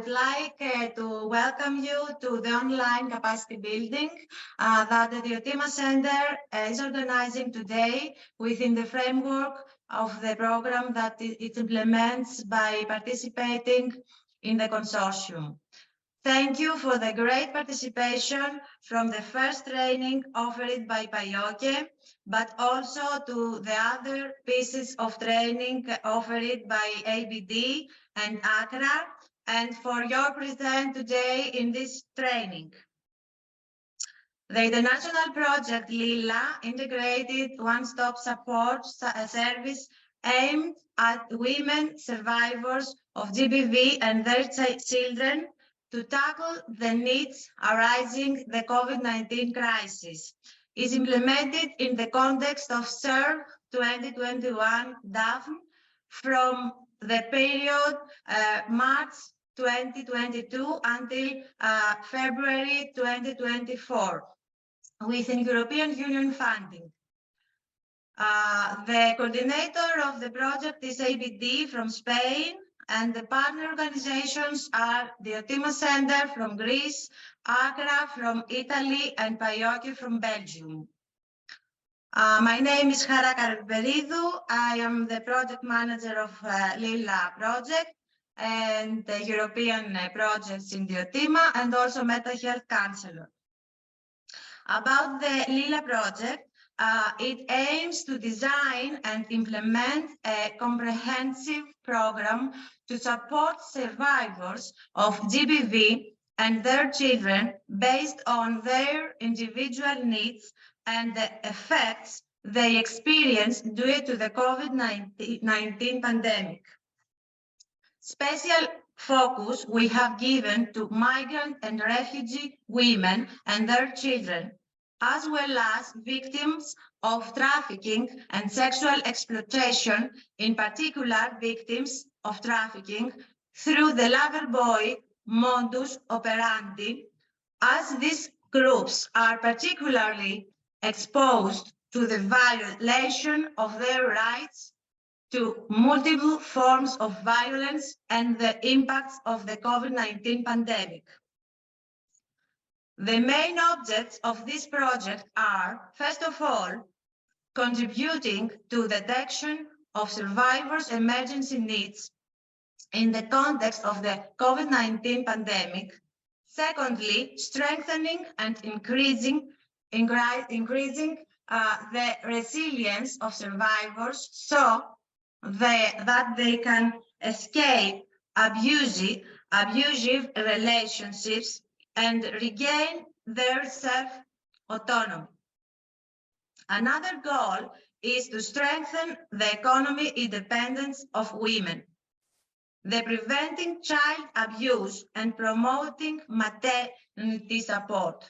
like to welcome you to the online capacity building that the Diotima Center is organizing today within the framework of the program that it implements by participating in the consortium. Thank you for the great participation from the first training offered by PAIOKE, but also to the other pieces of training offered by ABD and ACRA, and for your presence today in this training. The international project LILA, Integrated One-Stop Support Service, aimed at women survivors of GBV and their children to tackle the needs arising the COVID-19 crisis, is implemented in the context of SERV 2021 DAFN from the period March 2022 until February 2024, within European Union funding. The coordinator of the project is ABD from Spain, and the partner organizations are the Diotima Center from Greece, ACRA from Italy, and PAIOKE from Belgium. My name is Hara Karperidou. I am the project manager of LILA project and the European projects in Diotima, and also mental health counselor. About the LILA project, it aims to design and implement a comprehensive program to support survivors of GBV and their children based on their individual needs and the effects they experience due to the COVID-19 pandemic. Special focus we have given to migrant and refugee women and their children, as well as victims of trafficking and sexual exploitation, in particular victims of trafficking through the lover boy modus operandi, as these groups are particularly exposed to the violation of their rights to multiple forms of violence and the impacts of the COVID-19 pandemic. The main objects of this project are, first of all, contributing to the detection of survivors' emergency needs in the context of the COVID-19 pandemic. Secondly, strengthening and increasing the resilience of survivors so that they can escape abusive relationships and regain their self-autonomy. Another goal is to strengthen the economic independence of women, the preventing child abuse and promoting maternity support,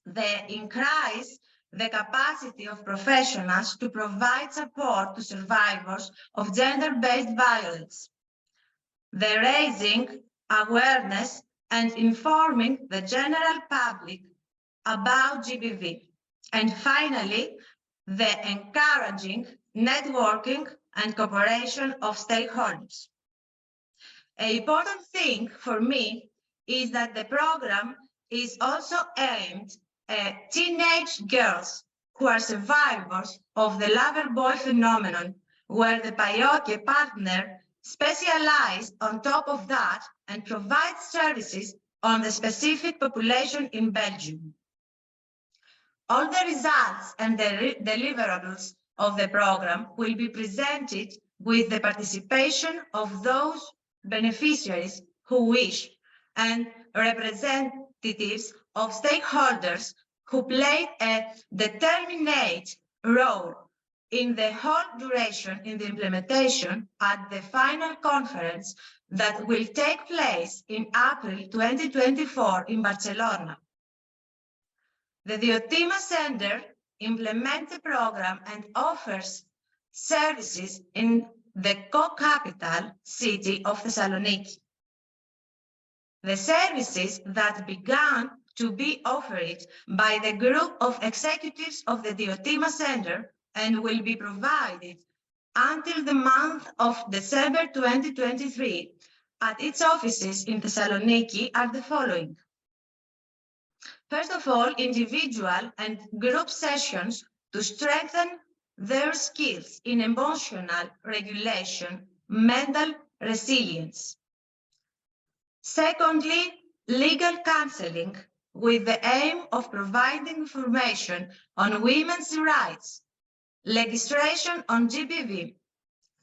the increase the capacity of professionals to provide support to survivors of gender-based violence, the raising awareness and informing the general public about GBV. And finally, the encouraging networking and cooperation of stakeholders. An important thing for me is that the program is also aimed at teenage girls who are survivors of the lover boy phenomenon, where the PAIOKE partner specialized on top of that and provides services on the specific population in Belgium. All the results and the deliverables of the program will be presented with the participation of those beneficiaries who wish and representatives of stakeholders who played a determinate role in the whole duration in the implementation at the final conference that will take place in April 2024 in Barcelona. The Diotima Center implements the program and offers services in the co-capital city of Thessaloniki. The services that began to be offered by the group of executives of the Diotima Center and will be provided until the month of December 2023 at its offices in Thessaloniki are the following. First of all, individual and group sessions to strengthen their skills in emotional regulation, mental resilience. Secondly, legal counseling with the aim of providing information on women's rights, legislation on GBV,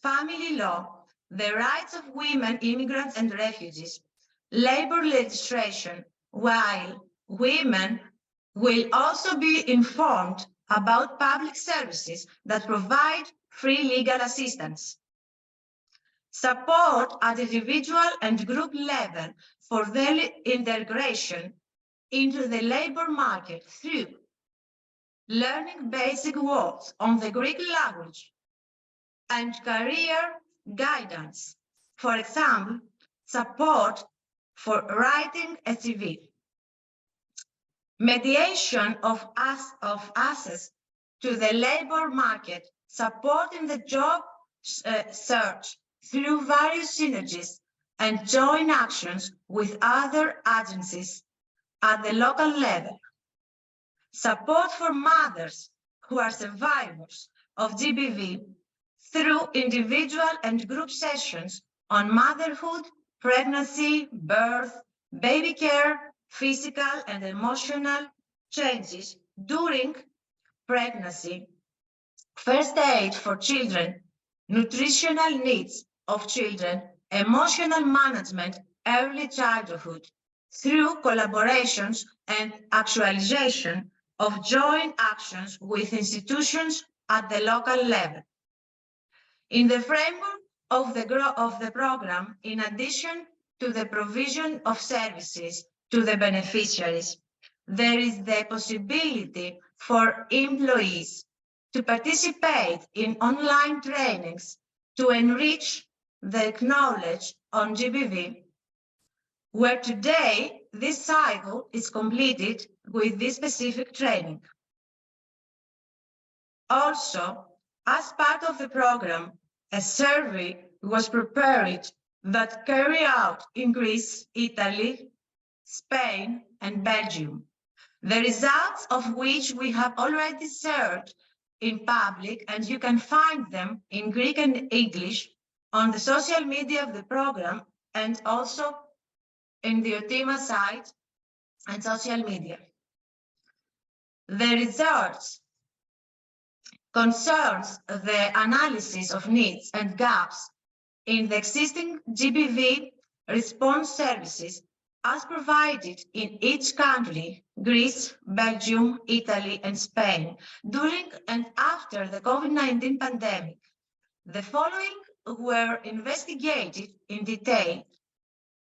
family law, the rights of women, immigrants and refugees, labor legislation, while women will also be informed about public services that provide free legal assistance. Support at individual and group level for their integration into the labor market through learning basic words on the Greek language and career guidance. For example, support for writing a CV. Mediation of access to the labor market, supporting the job search through various synergies and joint actions with other agencies at the local level. Support for mothers who are survivors of GBV through individual and group sessions on motherhood, pregnancy, birth, baby care, physical and emotional changes during pregnancy, first aid for children, nutritional needs of children, emotional management, early childhood, through collaborations and actualization of joint actions with institutions at the local level. In the framework of the program, in addition to the provision of services to the beneficiaries, there is the possibility for employees to participate in online trainings to enrich their knowledge on GBV, where today this cycle is completed with this specific training. Also, as part of the program, a survey was prepared that carried out in Greece, Italy, Spain, and Belgium, the results of which we have already shared in public, and you can find them in Greek and English on the social media of the program and also in the Diotima site and social media. The results concerns the analysis of needs and gaps in the existing GBV response services as provided in each country, Greece, Belgium, Italy, and Spain, during and after the COVID-19 pandemic. The following were investigated in detail: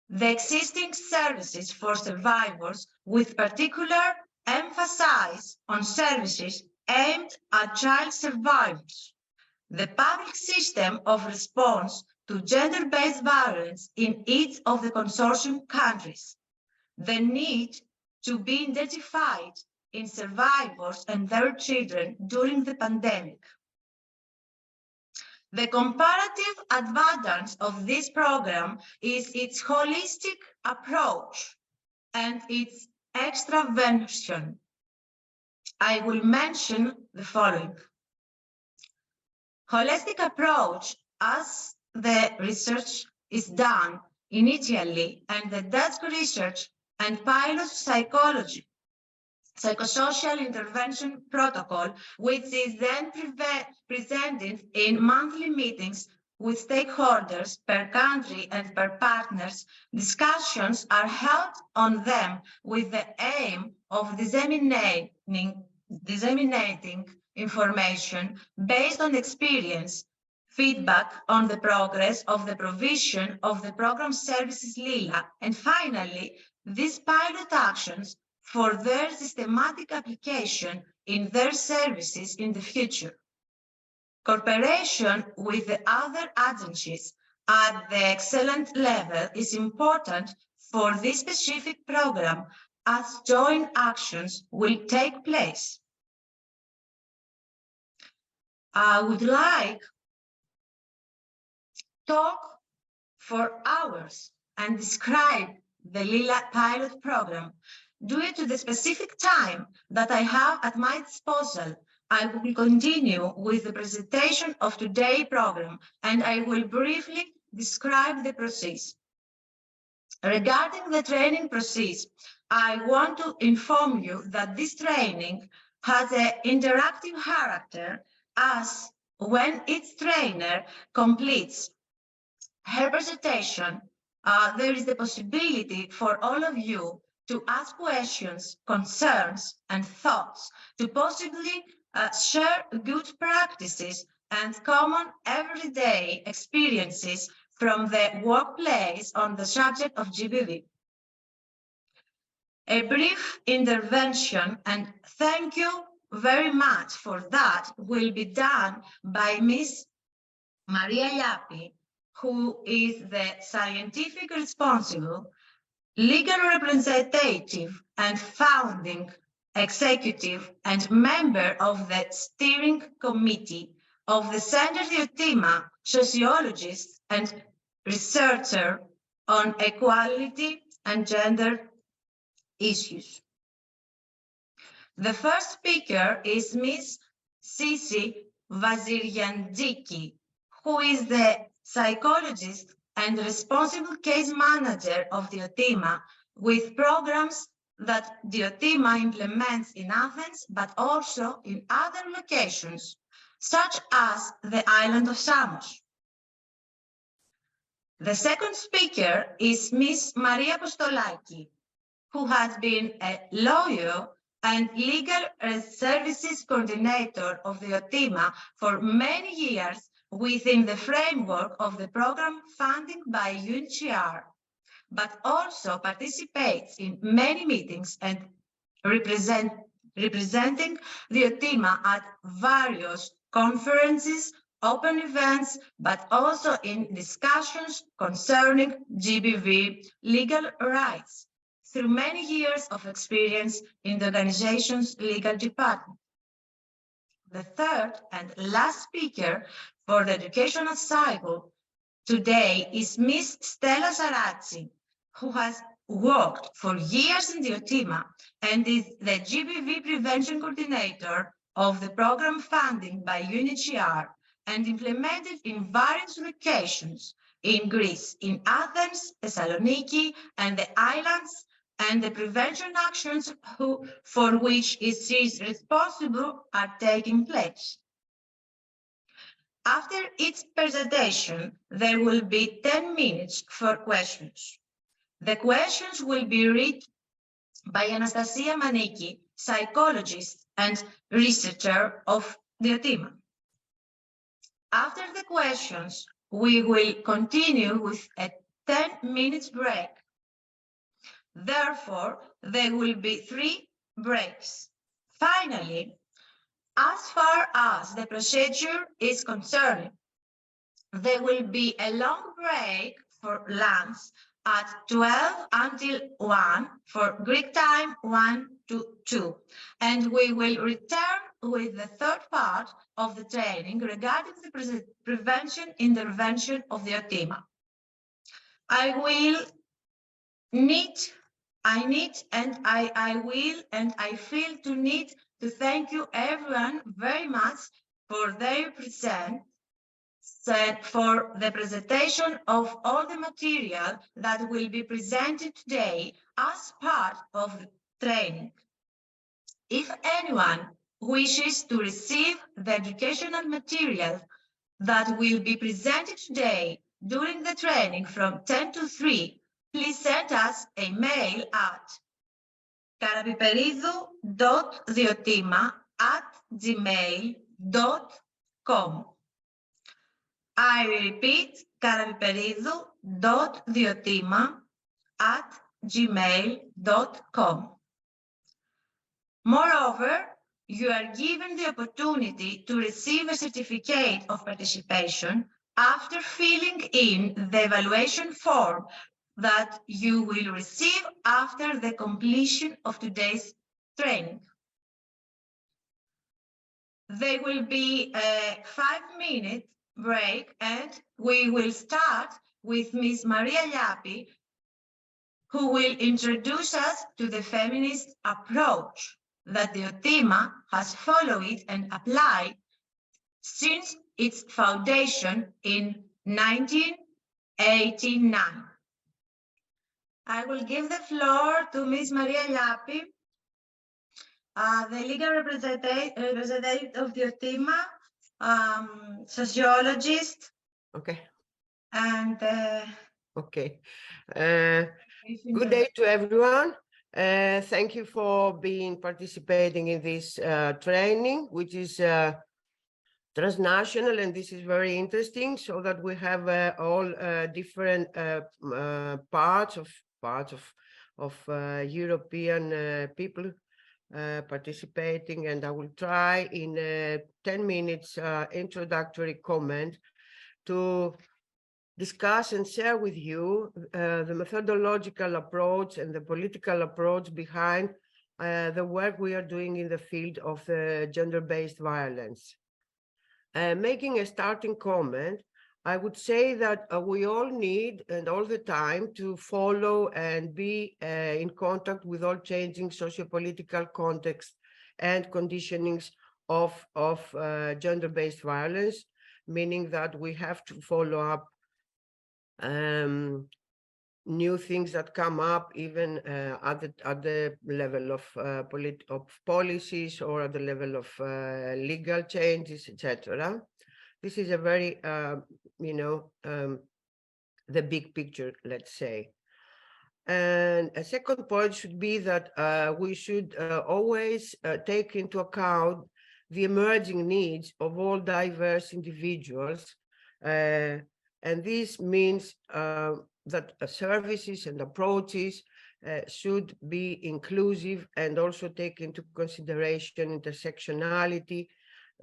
the existing services for survivors, with particular emphasis on services aimed at child survivors, the public system of response to gender-based violence in each of the consortium countries, the need to be identified in survivors and their children during the pandemic. The comparative advantage of this program is its holistic approach and its extravention. I will mention the following. Holistic approach, as the research is done initially, and the Dutch research and pilot psychology, psychosocial intervention protocol, which is then presented in monthly meetings with stakeholders per country and per partners. Discussions are held on them with the aim of disseminating information based on experience, feedback on the progress of the provision of the program services LILA, and finally, these pilot actions for their systematic application in their services in the future. Cooperation with the other agencies at the excellent level is important for this specific program, as joint actions will take place. I would like to talk for hours and describe the LILA pilot program. Due to the specific time that I have at my disposal, I will continue with the presentation of today's program, and I will briefly describe the process. Regarding the training process, I want to inform you that this training has an interactive character, as when each trainer completes her presentation, there is the possibility for all of you to ask questions, concerns, and thoughts to possibly share good practices and common everyday experiences from the workplace on the subject of GBV. A brief intervention, and thank you very much for that, will be done by Ms. Maria Yappi, who is the scientific responsible, legal representative, and founding executive and member of the steering committee of the Center Diotima, sociologist and researcher on equality and gender issues. The first speaker is Ms. Sisi Vaziryandziki, who is the psychologist and responsible case manager of Diotima, with programs that Diotima implements in Athens, but also in other locations, such as the island of Samos. The second speaker is Ms. Maria Apostolaki, who has been a lawyer and legal services coordinator of Diotima for many years within the framework of the program funding by UNHCR, but also participates in many meetings and representing Diotima at various conferences, open events, but also in discussions concerning GBV legal rights through many years of experience in the organization's legal department. The third and last speaker for the educational cycle today is Ms. Stella Sarazzi, who has worked for years in Diotima and is the GBV prevention coordinator of the program funding by UNHCR and implemented in various locations in Greece, in Athens, Thessaloniki, and the islands, and the prevention actions for which she is responsible are taking place. After each presentation, there will be 10 minutes for questions. The questions will be read by Anastasia Maniki, psychologist and researcher of Diotima. After the questions, we will continue with a 10 minutes break. Therefore, there will be 3 breaks. Finally, as far as the procedure is concerned, there will be a long break for lunch at 12 until 1 for Greek time 1 to 2. And we will return with the third part of the training regarding the prevention intervention of the Diotima. I feel to need to thank you everyone very much for their presence, for the presentation of all the material that will be presented today as part of the training. If anyone wishes to receive the educational material that will be presented today during the training from 10 to 3, please send us a mail at karapiperidou.diotima@gmail.com. I repeat, karapiperidou.diotima@gmail.com. Moreover, you are given the opportunity to receive a certificate of participation after filling in the evaluation form that you will receive after the completion of today's training. There will be a 5-minute break and we will start with Ms. Maria Llappi, who will introduce us to the feminist approach that Diotima has followed and applied since its foundation in 1989. I will give the floor to Ms. Maria Llappi, the legal representative of Diotima, sociologist. Okay. And okay. Good day to everyone. Thank you for participating in this training, which is transnational, and this is very interesting, so that we have all different parts of European people participating, and I will try in 10 minutes introductory comment to discuss and share with you the methodological approach and the political approach behind the work we are doing in the field of gender-based violence. Making a starting comment, I would say that we all need and all the time to follow and be in contact with all changing socio-political context and conditionings of gender-based violence, meaning that we have to follow up new things that come up, even at the level of policies, or at the level of legal changes, etc. This is a very, the big picture, let's say. And a second point should be that we should always take into account the emerging needs of all diverse individuals. And this means that services and approaches should be inclusive and also take into consideration intersectionality,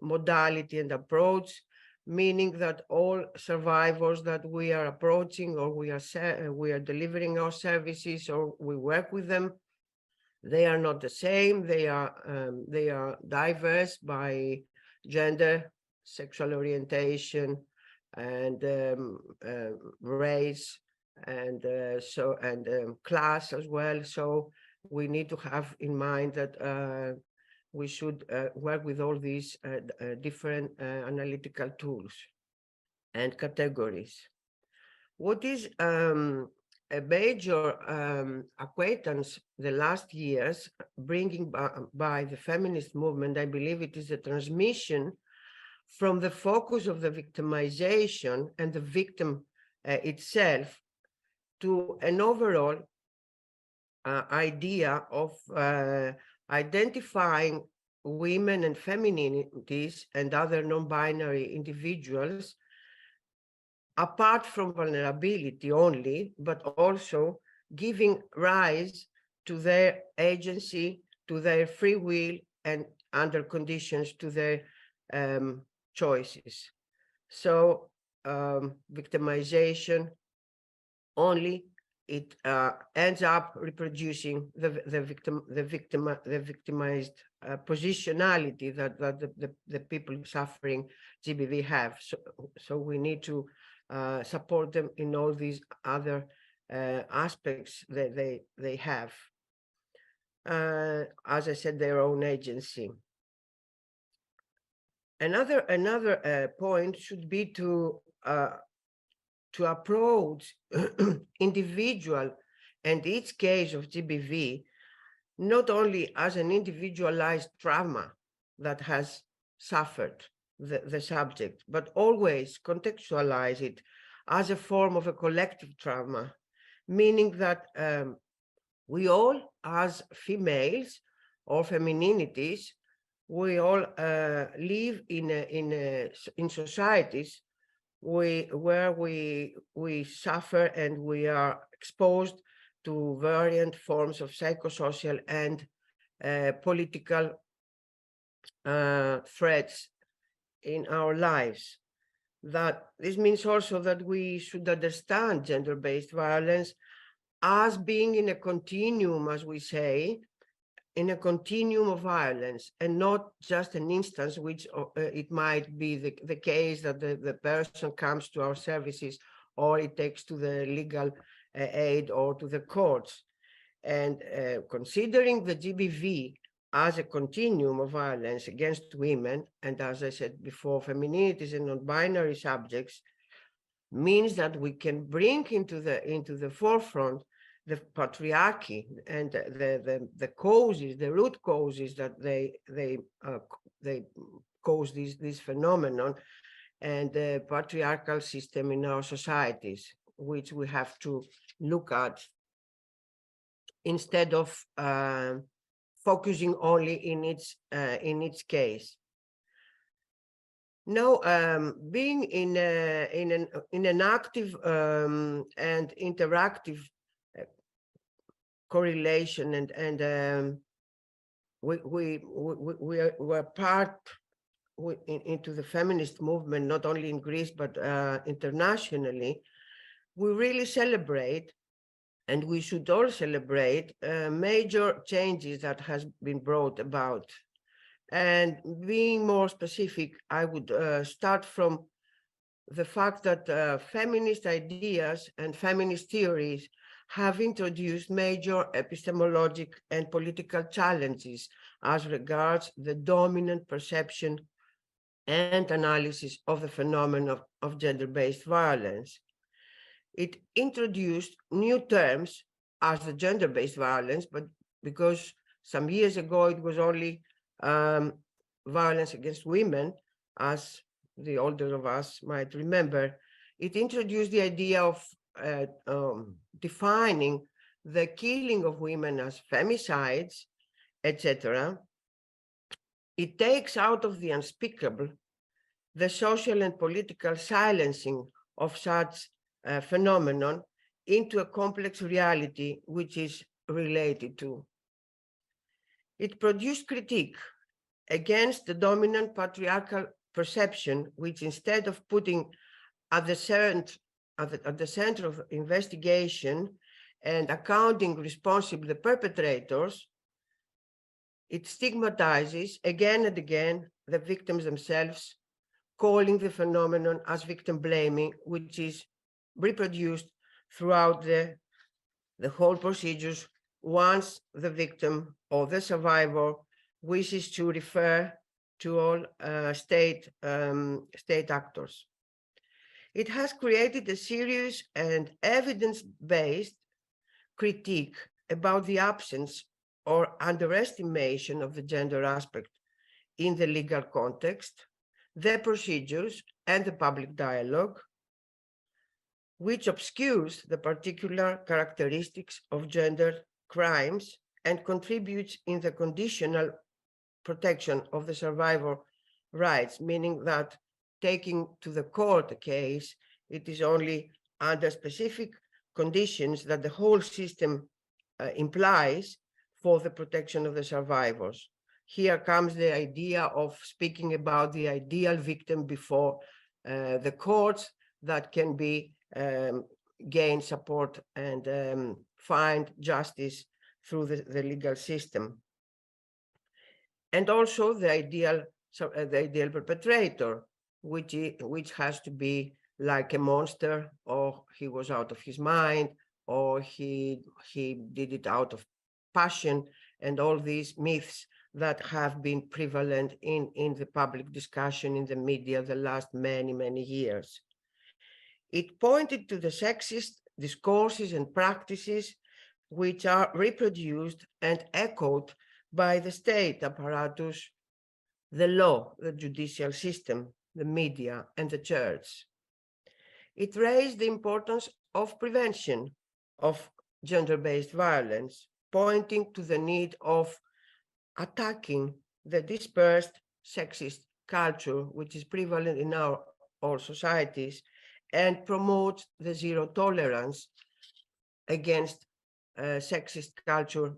modality, and approach, meaning that all survivors that we are approaching, or we are delivering our services, or we work with them, they are not the same. They are diverse by gender, sexual orientation, and race, and class as well. So we need to have in mind that we should work with all these different analytical tools and categories. What is a major acquaintance the last years bringing by the feminist movement, I believe it is a transmission from the focus of the victimization and the victim itself to an overall idea of identifying women and femininities and other non-binary individuals apart from vulnerability only, but also giving rise to their agency, to their free will, and under conditions to their choices. So victimization only, it ends up reproducing the victimized positionality that the people suffering GBV have. So we need to support them in all these other aspects that they have. As I said, their own agency. Another point should be to approach individual and each case of GBV not only as an individualized trauma that has suffered the subject, but always contextualize it as a form of a collective trauma, meaning that we all, as females or femininities, we all live in societies where we suffer and we are exposed to variant forms of psychosocial and political threats in our lives. That this means also that we should understand gender-based violence as being in a continuum, as we say, in a continuum of violence, and not just an instance which it might be the case that the person comes to our services or it takes to the legal aid or to the courts. And considering the GBV as a continuum of violence against women, and as I said before, femininities and non-binary subjects, means that we can bring into the forefront the patriarchy and the causes, the root causes that they cause this phenomenon, and the patriarchal system in our societies, which we have to look at instead of focusing only in its case. Now, being in an active and interactive correlation, and we're part into the feminist movement, not only in Greece but internationally. We really celebrate, and we should all celebrate, major changes that has been brought about. And being more specific, I would start from the fact that feminist ideas and feminist theories have introduced major epistemologic and political challenges as regards the dominant perception and analysis of the phenomenon of gender-based violence. It introduced new terms as the gender-based violence, but because some years ago it was only violence against women, as the older of us might remember, it introduced the idea of defining the killing of women as femicides, etc. It takes out of the unspeakable the social and political silencing of such phenomenon into a complex reality which is related to. It produced critique against the dominant patriarchal perception, which instead of putting at the center of investigation and accounting responsible the perpetrators, it stigmatizes again and again the victims themselves, calling the phenomenon as victim blaming, which is reproduced throughout the whole procedures once the victim or the survivor wishes to refer to all state actors. It has created a serious and evidence-based critique about the absence or underestimation of the gender aspect in the legal context, the procedures, and the public dialogue, which obscures the particular characteristics of gender crimes and contributes in the conditional protection of the survivor rights, meaning that taking to the court a case, it is only under specific conditions that the whole system implies for the protection of the survivors. Here comes the idea of speaking about the ideal victim before the courts that can be gain support and find justice through the legal system. And also the ideal perpetrator, which has to be like a monster, or he was out of his mind, or he did it out of passion, and all these myths that have been prevalent in the public discussion in the media the last many years. It pointed to the sexist discourses and practices which are reproduced and echoed by the state apparatus, the law, the judicial system, the media, and the church. It raised the importance of prevention of gender-based violence, pointing to the need of attacking the dispersed sexist culture which is prevalent in our societies, and promotes the zero tolerance against sexist culture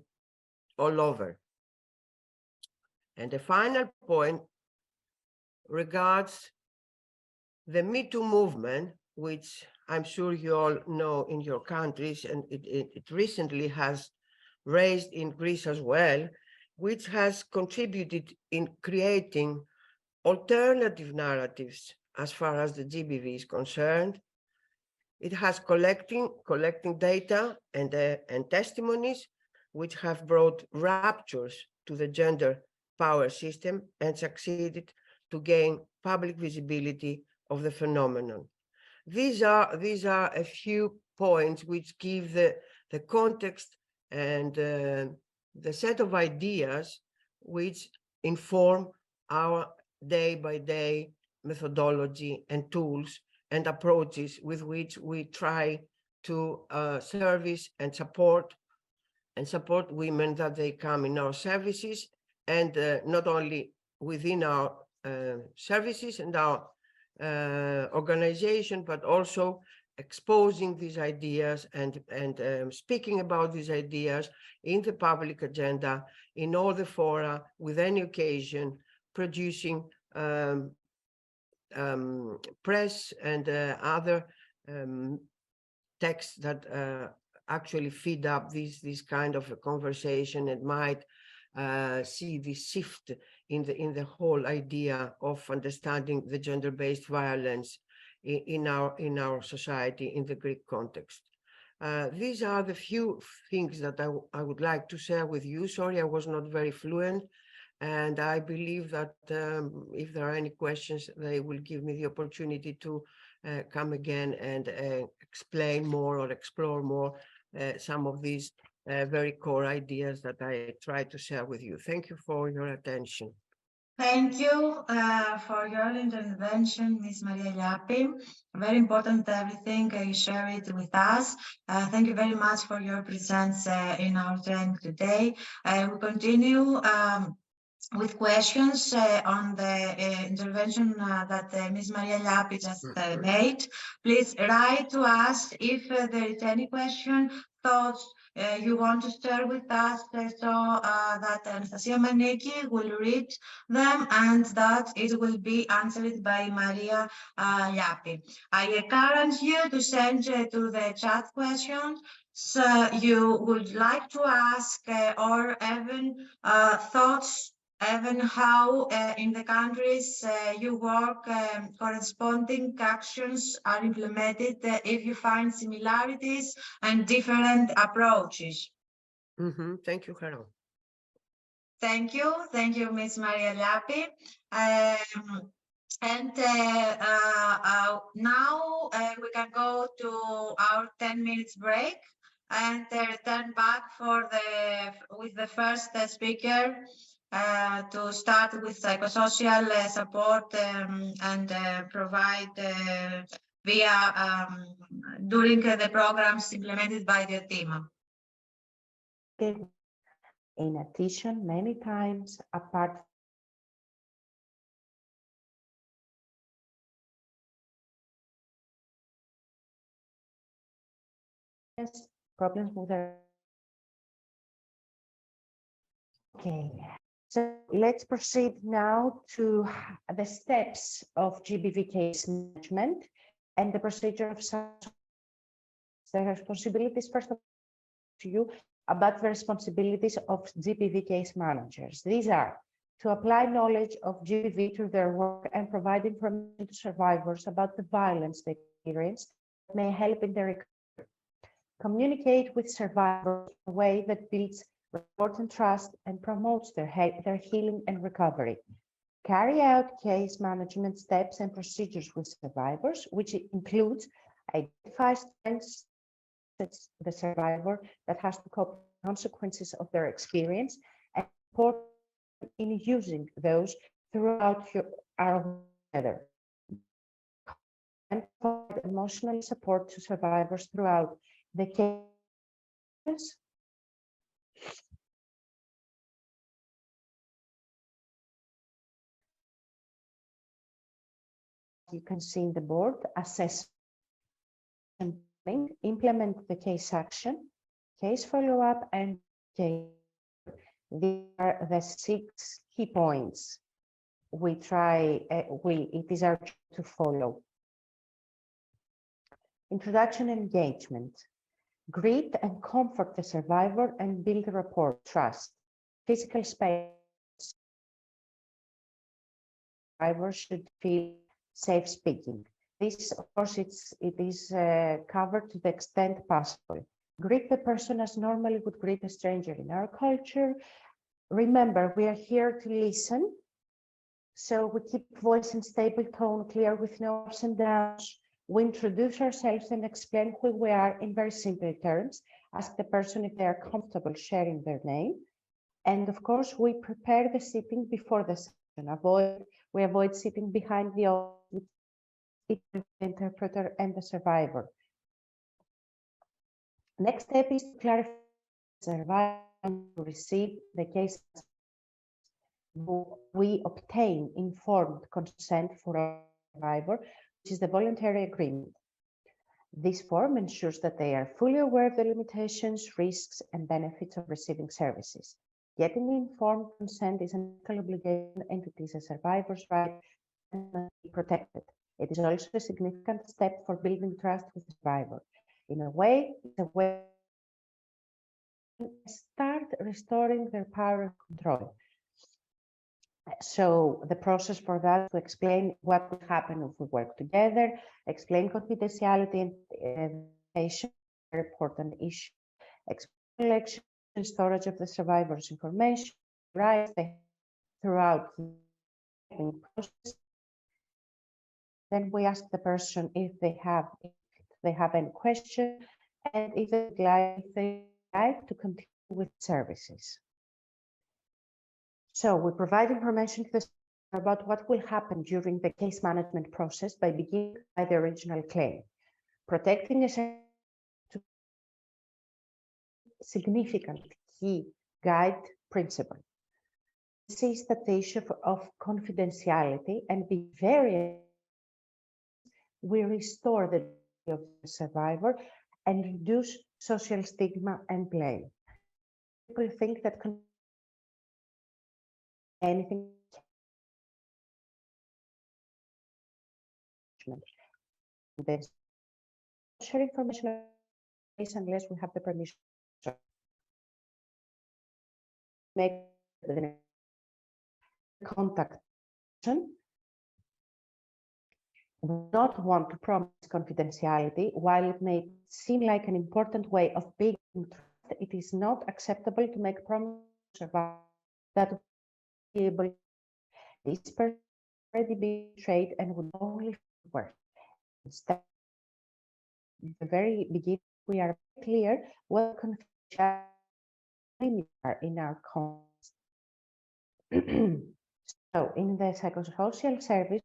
all over. And the final point regards the Me Too movement, which I'm sure you all know in your countries, and it recently has raised in Greece as well, which has contributed in creating alternative narratives as far as the GBV is concerned, It has collecting data and testimonies which have brought ruptures to the gender power system and succeeded to gain public visibility of the phenomenon. These are a few points which give the context and the set of ideas which inform our day-by-day methodology and tools and approaches with which we try to service and support women that they come in our services, and not only within our services and our organization, but also exposing these ideas and speaking about these ideas in the public agenda, in all the fora, with any occasion, producing press and other texts that actually feed up this kind of a conversation and might see the shift in the whole idea of understanding the gender-based violence in our society in the Greek context. These are the few things that I would like to share with you. Sorry, I was not very fluent. And I believe that if there are any questions, they will give me the opportunity to come again and explain more or explore more some of these very core ideas that I try to share with you. Thank you for your attention. Thank you for your intervention, Ms. Maria Iliapi. Very important everything you share it with us. Thank you very much for your presence in our training today. We continue with questions on the intervention that Ms. Maria Iliapi just made. Please write to us if there is any question, thoughts you want to share with us, so that Anastasia Maniki will read them and that it will be answered by Maria Iliapi. I encourage you to send to the chat questions so you would like to ask or even thoughts, even how in the countries you work, corresponding actions are implemented, if you find similarities and different approaches. Thank you, Carol. Thank you, Ms. Maria Iliapi. And now we can go to our 10 minutes break and return back with the first speaker to start with psychosocial support and provide via during the programs implemented by Diotima. In addition, many times apart problems with their. Okay, so let's proceed now to the steps of GBV case management and the procedure of the responsibilities. First of all, to you about the responsibilities of GBV case managers. These are to apply knowledge of GBV to their work and provide information to survivors about the violence they experience that may help in their recovery. Communicate with survivors in a way that builds rapport and trust and promotes their healing and recovery. Carry out case management steps and procedures with survivors, which includes identify strengths the survivor that has to cope with the consequences of their experience and support in using those throughout our together. And provide emotional support to survivors throughout the case. You can see in the board, assess and implement the case action, case follow-up, and case. These are the 6 key points we try. It is our job to follow. Introduction and engagement. Greet and comfort the survivor and build rapport, trust. Physical space. Survivors should feel safe speaking. This, of course, it is covered to the extent possible. Greet the person as normally would greet a stranger in our culture. Remember, we are here to listen. So we keep voice and stable tone clear with no ups and downs. We introduce ourselves and explain who we are in very simple terms. Ask the person if they are comfortable sharing their name. And of course, we prepare the sitting before the session. We avoid sitting behind the audience, the interpreter and the survivor. Next step is to clarify the survivor and receive the case. We obtain informed consent for a survivor, which is the voluntary agreement. This form ensures that they are fully aware of the limitations, risks, and benefits of receiving services. Getting informed consent is an ethical obligation and it is a survivor's right and must be protected. It is also a significant step for building trust with the survivor. In a way, it's a way to start restoring their power and control. So the process for that to explain what would happen if we work together, explain confidentiality and important issue, explain collection and storage of the survivor's information, rights throughout the process. Then we ask the person if they have any question and if they like to continue with services. So we provide information to the about what will happen during the case management process by beginning by the original claim. Protecting a significant key guide principle. This is the issue of confidentiality and be very we restore the dignity of the survivor and reduce social stigma and blame. People think that anything then share information unless we have the permission. Make the contact. We not want to promise confidentiality. While it may seem like an important way of building trust, it is not acceptable to make promises that will be able. This person already be betrayed and would only work. Instead, at the very beginning, we are clear what confidentiality are in our context. So, in the psychosocial service,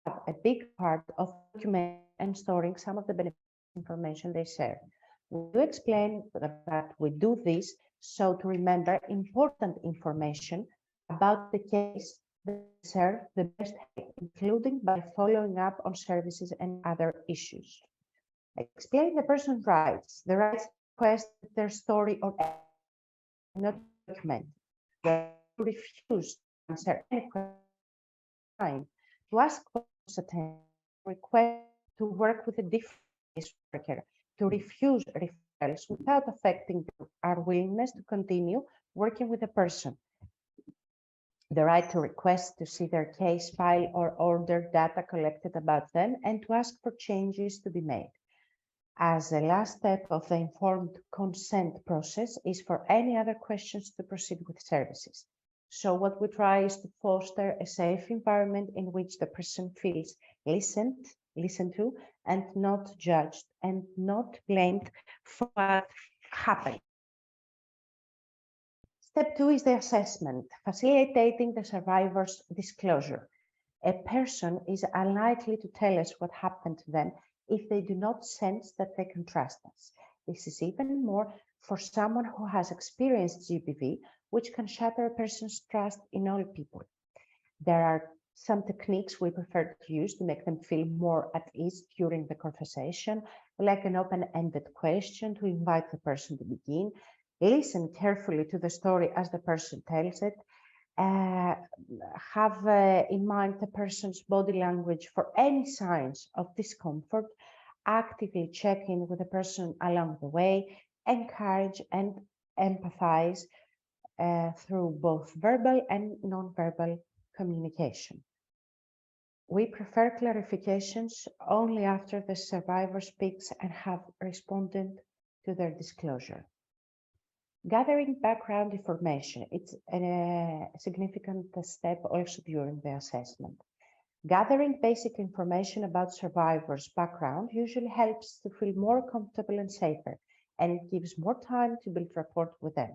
we have a big part of documenting and storing some of the benefit information they share. We do explain that we do this so to remember important information about the case that serve the best help, including by following up on services and other issues. Explain the person's rights, the rights to request their story or not document, the refuse to answer any question, to ask for attention, request to work with a different case worker, to refuse referrals without affecting our willingness to continue working with the person, the right to request to see their case file or order data collected about them, and to ask for changes to be made. As the last step of the informed consent process is for any other questions to proceed with services. So what we try is to foster a safe environment in which the person feels listened to, and not judged and not blamed for what happened. Step 2 is the assessment, facilitating the survivor's disclosure. A person is unlikely to tell us what happened to them if they do not sense that they can trust us. This is even more for someone who has experienced GBV, which can shatter a person's trust in all people. There are some techniques we prefer to use to make them feel more at ease during the conversation, like an open-ended question to invite the person to begin, listen carefully to the story as the person tells it, have in mind the person's body language for any signs of discomfort, actively check in with the person along the way, encourage and empathize through both verbal and non-verbal communication. We prefer clarifications only after the survivor speaks and have responded to their disclosure. Gathering background information, it's a significant step also during the assessment. Gathering basic information about survivors' background usually helps to feel more comfortable and safer, and it gives more time to build rapport with them.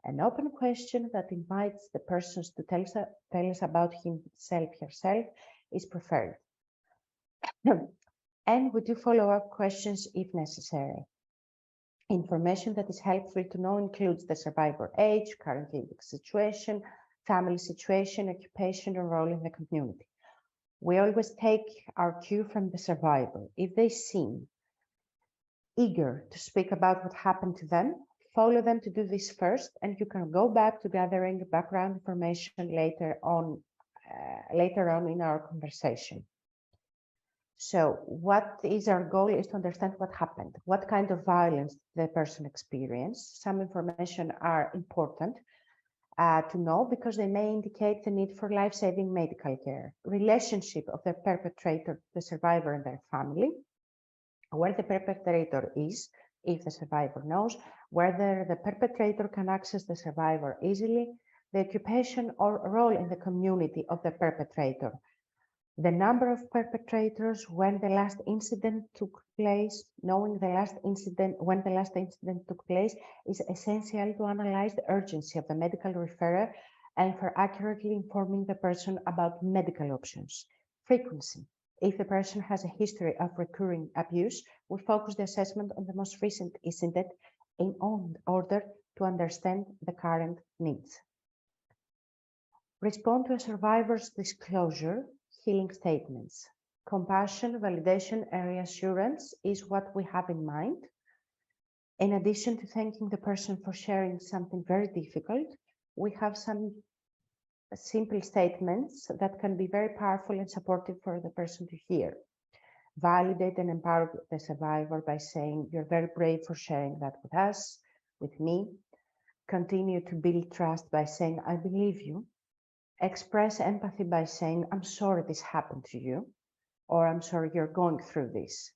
An open question that invites the persons to tell us about himself, herself, is preferred. And we do follow-up questions if necessary. Information that is helpful to know includes the survivor age, current living situation, family situation, occupation, or role in the community. We always take our cue from the survivor. If they seem eager to speak about what happened to them, follow them to do this first, and you can go back to gathering background information later on in our conversation. So what is our goal is to understand what happened, what kind of violence the person experienced. Some information are important to know because they may indicate the need for life-saving medical care, relationship of the perpetrator, the survivor, and their family, where the perpetrator is, if the survivor knows, whether the perpetrator can access the survivor easily, the occupation or role in the community of the perpetrator, the number of perpetrators, when the last incident took place. Knowing the last incident, when the last incident took place, is essential to analyze the urgency of the medical referral and for accurately informing the person about medical options. Frequency. If the person has a history of recurring abuse, we focus the assessment on the most recent incident in order to understand the current needs. Respond to a survivor's disclosure. Healing statements. Compassion, validation, and reassurance is what we have in mind. In addition to thanking the person for sharing something very difficult, we have some simple statements that can be very powerful and supportive for the person to hear. Validate and empower the survivor by saying, "You're very brave for sharing that with us, with me." Continue to build trust by saying, "I believe you." Express empathy by saying, "I'm sorry this happened to you," or "I'm sorry you're going through this."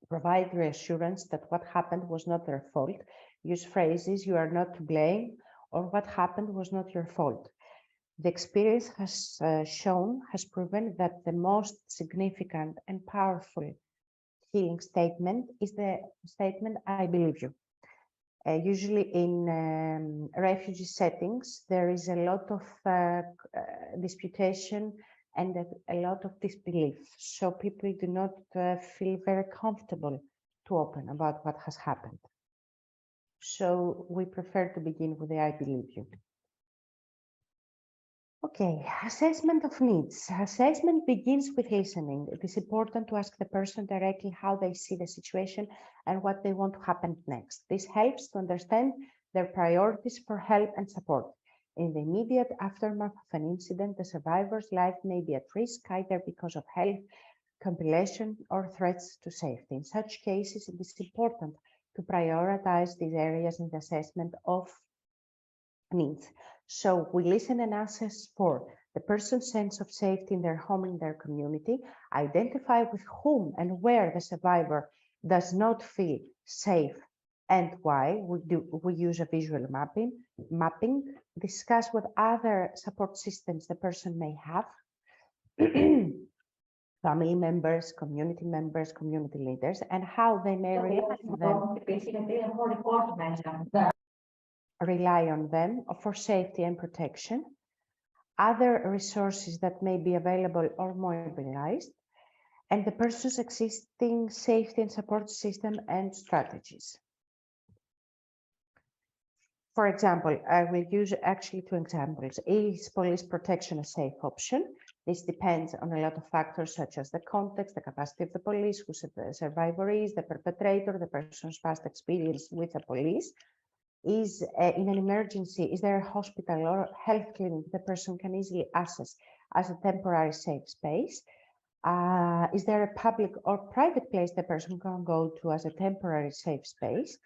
Provide reassurance that what happened was not their fault. Use phrases, "You are not to blame," or "What happened was not your fault." The experience has proven that the most significant and powerful healing statement is the statement, "I believe you." Usually in refugee settings, there is a lot of disputation and a lot of disbelief. So people do not feel very comfortable to open about what has happened. So we prefer to begin with the "I believe you." Okay, assessment of needs. Assessment begins with listening. It is important to ask the person directly how they see the situation and what they want to happen next. This helps to understand their priorities for help and support. In the immediate aftermath of an incident, the survivor's life may be at risk either because of health, compilation, or threats to safety. In such cases, it is important to prioritize these areas in the assessment of needs. So we listen and assess for the person's sense of safety in their home, in their community, identify with whom and where the survivor does not feel safe and why. We use a visual mapping, discuss what other support systems the person may have, family members, community leaders, and how they may rely on them for safety and protection, other resources that may be available or mobilized, and the person's existing safety and support system and strategies. For example, I will use actually 2 examples. Is police protection a safe option? This depends on a lot of factors such as the context, the capacity of the police, who the survivor is, the perpetrator, the person's past experience with the police. Is in an emergency, is there a hospital or health clinic the person can easily access as a temporary safe space? Is there a public or private place the person can go to as a temporary safe space?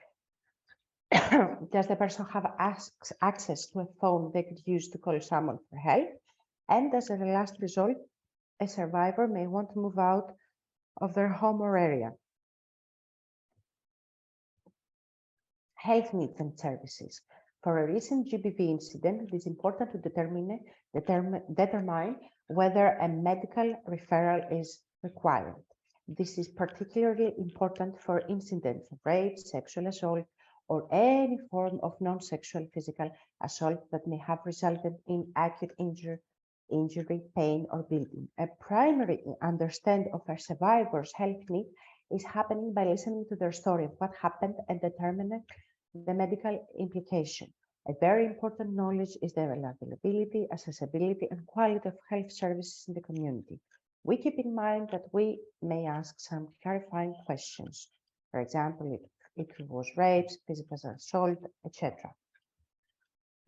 Does the person have access to a phone they could use to call someone for help? And as a last result, a survivor may want to move out of their home or area. Health needs and services. For a recent GBV incident, it is important to determine whether a medical referral is required. This is particularly important for incidents of rape, sexual assault, or any form of non-sexual physical assault that may have resulted in acute injury, pain, or bleeding. A primary understanding of a survivor's health need is happening by listening to their story of what happened and determining the medical implication. A very important knowledge is the availability, accessibility, and quality of health services in the community. We keep in mind that we may ask some clarifying questions. For example, if it was rape, physical assault, etc.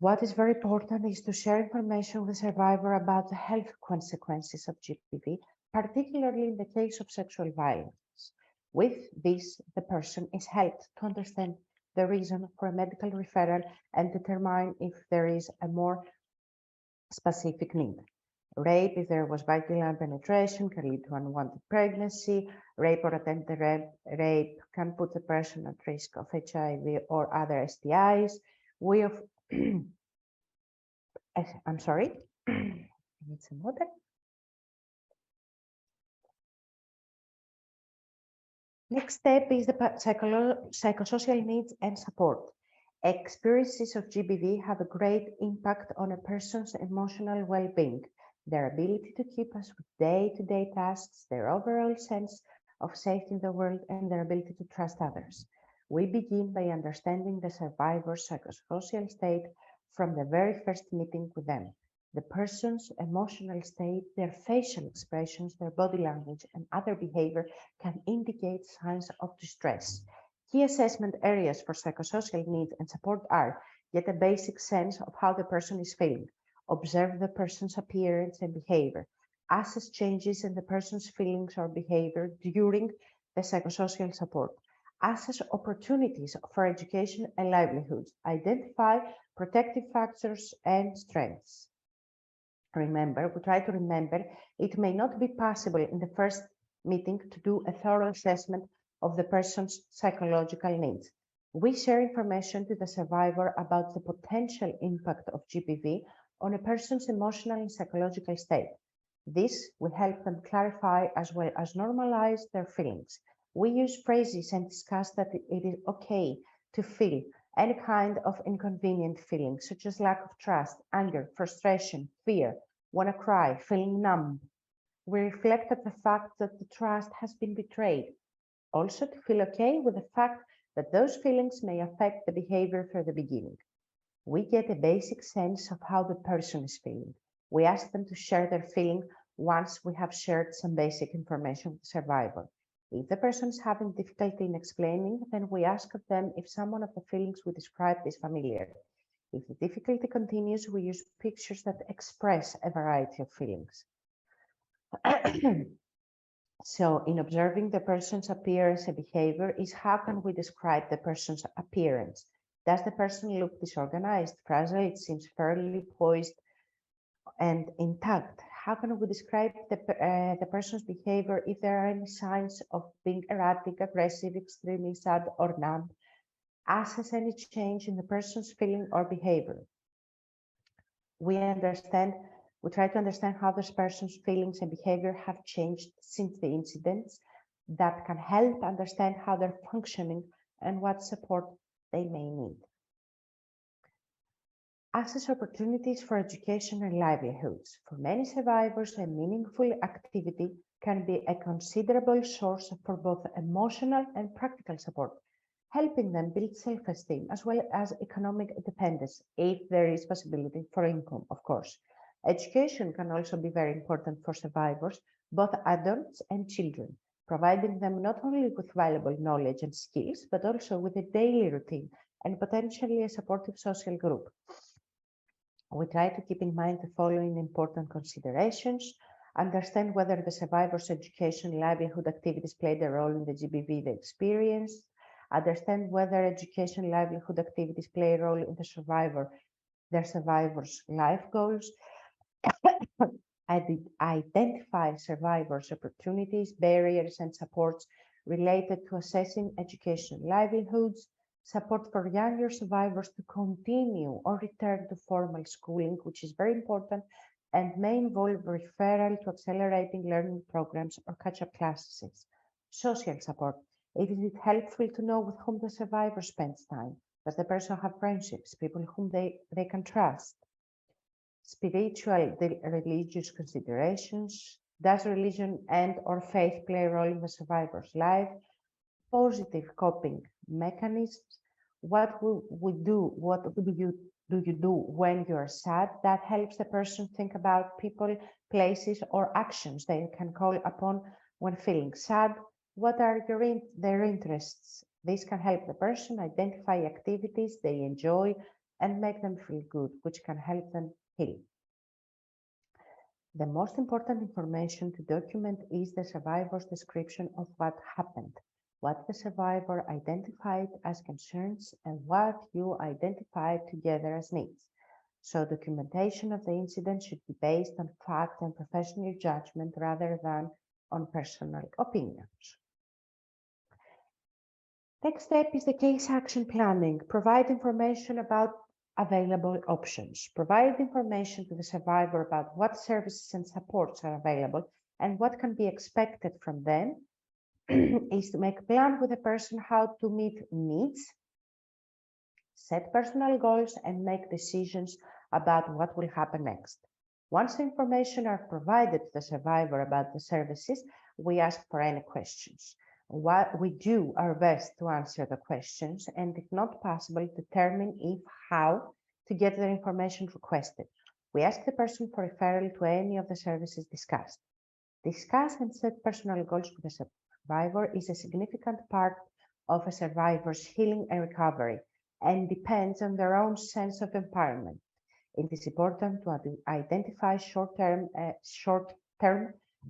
What is very important is to share information with the survivor about the health consequences of GBV, particularly in the case of sexual violence. With this, the person is helped to understand the reason for a medical referral and determine if there is a more specific need. Rape, if there was vaginal penetration, can lead to unwanted pregnancy. Rape or attempted rape can put the person at risk of HIV or other STIs. I'm sorry, I need some water. Next step is the psychosocial needs and support. Experiences of GBV have a great impact on a person's emotional well-being, their ability to keep us with day-to-day tasks, their overall sense of safety in the world, and their ability to trust others. We begin by understanding the survivor's psychosocial state from the very first meeting with them. The person's emotional state, their facial expressions, their body language, and other behavior can indicate signs of distress. Key assessment areas for psychosocial needs and support are: get a basic sense of how the person is feeling, observe the person's appearance and behavior, assess changes in the person's feelings or behavior during the psychosocial support, assess opportunities for education and livelihoods, identify protective factors and strengths. We try to remember, it may not be possible in the first meeting to do a thorough assessment of the person's psychological needs. We share information to the survivor about the potential impact of GBV on a person's emotional and psychological state. This will help them clarify as well as normalize their feelings. We use phrases and discuss that it is okay to feel any kind of inconvenient feelings, such as lack of trust, anger, frustration, fear, want to cry, feeling numb. We reflect at the fact that the trust has been betrayed. Also, to feel okay with the fact that those feelings may affect the behavior from the beginning. We get a basic sense of how the person is feeling. We ask them to share their feeling once we have shared some basic information with the survivor. If the person is having difficulty in explaining, then we ask of them if some of the feelings we described is familiar. If the difficulty continues, we use pictures that express a variety of feelings. So, in observing the person's appearance and behavior is how can we describe the person's appearance? Does the person look disorganized, fragile? It seems fairly poised and intact. How can we describe the person's behavior if there are any signs of being erratic, aggressive, extremely sad, or numb? Assess any change in the person's feeling or behavior. We try to understand how this person's feelings and behavior have changed since the incidents. That can help understand how they're functioning and what support they may need. Assess opportunities for education and livelihoods. For many survivors, a meaningful activity can be a considerable source for both emotional and practical support, helping them build self-esteem as well as economic independence, if there is possibility for income, of course. Education can also be very important for survivors, both adults and children, providing them not only with valuable knowledge and skills, but also with a daily routine and potentially a supportive social group. We try to keep in mind the following important considerations: understand whether the survivor's education livelihood activities played a role in the GBV they experienced, understand whether education livelihood activities play a role in their survivor's life goals, Identify survivors' opportunities, barriers, and supports related to assessing education livelihoods, support for younger survivors to continue or return to formal schooling, which is very important, and may involve referral to accelerating learning programs or catch-up classes. Social support. It is helpful to know with whom the survivor spends time. Does the person have friendships, people whom they can trust? Spiritual, religious considerations. Does religion and or faith play a role in the survivor's life? Positive coping mechanisms. What do you do when you're sad? That helps the person think about people, places, or actions they can call upon when feeling sad. What are their interests? This can help the person identify activities they enjoy and make them feel good, which can help them heal. The most important information to document is the survivor's description of what happened, what the survivor identified as concerns, and what you identified together as needs. So documentation of the incident should be based on fact and professional judgment rather than on personal opinions. Next step is the case action planning. Provide information about available options. Provide information to the survivor about what services and supports are available and what can be expected from them is to make a plan with the person how to meet needs, set personal goals, and make decisions about what will happen next. Once the information are provided to the survivor about the services, we ask for any questions. We do our best to answer the questions, and if not possible, determine if how to get the information requested. We ask the person for referral to any of the services discussed. Discuss and set personal goals with the survivor is a significant part of a survivor's healing and recovery and depends on their own sense of empowerment. It is important to identify short-term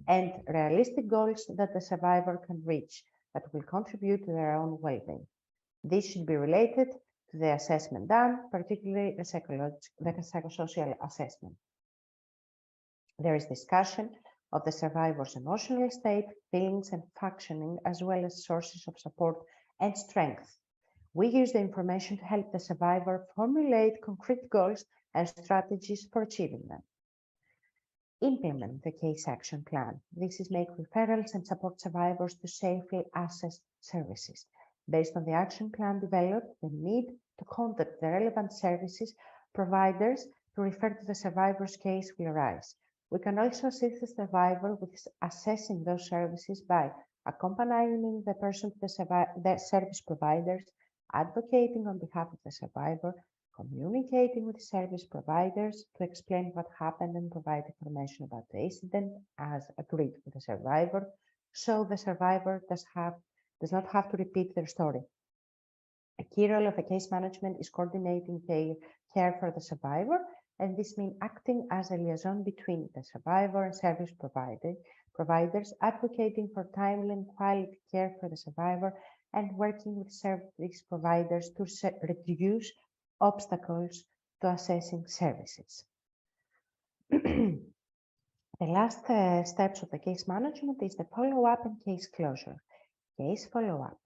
and realistic goals that the survivor can reach that will contribute to their own well-being. This should be related to the assessment done, particularly the psychosocial assessment. There is discussion of the survivor's emotional state, feelings, and functioning, as well as sources of support and strength. We use the information to help the survivor formulate concrete goals and strategies for achieving them. Implement the case action plan. This is make referrals and support survivors to safely access services. Based on the action plan developed, the need to contact the relevant services providers to refer to the survivor's case will arise. We can also assist the survivor with assessing those services by accompanying the person to the service providers, advocating on behalf of the survivor, communicating with service providers to explain what happened and provide information about the incident as agreed with the survivor, so the survivor does not have to repeat their story. A key role of a case management is coordinating care for the survivor, and this means acting as a liaison between the survivor and service providers, advocating for timely and quality care for the survivor, and working with service providers to reduce obstacles to accessing services. The last steps of the case management is the follow-up and case closure. Case follow-up.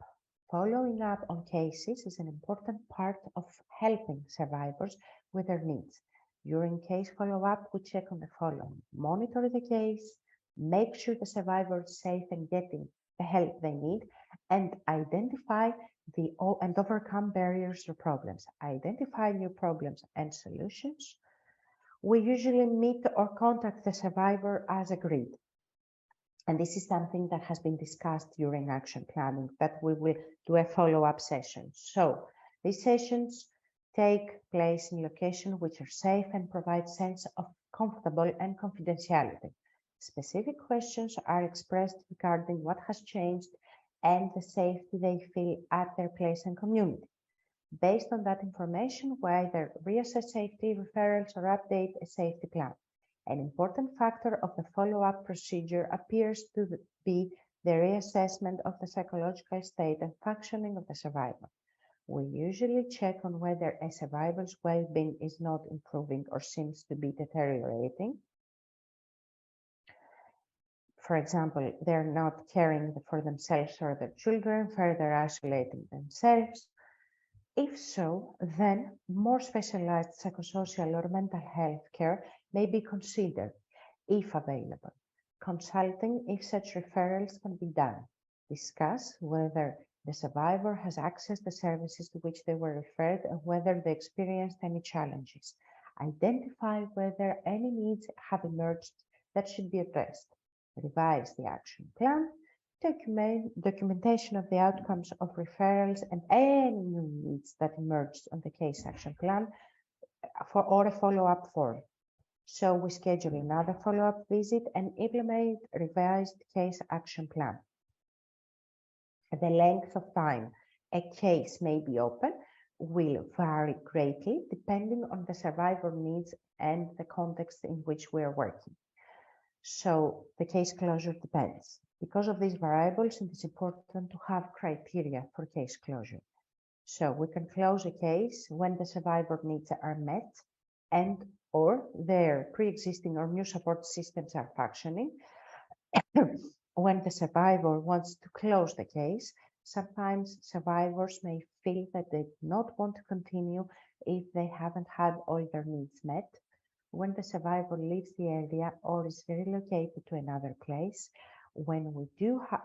Following up on cases is an important part of helping survivors with their needs. During case follow-up, we check on the following: monitor the case, make sure the survivor is safe and getting the help they need, and identify and overcome barriers or problems. Identify new problems and solutions. We usually meet or contact the survivor as agreed. And this is something that has been discussed during action planning, that we will do a follow-up session. So these sessions take place in locations which are safe and provide sense of comfortable and confidentiality. Specific questions are expressed regarding what has changed and the safety they feel at their place and community. Based on that information, we either reassess safety referrals or update a safety plan. An important factor of the follow-up procedure appears to be the reassessment of the psychological state and functioning of the survivor. We usually check on whether a survivor's well-being is not improving or seems to be deteriorating. For example, they're not caring for themselves or their children, further isolating themselves. If so, then more specialized psychosocial or mental health care may be considered, if available. Consulting if such referrals can be done. Discuss whether the survivor has accessed the services to which they were referred and whether they experienced any challenges. Identify whether any needs have emerged that should be addressed. Revise the action plan. Documentation of the outcomes of referrals and any new needs that emerged on the case action plan or a follow-up form. So we schedule another follow-up visit and implement revised case action plan. The length of time a case may be open will vary greatly depending on the survivor needs and the context in which we are working. So the case closure depends. Because of these variables, it is important to have criteria for case closure. So we can close a case when the survivor needs are met and or their pre-existing or new support systems are functioning. When the survivor wants to close the case, sometimes survivors may feel that they do not want to continue if they haven't had all their needs met. When the survivor leaves the area or is relocated to another place, when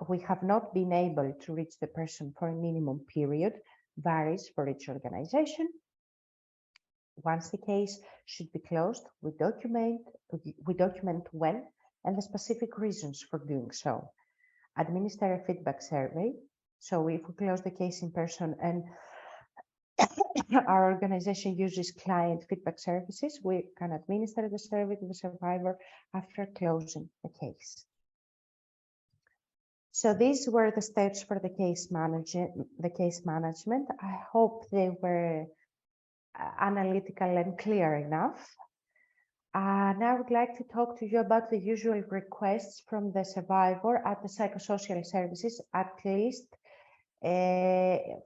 we have not been able to reach the person for a minimum period, varies for each organization. Once the case should be closed, we document when and the specific reasons for doing so. Administer a feedback survey. So if we close the case in person and our organization uses client feedback services, we can administer the survey to the survivor after closing the case. So these were the steps for the case management. I hope they were analytical and clear enough. Now I would like to talk to you about the usual requests from the survivor at the psychosocial services, at least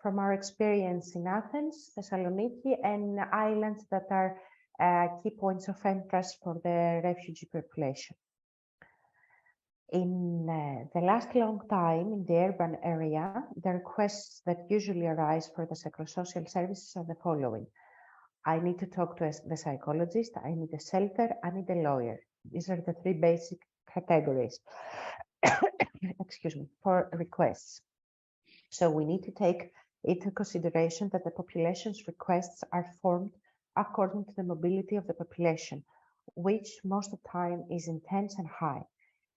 from our experience in Athens, Thessaloniki, and islands that are key points of interest for the refugee population. In the last long time in the urban area, the requests that usually arise for the psychosocial services are the following. I need to talk to the psychologist, I need a shelter, I need a lawyer. These are the three basic categories excuse me, for requests. So we need to take into consideration that the population's requests are formed according to the mobility of the population, which most of the time is intense and high.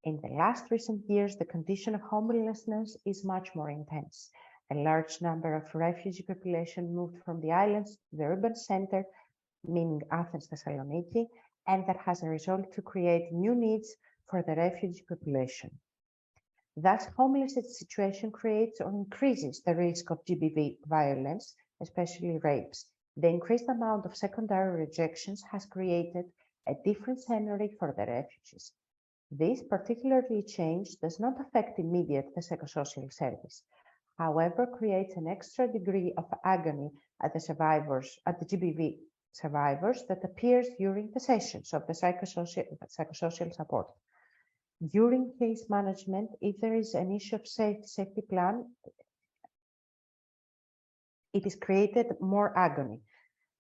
In the last recent years, the condition of homelessness is much more intense. A large number of refugee population moved from the islands to the urban center, meaning Athens, Thessaloniki, and that has a result to create new needs for the refugee population. Thus, homelessness situation creates or increases the risk of GBV violence, especially rapes. The increased amount of secondary rejections has created a different scenario for the refugees. This particularly change does not affect immediate the psychosocial service, however, creates an extra degree of agony at the survivors, at the GBV survivors that appears during the sessions of the psychosocial support. During case management, if there is an issue of safety plan, it is created more agony.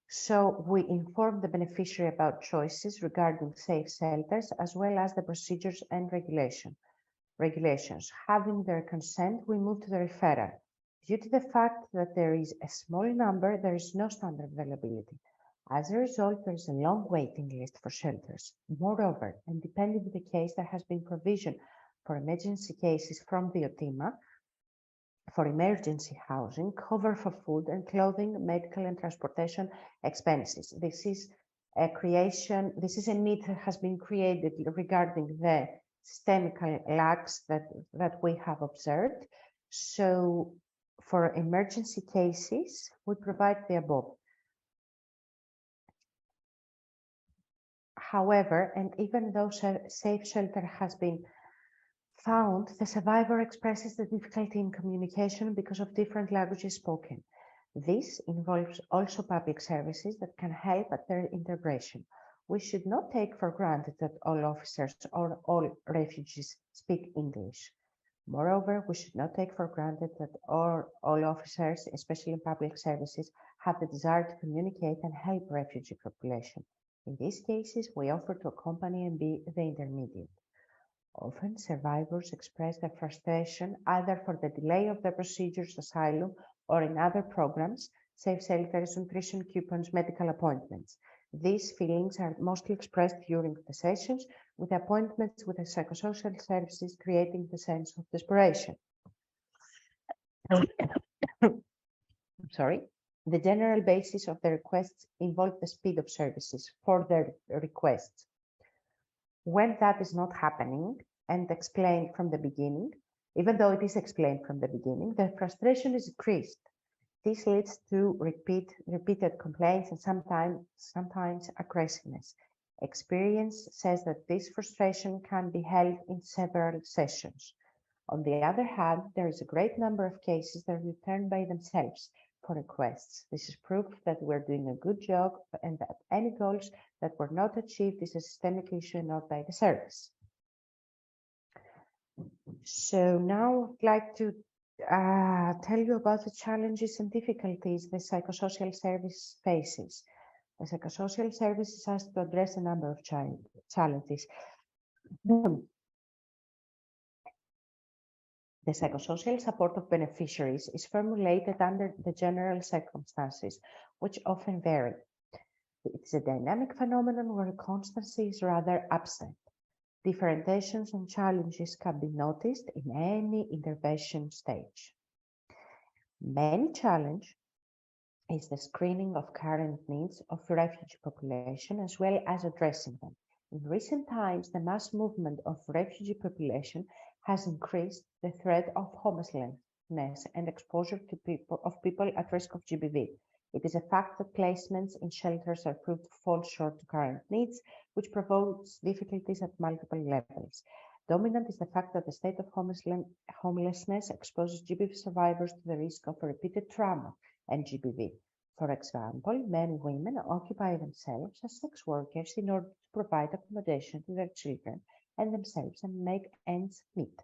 So we inform the beneficiary about choices regarding safe shelters, as well as the procedures and regulations. Having their consent, we move to the referral. Due to the fact that there is a small number, there is no standard availability. As a result, there is a long waiting list for shelters. Moreover, and depending on the case, there has been provision for emergency cases from Diotima, for emergency housing, cover for food and clothing, medical and transportation expenses. This is a need that has been created regarding the systemic lacks that we have observed. So for emergency cases, we provide the above. However, and even though safe shelter has been found, the survivor expresses the difficulty in communication because of different languages spoken. This involves also public services that can help at their integration. We should not take for granted that all officers or all refugees speak English. Moreover, we should not take for granted that all officers, especially in public services, have the desire to communicate and help refugee population. In these cases, we offer to accompany and be the intermediate. Often, survivors express their frustration either for the delay of the procedures, asylum, or in other programs, safe shelters, nutrition coupons, medical appointments. These feelings are mostly expressed during the sessions, with appointments with the psychosocial services creating the sense of desperation. Sorry. The general basis of the requests involve the speed of services for their requests. When that is not happening and explained from the beginning, even though it is explained from the beginning, the frustration is increased. This leads to repeated complaints and sometimes aggressiveness. Experience says that this frustration can be held in several sessions. On the other hand, there is a great number of cases that return by themselves for requests. This is proof that we're doing a good job and that any goals that were not achieved is a systemic issue and not by the service. So now I'd like to tell you about the challenges and difficulties the psychosocial service faces. The psychosocial service is asked to address a number of challenges. The psychosocial support of beneficiaries is formulated under the general circumstances, which often vary. It is a dynamic phenomenon where constancy is rather absent. Differentiations and challenges can be noticed in any intervention stage. Main challenge is the screening of current needs of refugee population as well as addressing them. In recent times, the mass movement of refugee population has increased the threat of homelessness and exposure to people at risk of GBV. It is a fact that placements in shelters are proved to fall short to current needs, which provokes difficulties at multiple levels. Dominant is the fact that the state of homelessness exposes GBV survivors to the risk of repeated trauma and GBV. For example, men and women occupy themselves as sex workers in order to provide accommodation to their children and themselves and make ends meet.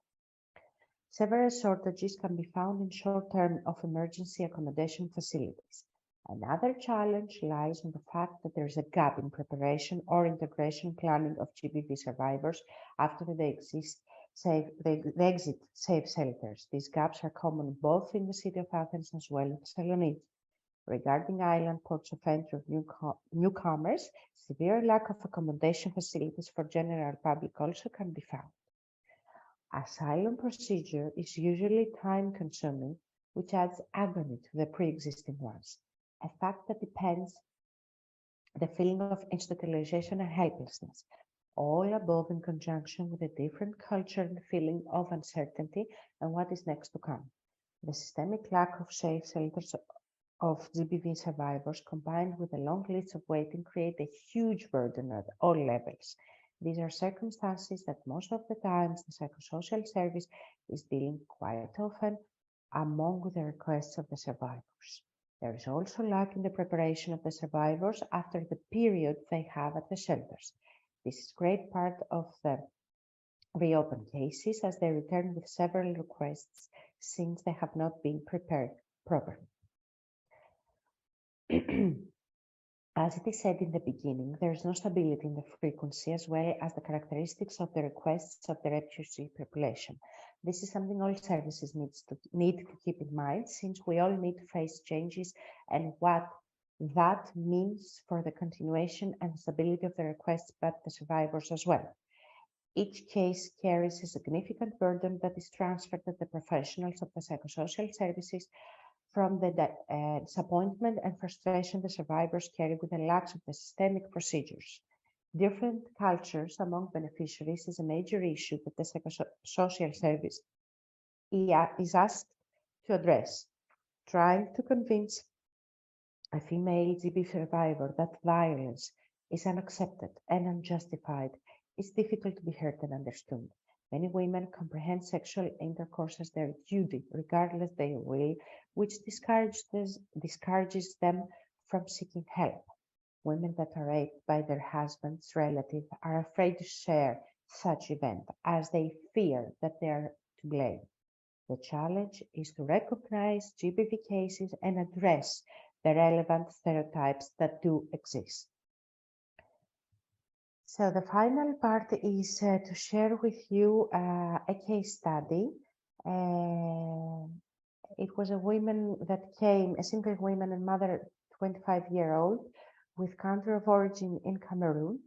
Several shortages can be found in short-term of emergency accommodation facilities. Another challenge lies in the fact that there is a gap in preparation or integration planning of GBV survivors after they exit safe shelters. These gaps are common both in the city of Athens as well as Thessaloniki. Regarding island ports of entry of newcomers, severe lack of accommodation facilities for general public also can be found. Asylum procedure is usually time-consuming, which adds agony to the pre-existing ones, a fact that depends the feeling of institutionalization and helplessness, all above in conjunction with a different cultural feeling of uncertainty and what is next to come. The systemic lack of safe shelters of GBV survivors combined with a long list of waiting create a huge burden at all levels. These are circumstances that most of the times the psychosocial service is dealing quite often among the requests of the survivors. There is also lack in the preparation of the survivors after the period they have at the shelters. This is great part of the reopened cases as they return with several requests since they have not been prepared properly. As it is said in the beginning, there is no stability in the frequency as well as the characteristics of the requests of the refugee population. This is something all services need to keep in mind, since we all need to face changes and what that means for the continuation and stability of the requests, but the survivors as well. Each case carries a significant burden that is transferred to the professionals of the psychosocial services from the disappointment and frustration the survivors carry with the lack of the systemic procedures. Different cultures among beneficiaries is a major issue that the psychosocial service is asked to address. Trying to convince a female GBV survivor that violence is unaccepted and unjustified is difficult to be heard and understood. Many women comprehend sexual intercourse as their duty, regardless of their will, which discourages them from seeking help. Women that are raped by their husband's relative are afraid to share such event as they fear that they are to blame. The challenge is to recognize GBV cases and address the relevant stereotypes that do exist. So the final part is to share with you a case study. It was a woman that came, a single woman and mother, 25-year-old, with country of origin in Cameroon,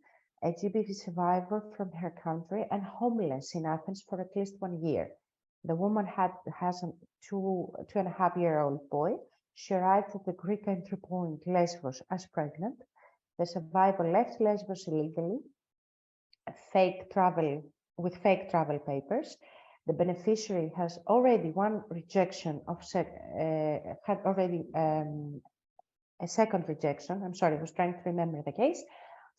a GBV survivor from her country, and homeless in Athens for at least 1 year. The woman has a 2.5-year-old boy. She arrived at the Greek entry point Lesbos as pregnant. The survivor left Lesbos illegally, with fake travel papers. The beneficiary has already one rejection of had already a second rejection. I'm sorry, I was trying to remember the case.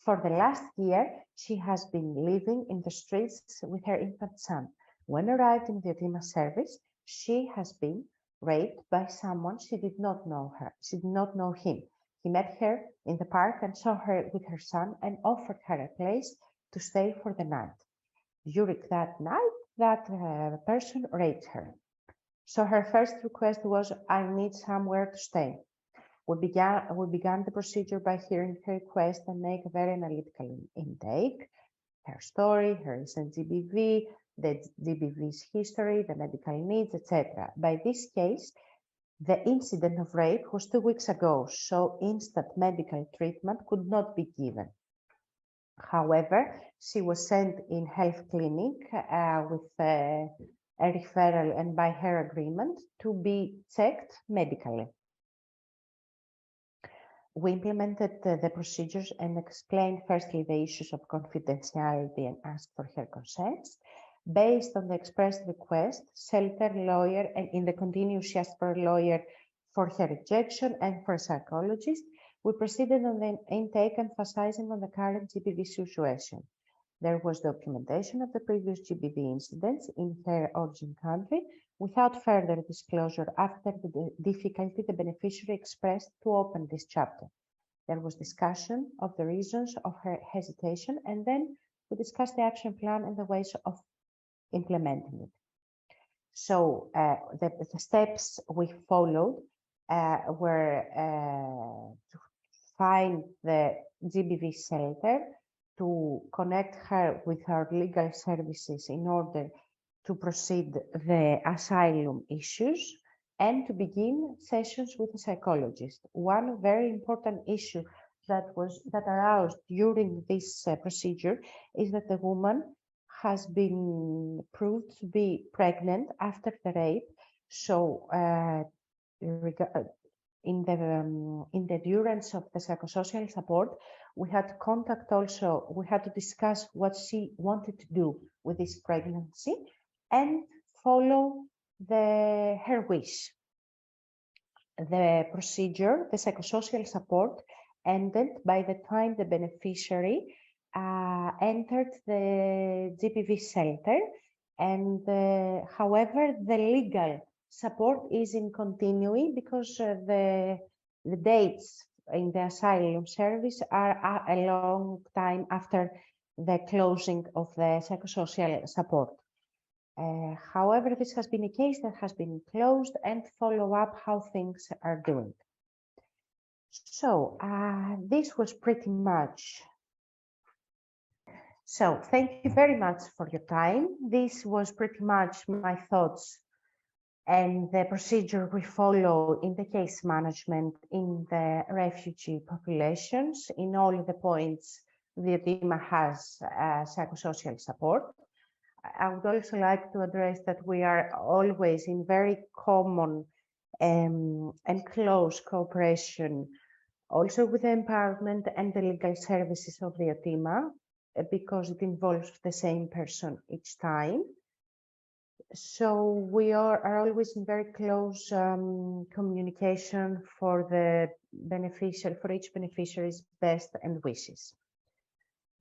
For the last year, she has been living in the streets with her infant son. When arrived in the Diotima service, she has been raped by someone she did not know her. She did not know him. He met her in the park and saw her with her son and offered her a place to stay for the night. During that night, that person raped her. So her first request was, I need somewhere to stay. We began the procedure by hearing her request and make a very analytical intake, her story, her recent GBV, the GBV's history, the medical needs, etc. By this case, the incident of rape was 2 weeks ago, so instant medical treatment could not be given. However, she was sent in health clinic with a referral and by her agreement to be checked medically. We implemented the procedures and explained firstly the issues of confidentiality and asked for her consent. Based on the expressed request, shelter, lawyer, and in the continuous she asked for a lawyer for her rejection and for a psychologist, we proceeded on the intake emphasizing on the current GBV situation. There was documentation of the previous GBV incidents in her origin country without further disclosure after the difficulty the beneficiary expressed to open this chapter. There was discussion of the reasons of her hesitation, and then we discussed the action plan and the ways of implementing it. So the steps we followed were to find the GBV shelter, to connect her with our legal services in order to proceed the asylum issues, and to begin sessions with a psychologist. One very important issue that aroused during this procedure is that the woman has been proved to be pregnant after the rape. So in the durance of the psychosocial support, we had to discuss what she wanted to do with this pregnancy and follow her wish. The procedure, the psychosocial support, ended by the time the beneficiary entered the GBV shelter, and however, the legal support is in continuing because the dates in the asylum service are a long time after the closing of the psychosocial support. However, this has been a case that has been closed, and follow up how things are doing. So this was pretty much. So thank you very much for your time. This was pretty much my thoughts and the procedure we follow in the case management in the refugee populations. In all the points, the Diotima has psychosocial support. I would also like to address that we are always in very common and close cooperation also with the empowerment and the legal services of the Diotima, because it involves the same person each time. So we are always in very close communication for each beneficiary's best and wishes.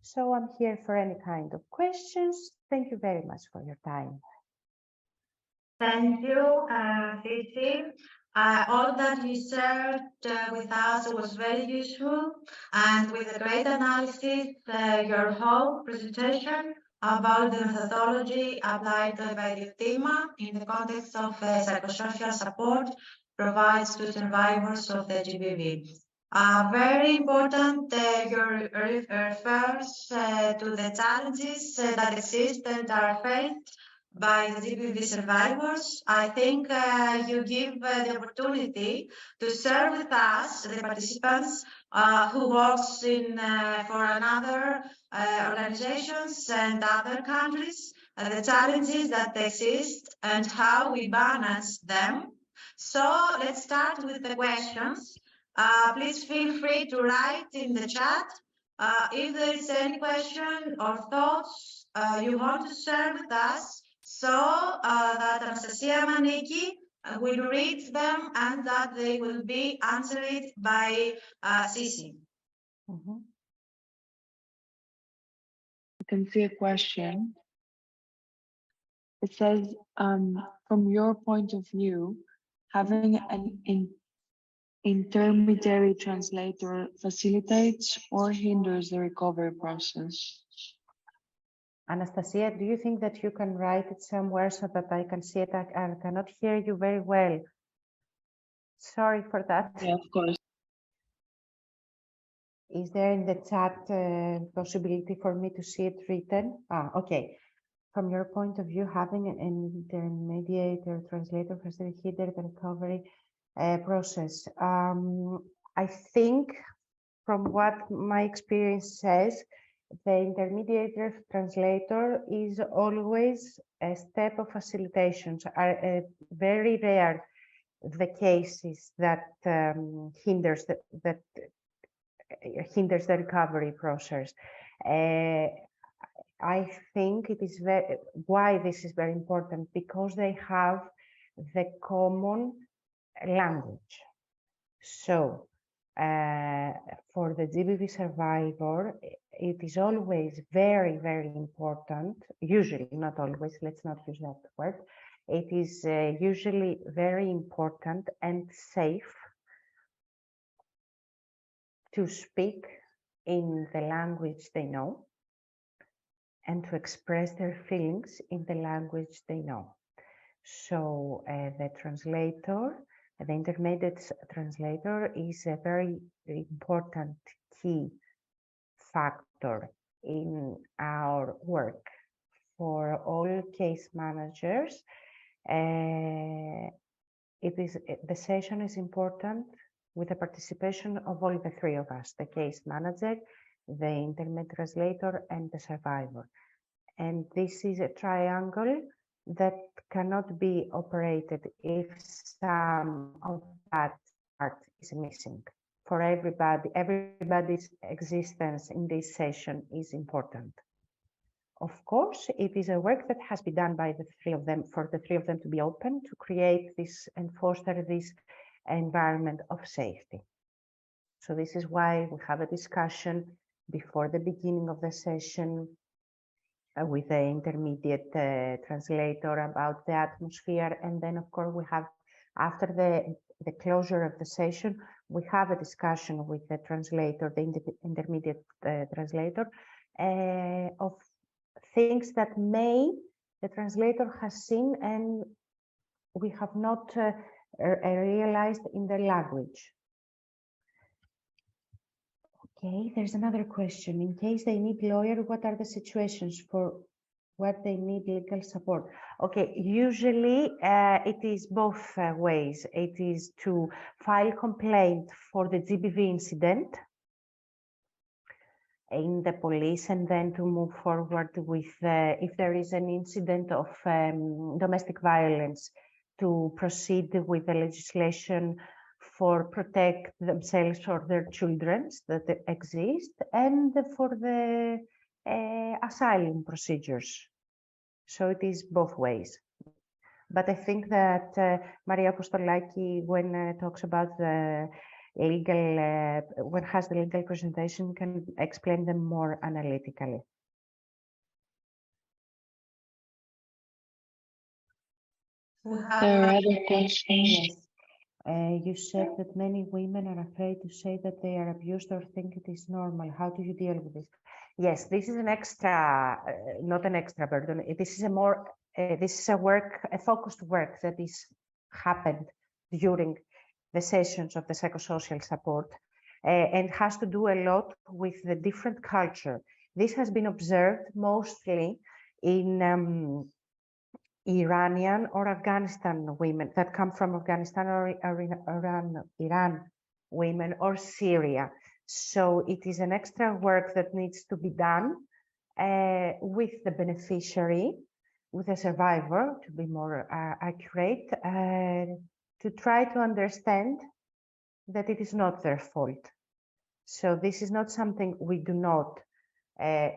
So I'm here for any kind of questions. Thank you very much for your time. Thank you, Cici. All that you shared with us was very useful, and with a great analysis, your whole presentation about the methodology applied by Diotima in the context of psychosocial support provides to survivors of the GBV. Very important, your refers to the challenges that exist and are faced by the GBV survivors. I think you give the opportunity to share with us, the participants who works in for another organizations and other countries, the challenges that exist and how we balance them. So let's start with the questions. Please feel free to write in the chat if there is any question or thoughts you want to share with us, so that Anastasia Maniki will read them and that they will be answered by Sisi. Mhm. I can see a question. It says, from your point of view, having an intermediary translator facilitates or hinders the recovery process? Anastasia, do you think that you can write it somewhere so that I can see it? I cannot hear you very well. Sorry for that. Yeah, of course. Is there in the chat possibility for me to see it written? Okay. From your point of view, having an intermediate or translator facilitates the recovery process. I think from what my experience says, the intermediate translator is always a step of facilitations. Are very rare the cases that hinders the recovery process. I think it is why this is very important, because they have the common language. So for the GBV survivor, it is always very, very important, usually, not always, let's not use that word. It is usually very important and safe to speak in the language they know and to express their feelings in the language they know. So the translator, the intermediate translator, is a very important key factor in our work. For all case managers, the session is important with the participation of all the three of us, the case manager, the intermediate translator, and the survivor. And this is a triangle that cannot be operated if some of that part is missing. For everybody, everybody's existence in this session is important. Of course, it is a work that has been done by the three of them, for the three of them to be open, to create this and foster this environment of safety. So this is why we have a discussion before the beginning of the session with the intermediate translator about the atmosphere. And then, of course, we have, after the closure of the session, we have a discussion with the translator, the intermediate translator, of things that the translator has seen and we have not realized in the language. Okay, there's another question. In case they need lawyer, what are the situations for what they need legal support? Okay, usually it is both ways. It is to file complaint for the GBV incident in the police, and then to move forward with, if there is an incident of domestic violence, to proceed with the legislation for protect themselves or their children that exist, and for the asylum procedures. So it is both ways. But I think that Maria Apostolaki, when talks about the legal, when has the legal presentation, can explain them more analytically. There are other questions. Yes. You said that many women are afraid to say that they are abused or think it is normal. How do you deal with this? Yes, this is an extra, not an extra burden. This is a more, this is a work, a focused work that is happened during the sessions of the psychosocial support and has to do a lot with the different culture. This has been observed mostly in Iranian or Afghanistan women that come from Afghanistan or Iran women or Syria. So it is an extra work that needs to be done with the beneficiary, with the survivor, to be more accurate, to try to understand that it is not their fault. So this is not something we do not,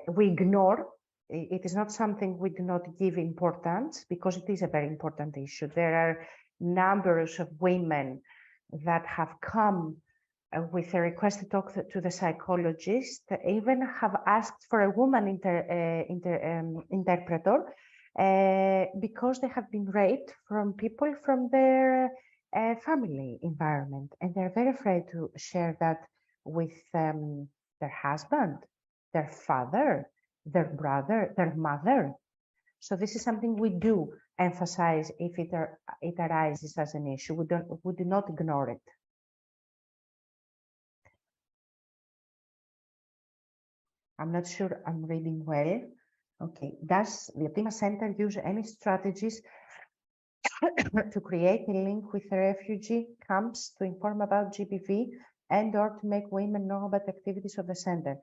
we ignore. It is not something we do not give importance, because it is a very important issue. There are numbers of women that have come with a request to talk to the psychologist, even have asked for a woman interpreter, because they have been raped from people from their family environment, and they're very afraid to share that with their husband, their father, their brother, their mother. So this is something we do emphasize if it arises as an issue. We do not ignore it. I'm not sure I'm reading well. Okay, does the Diotima Center use any strategies to create a link with the refugee camps to inform about GBV and or to make women know about the activities of the center?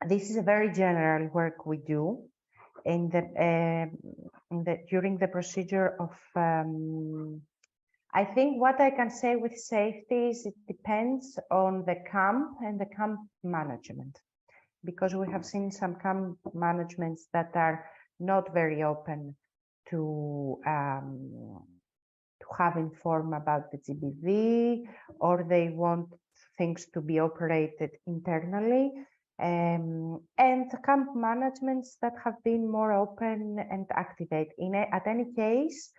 This is a very general work we do during the procedure of, I think what I can say with safety is it depends on the camp and the camp management, because we have seen some camp managements that are not very open to have informed about the GBV, or they want things to be operated internally. And camp managements that have been more open and activate. At any case,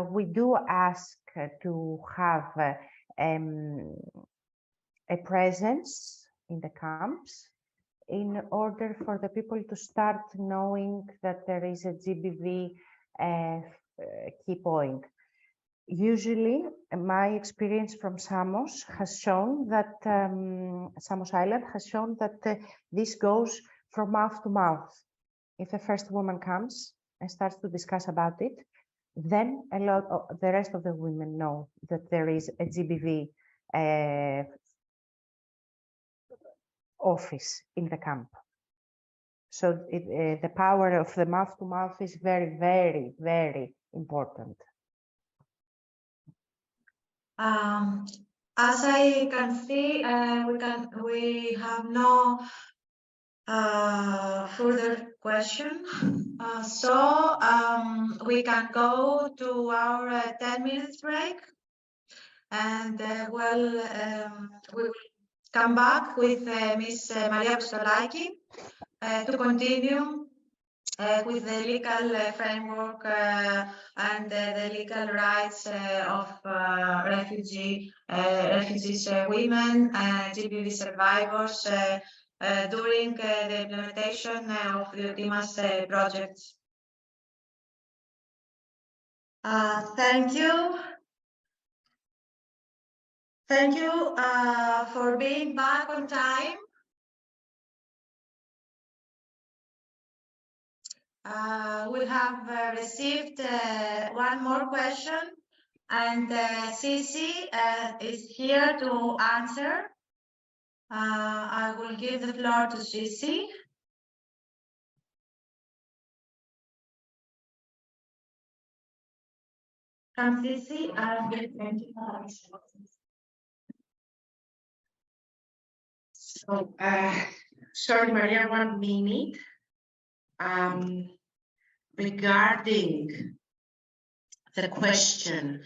we do ask to have a presence in the camps in order for the people to start knowing that there is a GBV key point. Usually, my experience from Samos has shown that Samos Island has shown that this goes from mouth to mouth. If the first woman comes and starts to discuss about it, then a lot of the rest of the women know that there is a GBV office in the camp. So the power of the mouth to mouth is very, very, very important. As I can see, we have no further question. So we can go to our 10 minutes break, and we will come back with Ms. Maria Apostolaki to continue with the legal framework and the legal rights of refugees, women, GBV survivors during the implementation of the Diotima's projects. Thank you. Thank you for being back on time. We have received one more question, and Cici is here to answer. I will give the floor to Cici. Come, Cici. So, sorry, Maria, 1 minute. Regarding the question,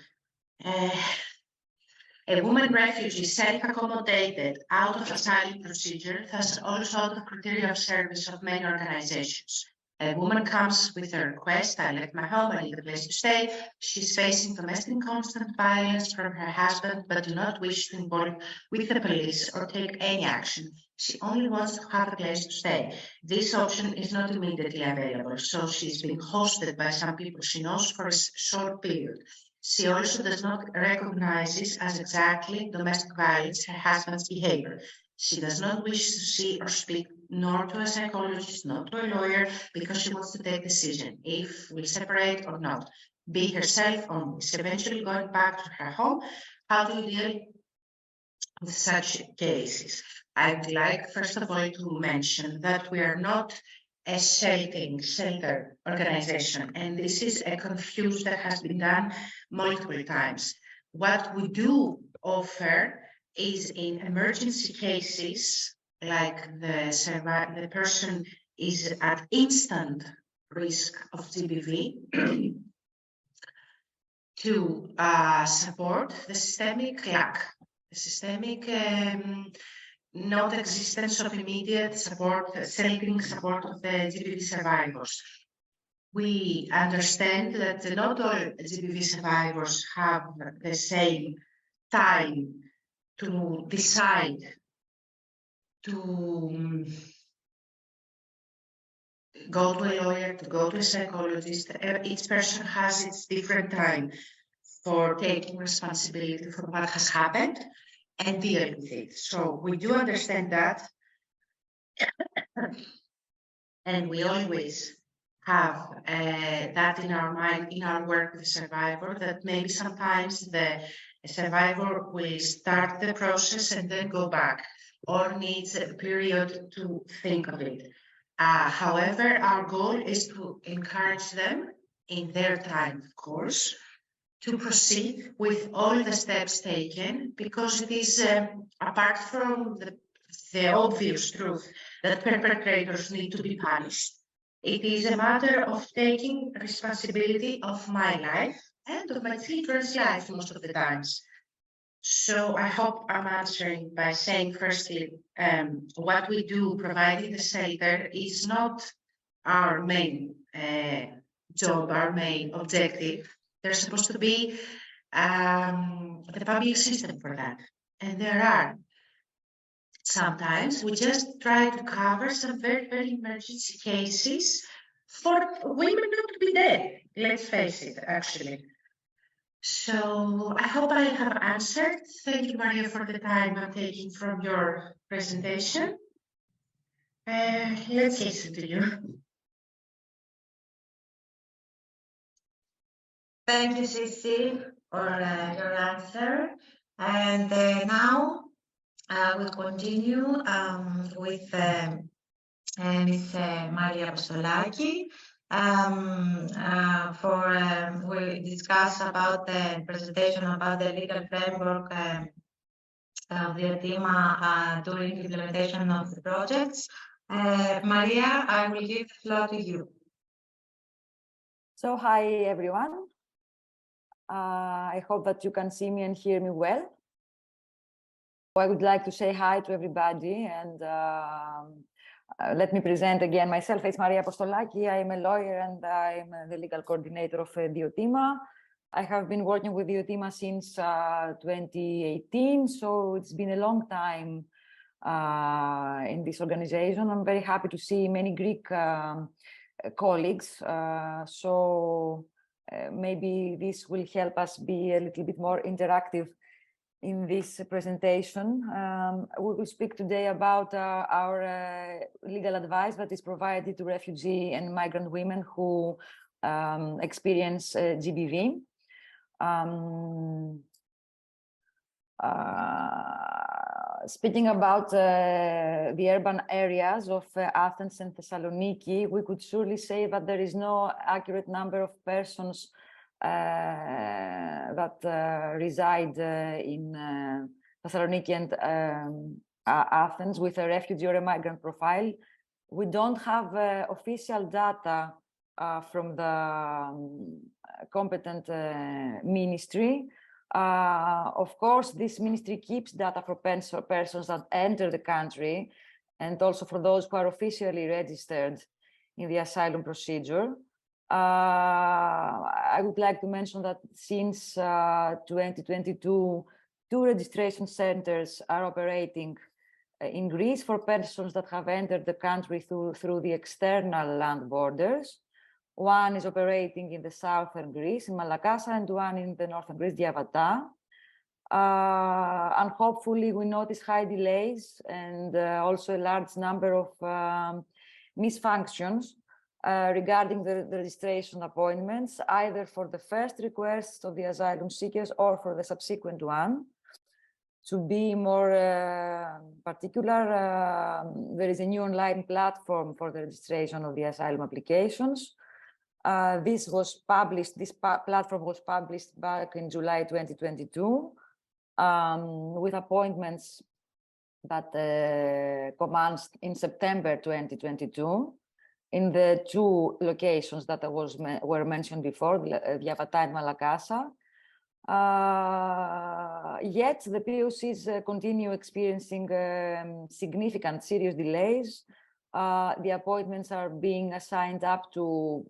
a woman refugee self-accommodated out of asylum procedure has also the criteria of service of many organizations. A woman comes with a request, I left my home, I need a place to stay. She's facing domestic and constant violence from her husband, but do not wish to involve with the police or take any action. She only wants to have a place to stay. This option is not immediately available, so she's being hosted by some people she knows for a short period. She also does not recognize as exactly domestic violence her husband's behavior. She does not wish to see or speak nor to a psychologist, nor to a lawyer, because she wants to take a decision if we'll separate or not. Be herself only. She's eventually going back to her home. How do you deal with such cases? I'd like, first of all, to mention that we are not a shelter organization, and this is a confuse that has been done multiple times. What we do offer is in emergency cases, like the person is at instant risk of GBV, to support the systemic lack, the systemic not existence of immediate support, saving support of the GBV survivors. We understand that not all GBV survivors have the same time to decide to go to a lawyer, to go to a psychologist. Each person has its different time for taking responsibility for what has happened and deal with it. So we do understand that. And we always have that in our mind, in our work with the survivor, that maybe sometimes the survivor will start the process and then go back, or needs a period to think of it. However, our goal is to encourage them in their time, of course, to proceed with all the steps taken, because it is, apart from the obvious truth that perpetrators need to be punished, it is a matter of taking responsibility of my life and of my children's life most of the times. So I hope I'm answering by saying, firstly, what we do providing the shelter is not our main job, our main objective. There's supposed to be the public system for that. And there are. Sometimes we just try to cover some very, very emergency cases for women not to be dead. Let's face it, actually. So I hope I have answered. Thank you, Maria, for the time I'm taking from your presentation. Let's listen to you. Thank you, Sisi, for your answer. And now we'll continue with Ms. Maria Apostolaki. We'll discuss about the presentation about the legal framework of Diotima during implementation of the projects. Maria, I will give the floor to you. So, hi everyone. I hope that you can see me and hear me well. I would like to say hi to everybody, and let me present again myself. It's Maria Apostolaki. I'm a lawyer and I'm the legal coordinator of Diotima. I have been working with Diotima since 2018, so it's been a long time in this organization. I'm very happy to see many Greek colleagues, so maybe this will help us be a little bit more interactive in this presentation. We will speak today about our legal advice that is provided to refugee and migrant women who experience GBV. Speaking about the urban areas of Athens and Thessaloniki, we could surely say that there is no accurate number of persons that reside in Thessaloniki and Athens with a refugee or a migrant profile. We don't have official data from the competent ministry. Of course, this ministry keeps data for persons that enter the country, and also for those who are officially registered in the asylum procedure. I would like to mention that since 2022, 2 registration centers are operating in Greece for persons that have entered the country through the external land borders. One is operating in the southern Greece, in Malakasa, and one in the northern Greece, Diavata. And hopefully we notice high delays and also a large number of misfunctions regarding the registration appointments, either for the first request of the asylum seekers or for the subsequent one. To be more particular, there is a new online platform for the registration of the asylum applications. This platform was published back in July 2022 with appointments that commenced in September 2022 in the 2 locations that were mentioned before, Diavata and Malakasa. Yet the POCs continue experiencing significant serious delays. The appointments are being assigned up to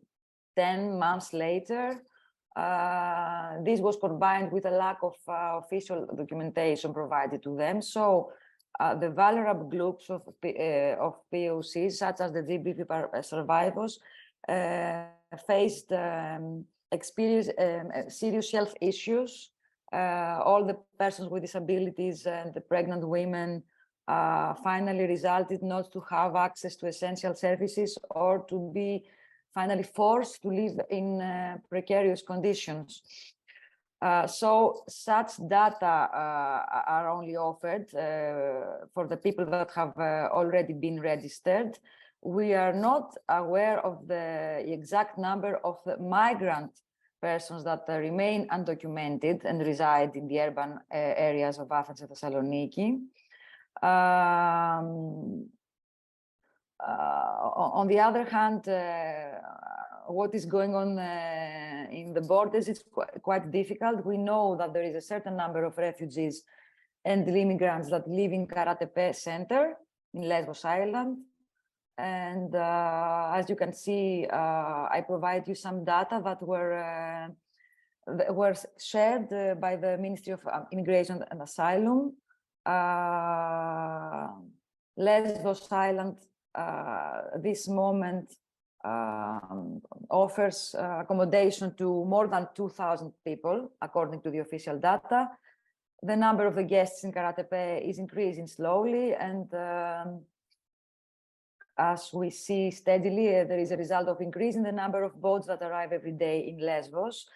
10 months later. This was combined with a lack of official documentation provided to them. So the vulnerable groups of POCs, such as the GBV survivors, faced experience serious health issues. All the persons with disabilities and the pregnant women finally resulted not to have access to essential services or to be finally forced to live in precarious conditions. So such data are only offered for the people that have already been registered. We are not aware of the exact number of migrant persons that remain undocumented and reside in the urban areas of Athens and Thessaloniki. On the other hand, what is going on in the borders is quite difficult. We know that there is a certain number of refugees and immigrants that live in Karatepe center in Lesbos Island. And as you can see, I provide you some data that were shared by the Ministry of Immigration and Asylum. Lesbos Island, this moment, offers accommodation to more than 2,000 people, according to the official data. The number of the guests in Karatepe is increasing slowly, and as we see steadily, there is a result of increasing the number of boats that arrive every day in Lesbos.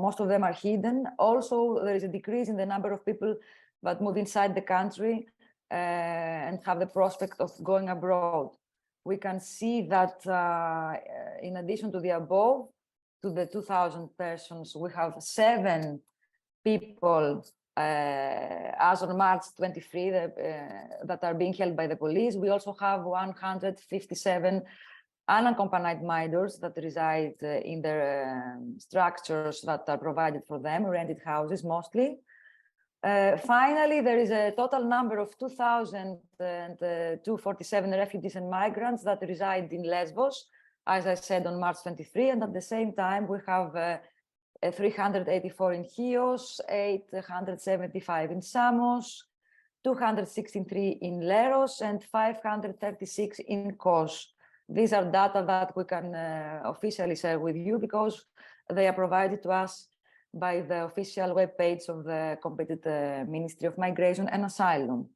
Most of them are hidden. Also, there is a decrease in the number of people that move inside the country and have the prospect of going abroad. We can see that in addition to the above, to the 2,000 persons, we have 7 people as on March 23 that are being held by the police. We also have 157 unaccompanied minors that reside in their structures that are provided for them, rented houses mostly. Finally, there is a total number of 2,247 refugees and migrants that reside in Lesbos, as I said, on March 23, and at the same time we have 384 in Chios, 875 in Samos, 263 in Leros, and 536 in Kos. These are data that we can officially share with you because they are provided to us by the official webpage of the competent Ministry of Migration and Asylum.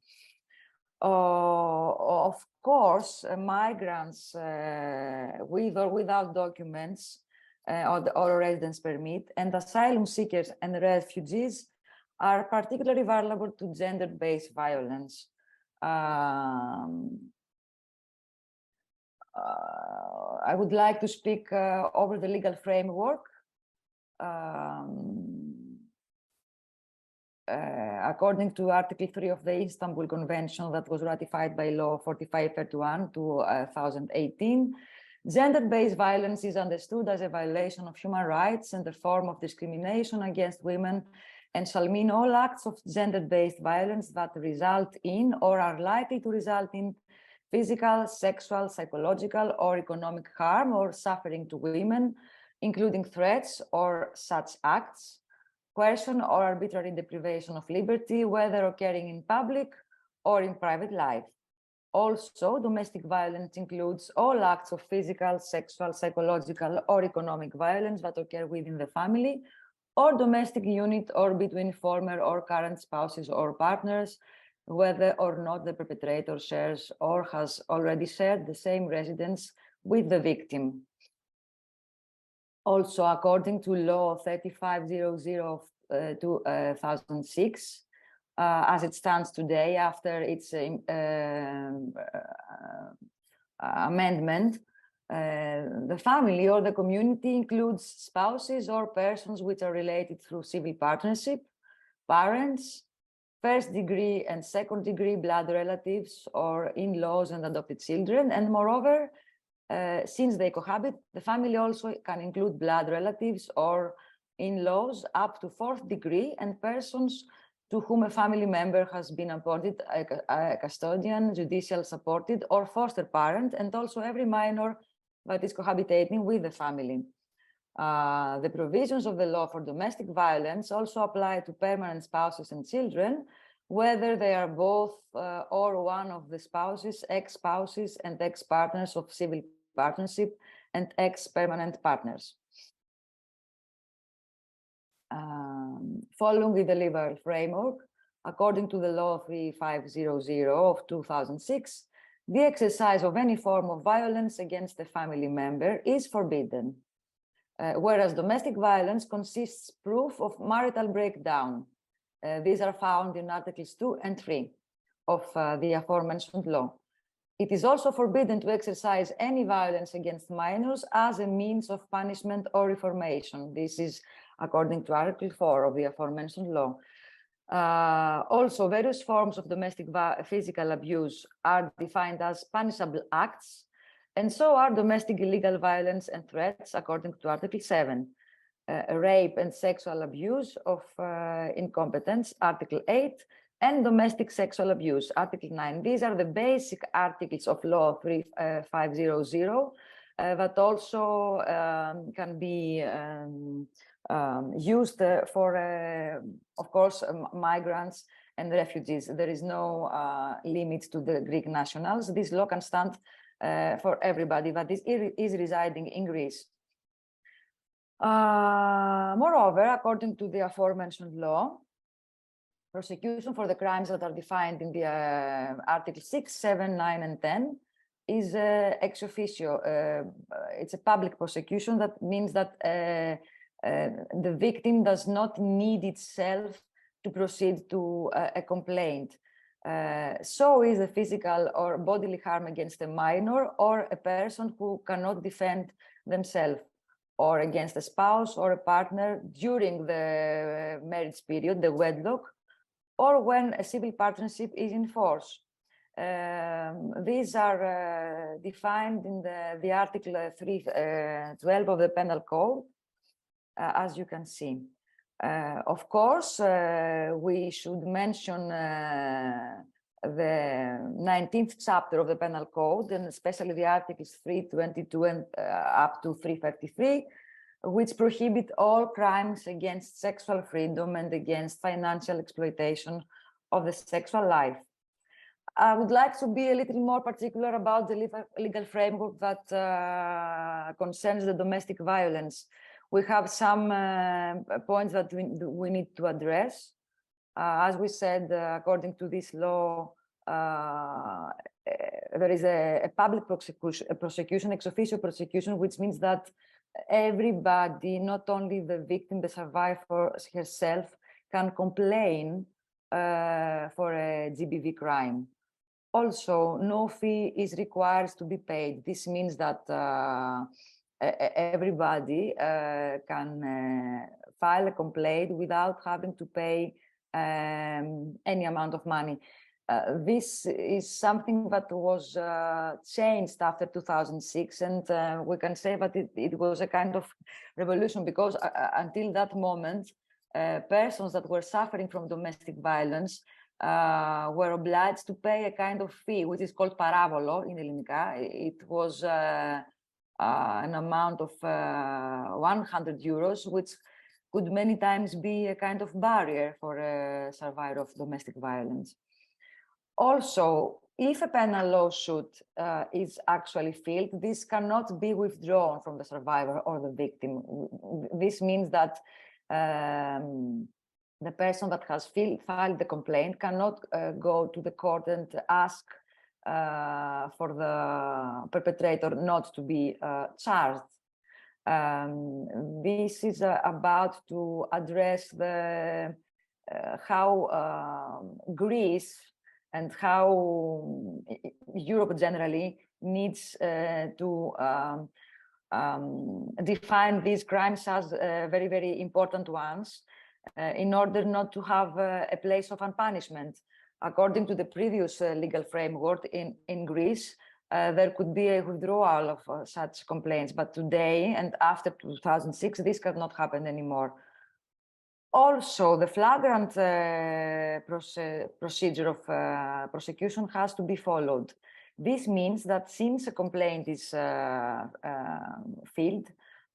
Of course, migrants with or without documents or residence permit, and asylum seekers and refugees are particularly vulnerable to gender-based violence. I would like to speak over the legal framework. According to Article 3 of the Istanbul Convention that was ratified by Law 4531 2018, gender-based violence is understood as a violation of human rights and a form of discrimination against women, and shall mean all acts of gender-based violence that result in or are likely to result in physical, sexual, psychological, or economic harm or suffering to women, including threats or such acts, coercion or arbitrary deprivation of liberty, whether occurring in public or in private life. Also, domestic violence includes all acts of physical, sexual, psychological, or economic violence that occur within the family, or domestic unit, or between former or current spouses or partners, whether or not the perpetrator shares or has already shared the same residence with the victim. Also, according to Law 3500 of 2006, as it stands today after its amendment, the family or the community includes spouses or persons which are related through civil partnership, parents, first-degree and second-degree blood relatives or in-laws and adopted children. And moreover, since they cohabit, the family also can include blood relatives or in-laws up to fourth degree and persons to whom a family member has been appointed a custodian, judicial supported, or foster parent, and also every minor that is cohabitating with the family. The provisions of the law for domestic violence also apply to permanent spouses and children, whether they are both or one of the spouses, ex-spouses, and ex-partners of civil partnership, and ex-permanent partners. Following the legal framework, according to the Law 3500 of 2006, the exercise of any form of violence against a family member is forbidden, whereas domestic violence consists proof of marital breakdown. These are found in Articles 2 and 3 of the aforementioned law. It is also forbidden to exercise any violence against minors as a means of punishment or reformation. This is according to Article 4 of the aforementioned law. Also, various forms of domestic physical abuse are defined as punishable acts, and so are domestic illegal violence and threats according to Article 7. Rape and sexual abuse of incompetence, Article 8, and domestic sexual abuse, Article 9. These are the basic articles of Law 3500 that also can be used for, of course, migrants and refugees. There is no limit to the Greek nationals. This law can stand for everybody that is residing in Greece. Moreover, according to the aforementioned law, prosecution for the crimes that are defined in the Article 6, 7, 9, and 10 is ex officio. It's a public prosecution. That means that the victim does not need itself to proceed to a complaint. So is the physical or bodily harm against a minor or a person who cannot defend themselves, or against a spouse or a partner during the marriage period, the wedlock, or when a civil partnership is in force. These are defined in the Article 312 of the Penal Code, as you can see. Of course, we should mention the 19th chapter of the Penal Code, and especially the Articles 322 and up to 333, which prohibit all crimes against sexual freedom and against financial exploitation of the sexual life. I would like to be a little more particular about the legal framework that concerns the domestic violence. We have some points that we need to address. As we said, according to this law, there is a public prosecution, ex officio prosecution, which means that everybody, not only the victim, the survivor herself, can complain for a GBV crime. Also, no fee is required to be paid. This means that everybody can file a complaint without having to pay any amount of money. This is something that was changed after 2006, and we can say that it was a kind of revolution, because until that moment, persons that were suffering from domestic violence were obliged to pay a kind of fee, which is called parabolo in Ellinika. It was an amount of 100 euros, which could many times be a kind of barrier for a survivor of domestic violence. Also, if a penal lawsuit is actually filed, this cannot be withdrawn from the survivor or the victim. This means that the person that has filed the complaint cannot go to the court and ask for the perpetrator not to be charged. This is about to address the how Greece and how Europe generally needs to define these crimes as very, very important ones in order not to have a place of unpunishment. According to the previous legal framework in Greece, there could be a withdrawal of such complaints, but today and after 2006, this cannot happen anymore. Also, the flagrant procedure of prosecution has to be followed. This means that since a complaint is filed,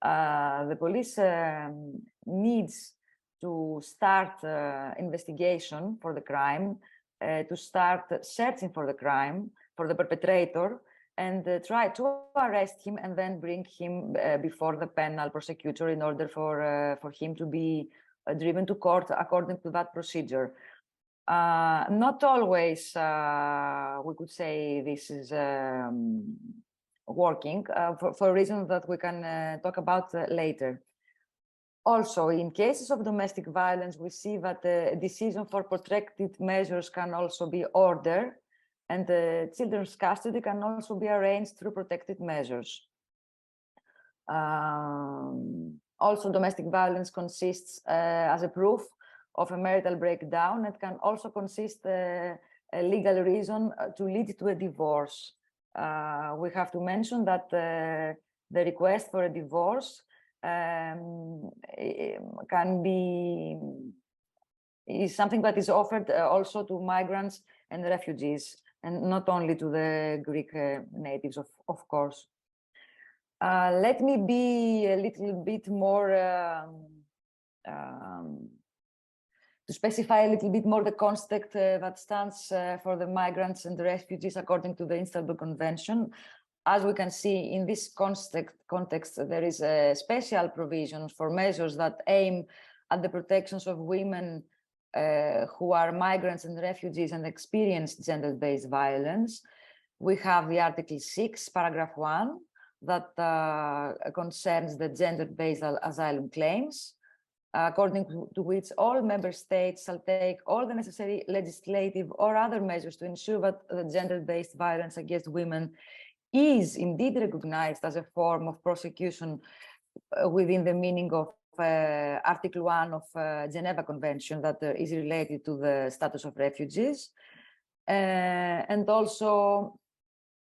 the police needs to start investigation for the crime, to start searching for the crime, for the perpetrator, and try to arrest him and then bring him before the penal prosecutor in order for him to be driven to court according to that procedure. Not always we could say this is working for reasons that we can talk about later. Also, in cases of domestic violence, we see that the decision for protective measures can also be ordered, and children's custody can also be arranged through protective measures. Also, domestic violence consists as a proof of a marital breakdown. It can also consist a legal reason to lead to a divorce. We have to mention that the request for a divorce is something that is offered also to migrants and refugees, and not only to the Greek natives, of course. Let me be a little bit more, to specify a little bit more the context that stands for the migrants and the refugees according to the Istanbul Convention. As we can see in this context, there is a special provision for measures that aim at the protections of women who are migrants and refugees and experience gender-based violence. We have the Article 6, paragraph 1, that concerns the gender-based asylum claims, according to which all member states shall take all the necessary legislative or other measures to ensure that the gender-based violence against women is indeed recognized as a form of prosecution within the meaning of Article 1 of Geneva Convention that is related to the status of refugees. And also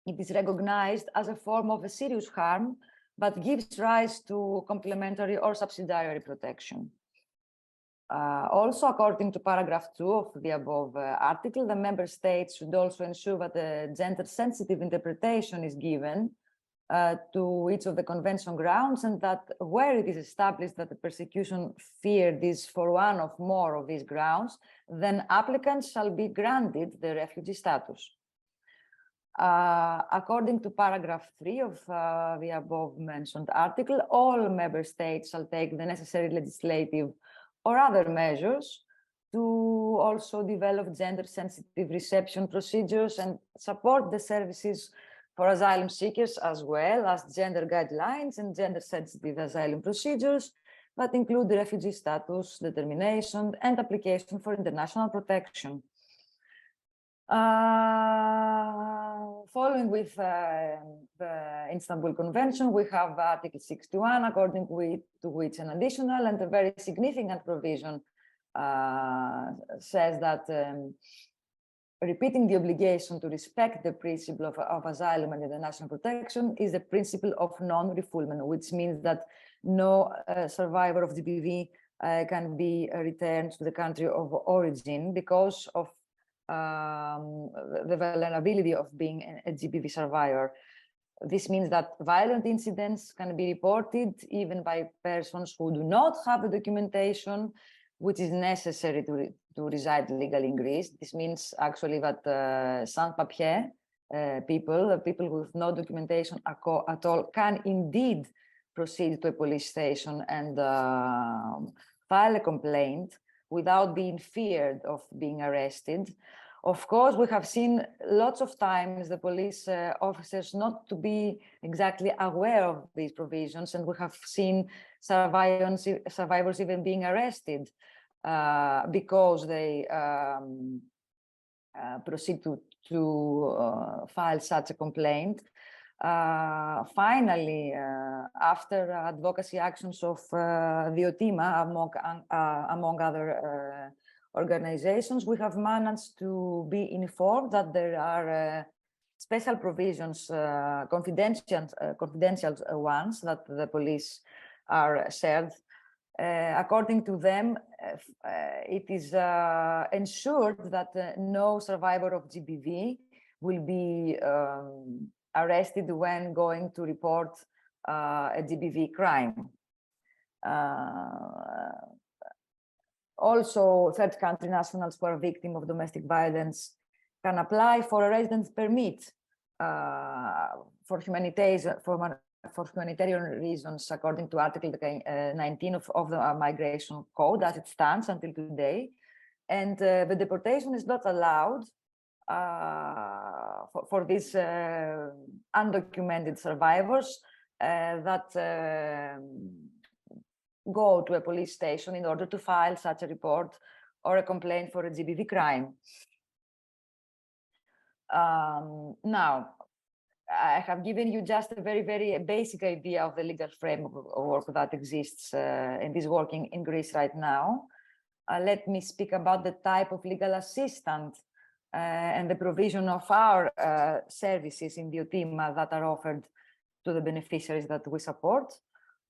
it is recognized as a form of a serious harm, but gives rise to complementary or subsidiary protection. Also, according to paragraph 2 of the above article, the member states should also ensure that a gender-sensitive interpretation is given to each of the convention grounds, and that where it is established that the persecution feared is for one or more of these grounds, then applicants shall be granted the refugee status. According to paragraph 3 of the above mentioned article, all member states shall take the necessary legislative or other measures to also develop gender-sensitive reception procedures and support the services for asylum seekers, as well as gender guidelines and gender-sensitive asylum procedures that include the refugee status determination and application for international protection. Following with the Istanbul Convention, we have Article 61, according to which an additional and a very significant provision says that repeating the obligation to respect the principle of asylum and international protection is the principle of non-refoulement, which means that no survivor of GBV can be returned to the country of origin because of the vulnerability of being a GBV survivor. This means that violent incidents can be reported even by persons who do not have the documentation which is necessary to reside legally in Greece. This means actually that sans-papiers people with no documentation at all can indeed proceed to a police station and file a complaint without being feared of being arrested. Of course, we have seen lots of times the police officers not to be exactly aware of these provisions, and we have seen survivors even being arrested because they proceed to file such a complaint. Finally, after advocacy actions of Diotima, among other organizations, we have managed to be informed that there are special provisions, confidential ones, that the police are shared. According to them, it is ensured that no survivor of GBV will be arrested when going to report a GBV crime. Also, third country nationals who are victims of domestic violence can apply for a residence permit for humanitarian reasons, according to Article 19 of the Migration Code, as it stands until today. And the deportation is not allowed for these undocumented survivors that go to a police station in order to file such a report or a complaint for a GBV crime. Now, I have given you just a very, very basic idea of the legal framework that exists and is working in Greece right now. Let me speak about the type of legal assistance and the provision of our services in Diotima that are offered to the beneficiaries that we support.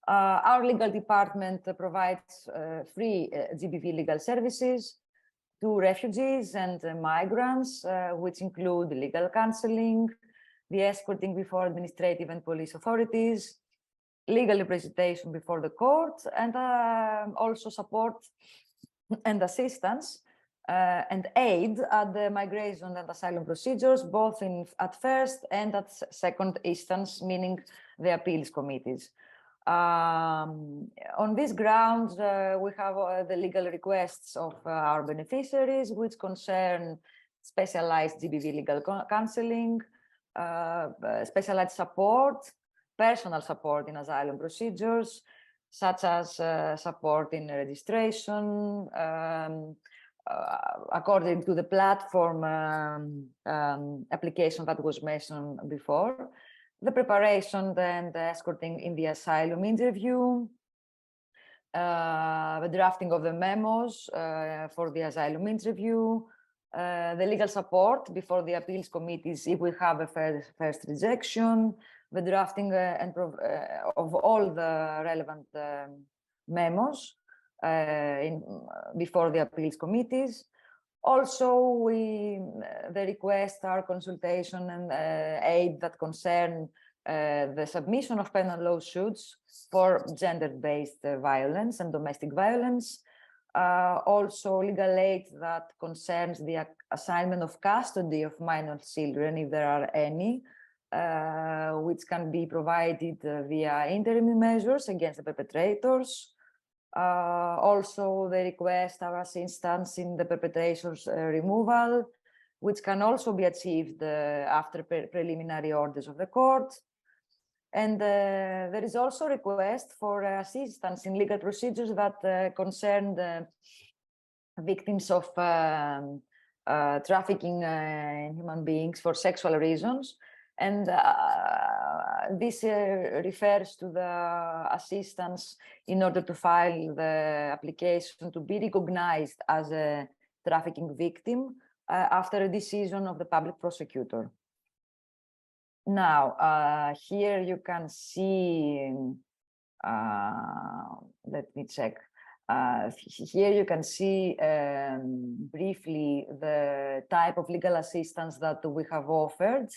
Our legal department provides free GBV legal services to refugees and migrants, which include legal counseling, the escorting before administrative and police authorities, legal representation before the court, and also support and assistance and aid at the migration and asylum procedures, both at first and at second instance, meaning the appeals committees. On these grounds, we have the legal requests of our beneficiaries, which concern specialized GBV legal counseling, specialized support, personal support in asylum procedures, such as support in registration, according to the platform application that was mentioned before, the preparation and the escorting in the asylum interview, the drafting of the memos for the asylum interview, the legal support before the appeals committees if we have a first rejection, the drafting of all the relevant memos before the appeals committees. Also, the requests are consultation and aid that concern the submission of penal lawsuits for gender-based violence and domestic violence. Also, legal aid that concerns the assignment of custody of minor children, if there are any, which can be provided via interim measures against the perpetrators. Also, they request our assistance in the perpetrator's removal, which can also be achieved after preliminary orders of the court. And there is also a request for assistance in legal procedures that concern the victims of trafficking in human beings for sexual reasons. And this refers to the assistance in order to file the application to be recognized as a trafficking victim after a decision of the public prosecutor. Now, here you can see, let me check. Here you can see briefly the type of legal assistance that we have offered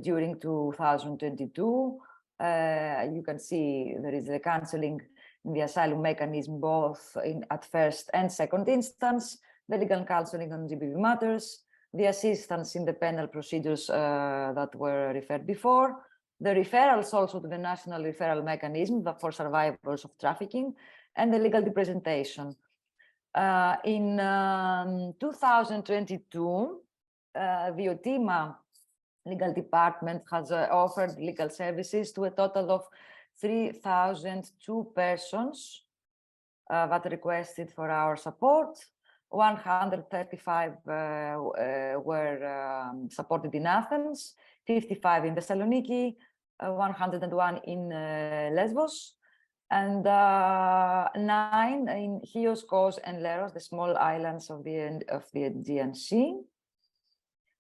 during 2022. You can see there is the counseling in the asylum mechanism, both at first and second instance, the legal counseling on GBV matters, the assistance in the penal procedures that were referred before, the referrals also to the national referral mechanism for survivors of trafficking, and the legal representation. In 2022, Diotima legal department has offered legal services to a total of 3,002 persons that requested for our support. 135 were supported in Athens, 55 in Thessaloniki, 101 in Lesbos, and 9 in Chios, Kos, and Leros, the small islands of the Aegean Sea.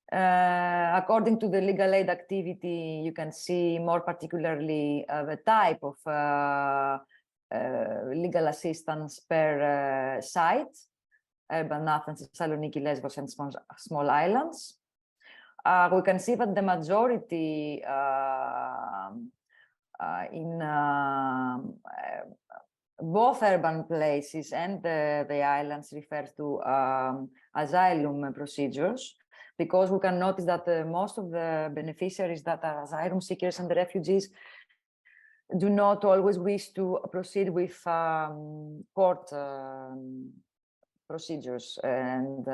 According to the legal aid activity, you can see more particularly the type of legal assistance per site: urban Athens, Thessaloniki, Lesbos, and small islands. We can see that the majority in both urban places and the islands refers to asylum procedures, because we can notice that most of the beneficiaries that are asylum seekers and refugees do not always wish to proceed with court procedures and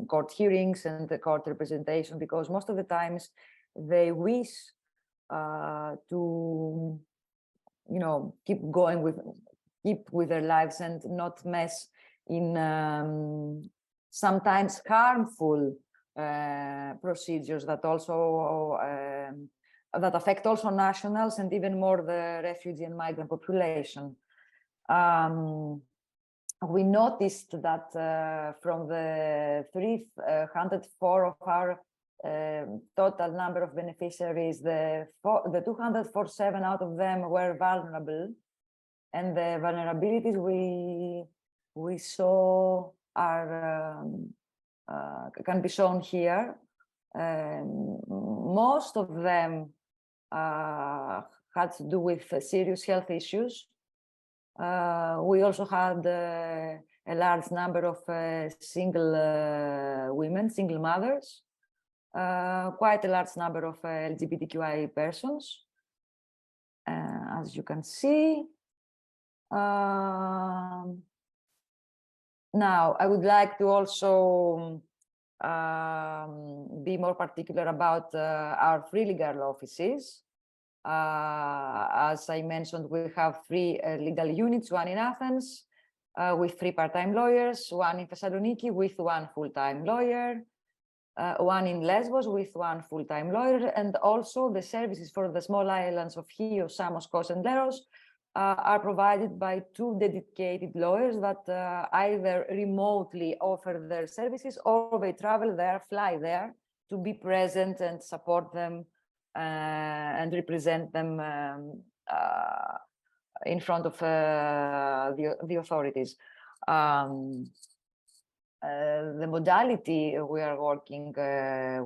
court hearings and the court representation, because most of the times they wish to, keep with their lives and not mess in sometimes harmful procedures that also that affect also nationals and even more the refugee and migrant population. We noticed that from the 304 of our total number of beneficiaries, the 247 out of them were vulnerable, and the vulnerabilities we saw are can be shown here. Most of them had to do with serious health issues. We also had a large number of single women, single mothers, quite a large number of LGBTQI persons, as you can see. Now, I would like to also be more particular about our free legal offices. As I mentioned, we have 3 legal units, one in Athens with 3 part-time lawyers, one in Thessaloniki with 1 full-time lawyer, one in Lesbos with 1 full-time lawyer, and also the services for the small islands of Chios, Samos, Kos, and Leros are provided by 2 dedicated lawyers that either remotely offer their services or they travel there, fly there to be present and support them and represent them in front of the authorities. The modality we are working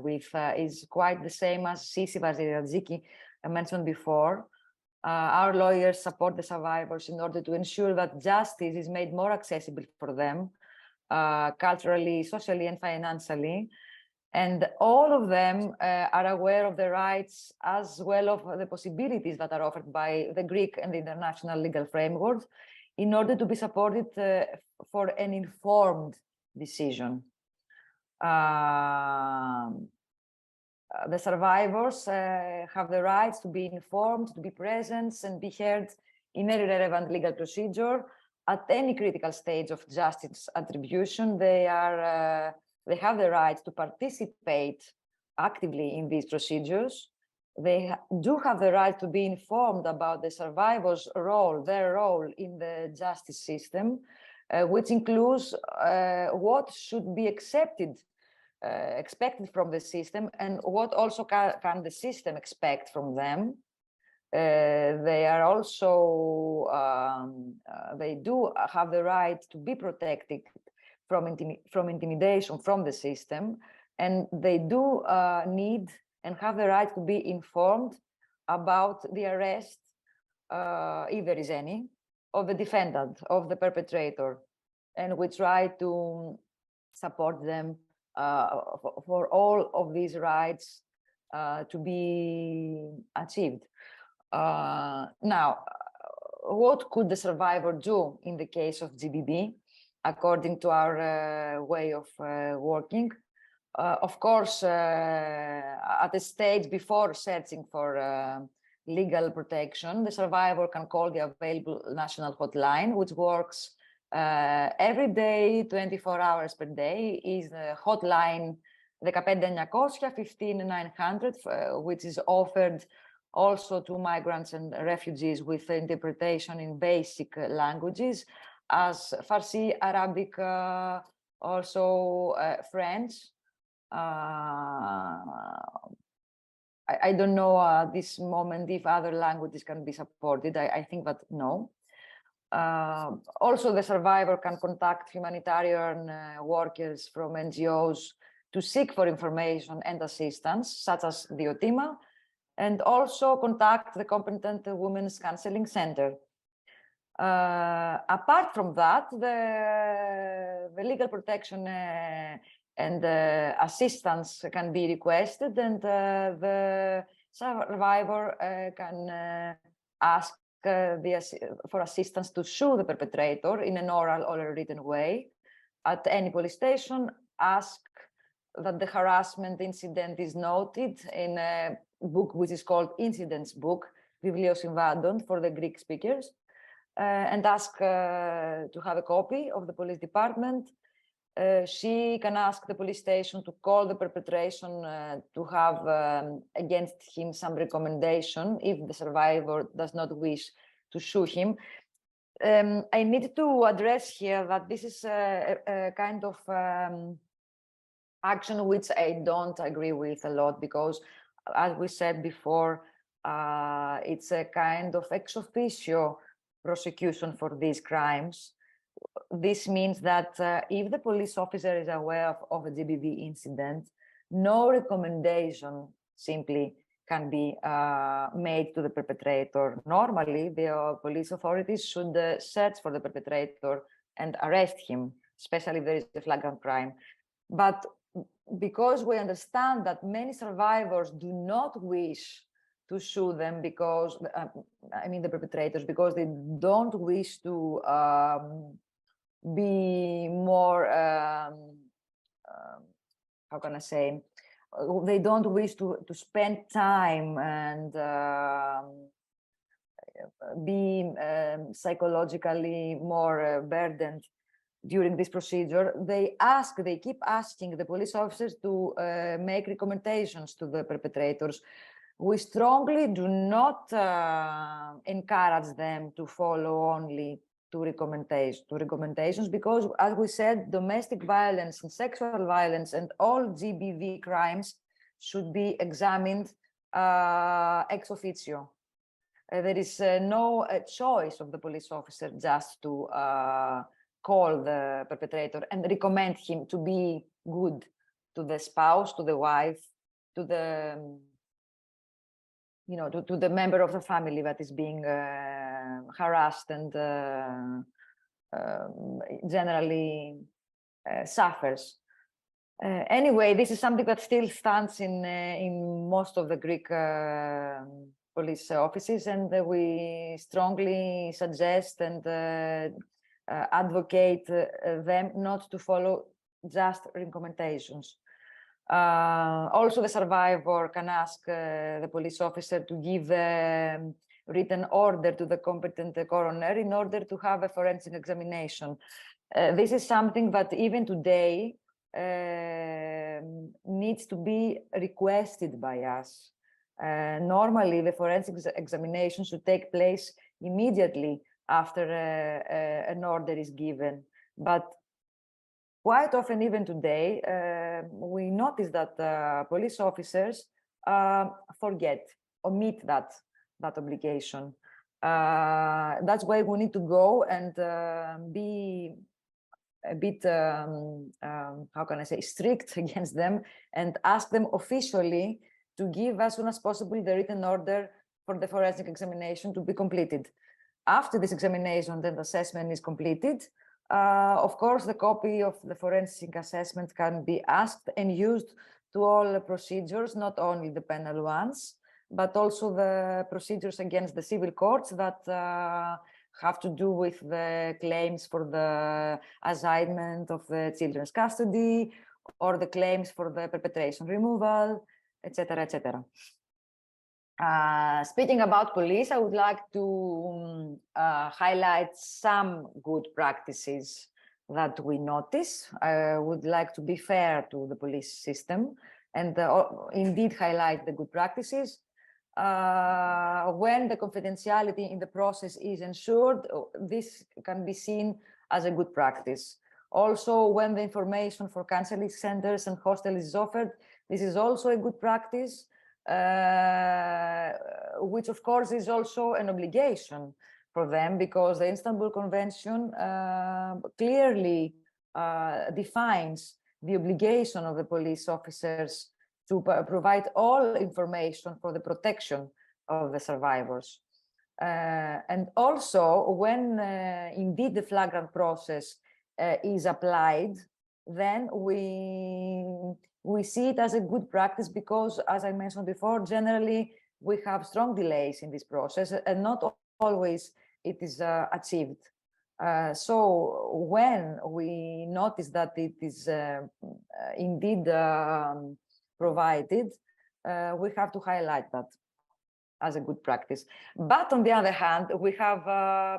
with is quite the same as Sisi Vaziriadziki mentioned before. Our lawyers support the survivors in order to ensure that justice is made more accessible for them, culturally, socially, and financially. And all of them are aware of the rights as well of the possibilities that are offered by the Greek and the international legal framework in order to be supported for an informed decision. The survivors have the rights to be informed, to be present, and be heard in any relevant legal procedure at any critical stage of justice attribution. They have the right to participate actively in these procedures. They do have the right to be informed about the survivors' role, their role in the justice system, which includes what should be expected from the system and what also can the system expect from them. They are also, they do have the right to be protected from intimidation from the system, and they do need and have the right to be informed about the arrest, if there is any, of the defendant, of the perpetrator, and we try to support them for all of these rights to be achieved. Now, what could the survivor do in the case of GBV, according to our way of working? Of course, at the stage before searching for legal protection, the survivor can call the available national hotline, which works every day, 24 hours per day, is the hotline 15900 15900, which is offered also to migrants and refugees with interpretation in basic languages, as Farsi, Arabic, also French. I don't know at this moment if other languages can be supported. I think that no. Also, the survivor can contact humanitarian workers from NGOs to seek for information and assistance, such as Diotima, and also contact the competent Women's Counseling Center. Apart from that, the legal protection and assistance can be requested, and the survivor can ask for assistance to sue the perpetrator in an oral or a written way at any police station, ask that the harassment incident is noted in a book which is called Incidents Book, Βιβλιοσυμβάντων for the Greek speakers, and ask to have a copy of the police department. She can ask the police station to call the perpetration to have against him some recommendation if the survivor does not wish to sue him. I need to address here that this is a kind of action which I don't agree with a lot, because as we said before, it's a kind of ex officio prosecution for these crimes. This means that if the police officer is aware of a GBV incident, no recommendation simply can be made to the perpetrator. Normally, the police authorities should search for the perpetrator and arrest him, especially if there is a flagrant crime. But because we understand that many survivors do not wish to sue them because, I mean the perpetrators, because they don't wish to be more, how can I say, they don't wish to spend time and be psychologically more burdened during this procedure. They keep asking the police officers to make recommendations to the perpetrators. We strongly do not encourage them to follow only to recommendations, because, as we said, domestic violence and sexual violence and all GBV crimes should be examined ex officio. There is no choice of the police officer just to call the perpetrator and recommend him to be good to the spouse, to the wife, to the to the member of the family that is being harassed and generally suffers. Anyway, this is something that still stands in most of the Greek police offices, and we strongly suggest and advocate them not to follow just recommendations. Also, the survivor can ask the police officer to give a written order to the competent coroner in order to have a forensic examination. This is something that even today needs to be requested by us. Normally, the forensic examination should take place immediately after an order is given, but quite often, even today, we notice that police officers omit that that obligation. That's why we need to go and be a bit, how can I say, strict against them and ask them officially to give as soon as possible the written order for the forensic examination to be completed. After this examination, then the assessment is completed. Of course, the copy of the forensic assessment can be asked and used to all the procedures, not only the penal ones, but also the procedures against the civil courts that have to do with the claims for the assignment of the children's custody or the claims for the perpetration removal, etc., etc. Speaking about police, I would like to highlight some good practices that we notice. I would like to be fair to the police system and indeed highlight the good practices. When the confidentiality in the process is ensured, this can be seen as a good practice. Also, when the information for counseling centers and hostels is offered, this is also a good practice, which of course is also an obligation for them, because the Istanbul Convention clearly defines the obligation of the police officers to provide all information for the protection of the survivors. And also, when indeed the flagrant process is applied, then we see it as a good practice because, as I mentioned before, generally we have strong delays in this process and not always it is achieved. So when we notice that it is indeed provided, we have to highlight that as a good practice. But on the other hand, we have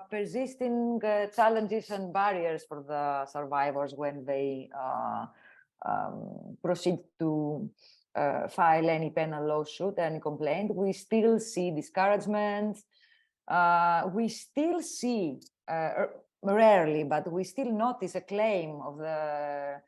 persisting challenges and barriers for the survivors when they proceed to file any penal lawsuit, any complaint. We still see discouragement. We still see, rarely, but we still notice a claim of the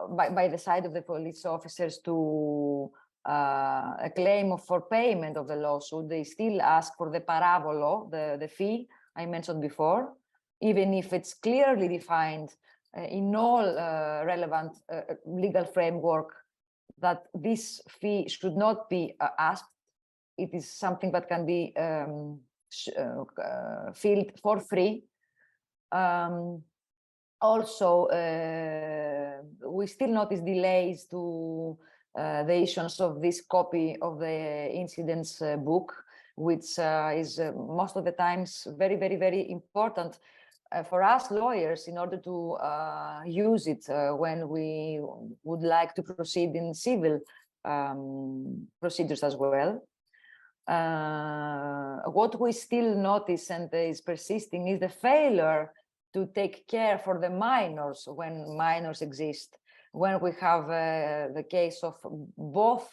by the side of the police officers to a claim for payment of the lawsuit. They still ask for the paravolo, the fee I mentioned before, even if it's clearly defined in all relevant legal framework that this fee should not be asked. It is something that can be filled for free. Also, we still notice delays to the issuance of this copy of the incidents book, which is most of the times very, very, very important for us lawyers in order to use it when we would like to proceed in civil procedures as well. What we still notice and is persisting is the failure to take care for the minors when minors exist. When we have the case of both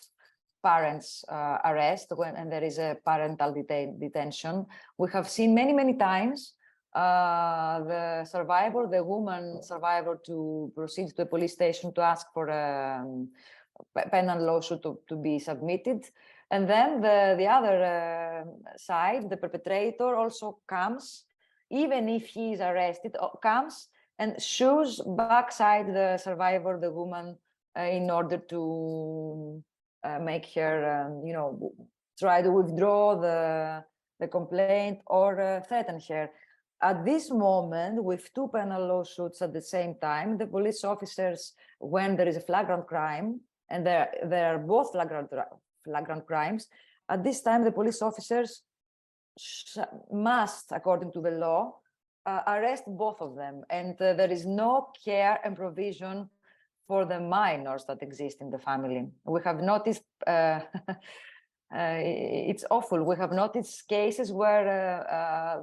parents' arrest and there is a parental detention, we have seen many, many times the survivor, the woman survivor, to proceed to a police station to ask for a penal lawsuit to be submitted. And then the other side, the perpetrator also comes, even if he is arrested, comes and shoes backside the survivor, the woman, in order to make her, try to withdraw the complaint or threaten her. At this moment, with two penal lawsuits at the same time, the police officers, when there is a flagrant crime, and there are both flagrant crimes, at this time the police officers must, according to the law, arrest both of them, and there is no care and provision for the minors that exist in the family. We have noticed, it's awful, we have noticed cases where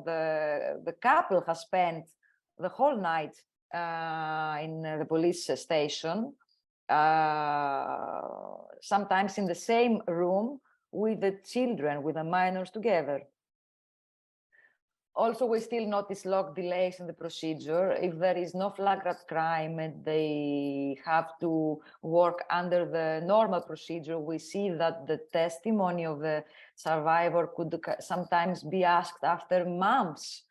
the couple has spent the whole night in the police station, sometimes in the same room with the children, with the minors together. Also, we still notice long delays in the procedure. If there is no flagrant crime and they have to work under the normal procedure, we see that the testimony of the survivor could sometimes be asked after months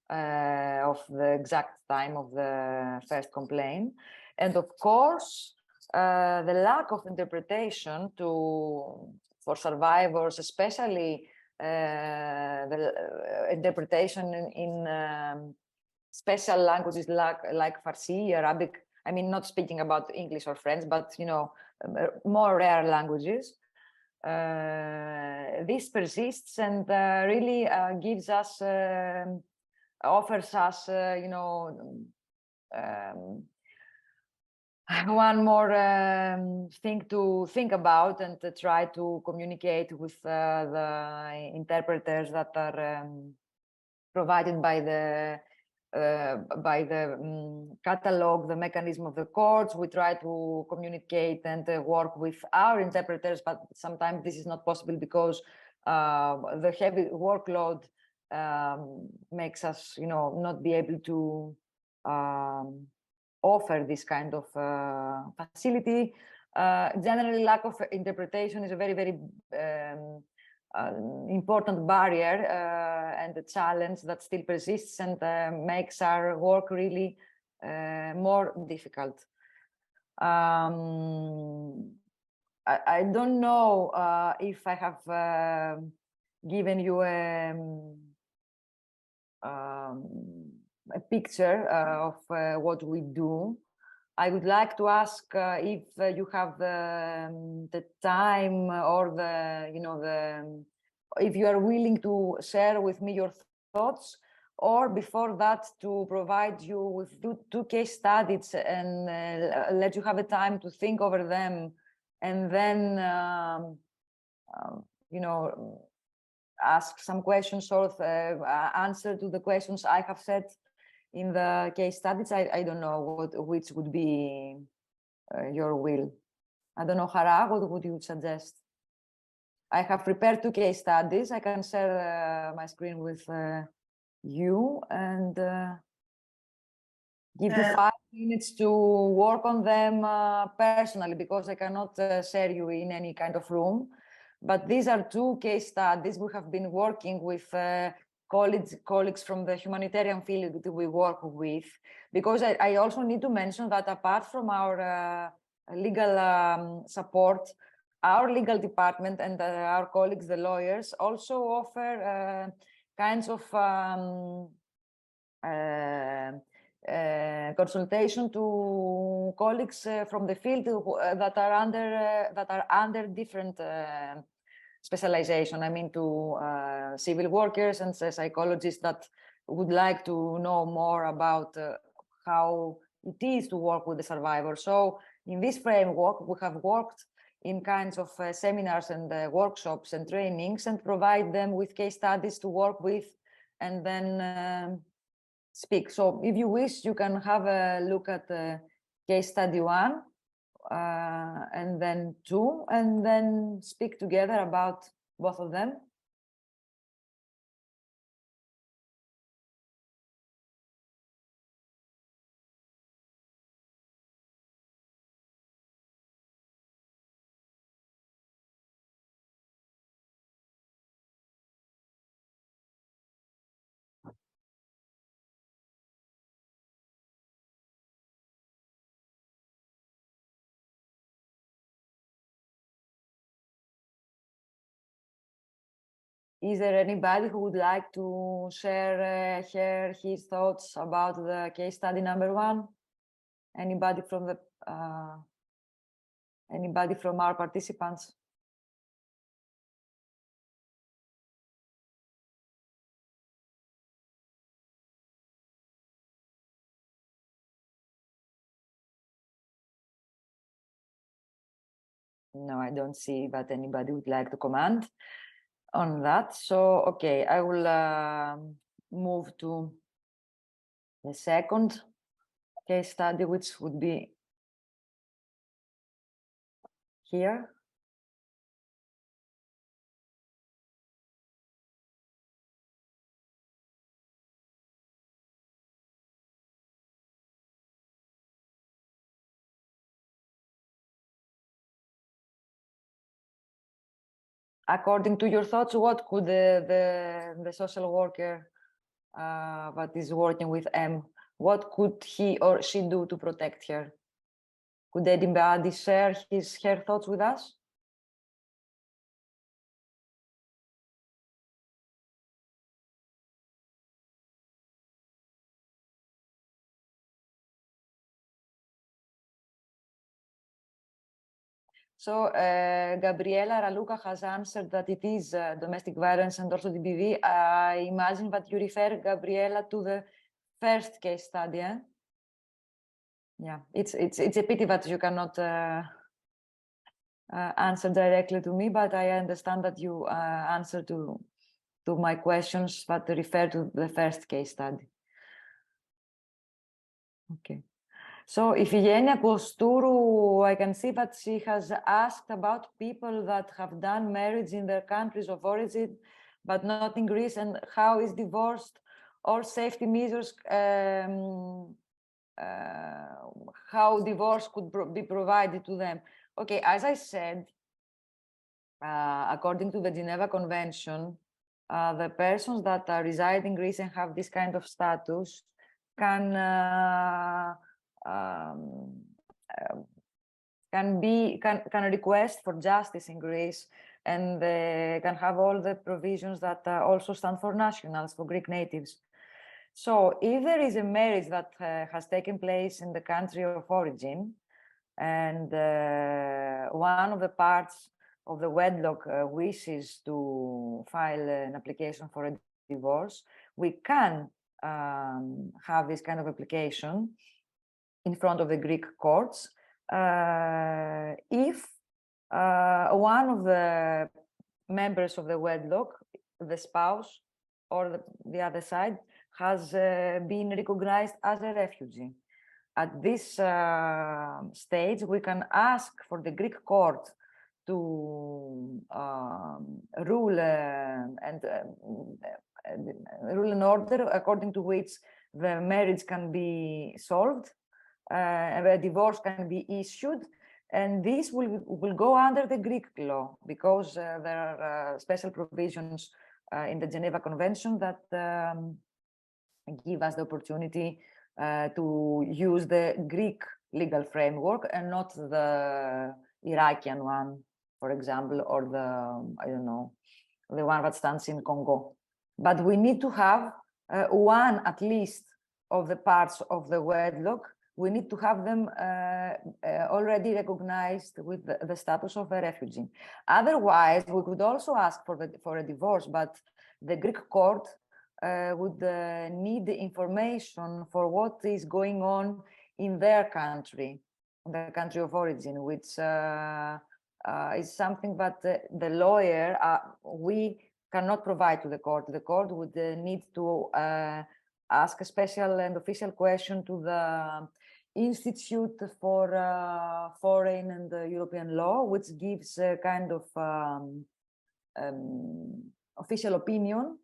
of the exact time of the first complaint. And of course, the lack of interpretation for survivors, especially the interpretation in special languages like Farsi, Arabic. I mean, not speaking about English or French, but more rare languages. This persists and really gives us, offers us, one more thing to think about and to try to communicate with the interpreters that are provided by the catalog, the mechanism of the courts. We try to communicate and work with our interpreters, but sometimes this is not possible because the heavy workload makes us, not be able to offer this kind of facility. Generally, lack of interpretation is a very, very important barrier and a challenge that still persists and makes our work really more difficult. I don't know if I have given you a picture of what we do. I would like to ask if you have the time or if you are willing to share with me your thoughts, or before that to provide you with two case studies and let you have a time to think over them, and then ask some questions or answer to the questions I have said in the case studies. I don't know which would be your will. I don't know, Hara, what would you suggest? I have prepared two case studies. I can share my screen with you and give you 5 minutes to work on them personally, because I cannot share you in any kind of room. But these are two case studies. We have been working with colleagues from the humanitarian field that we work with, because I also need to mention that apart from our legal support, our legal department and our colleagues, the lawyers, also offer kinds of consultation to colleagues from the field that are under different specialization. I mean, to civil workers and psychologists that would like to know more about how it is to work with the survivor. So in this framework, we have worked in kinds of seminars and workshops and trainings, and provide them with case studies to work with and then speak. So if you wish, you can have a look at case study 1 and then 2, and then speak together about both of them. Is there anybody who would like to share his thoughts about the case study number 1? Anybody from our participants? No, I don't see that anybody would like to comment on that. So, okay, I will move to the second case study, which would be here. according to your thoughts, what could the social worker that is working with M, what could he or she do to protect her? Could anybody share her thoughts with us? So Gabriela Raluca has answered that it is domestic violence and also DBV. I imagine that you refer, Gabriela, to the first case study. Eh? Yeah, it's a pity that you cannot answer directly to me, but I understand that you answer to my questions that refer to the first case study. Okay. So Ifigenia Kostourou, I can see that she has asked about people that have done marriage in their countries of origin, but not in Greece, and how is divorced or safety measures, how divorce could be provided to them. Okay, as I said, according to the Geneva Convention, the persons that reside in Greece and have this kind of status can request for justice in Greece, and they can have all the provisions that also stand for nationals, for Greek natives. So if there is a marriage that has taken place in the country of origin, and one of the parts of the wedlock wishes to file an application for a divorce, we can have this kind of application in front of the Greek courts if one of the members of the wedlock, the spouse or the other side, has been recognized as a refugee. At this stage, we can ask for the Greek court to rule an order according to which the marriage can be solved, a divorce can be issued, and this will go under the Greek law, because there are special provisions in the Geneva Convention that give us the opportunity to use the Greek legal framework and not the Iraqian one, for example, or the, I don't know, the one that stands in Congo. But we need to have one at least of the parts of the wedlock. We need to have them already recognized with the status of a refugee. Otherwise, we could also ask for a divorce, but the Greek court would need the information for what is going on in their country, the country of origin, which is something that the lawyer, we cannot provide to the court. The court would need to ask a special and official question to the Institute for Foreign and European Law, which gives a kind of official opinion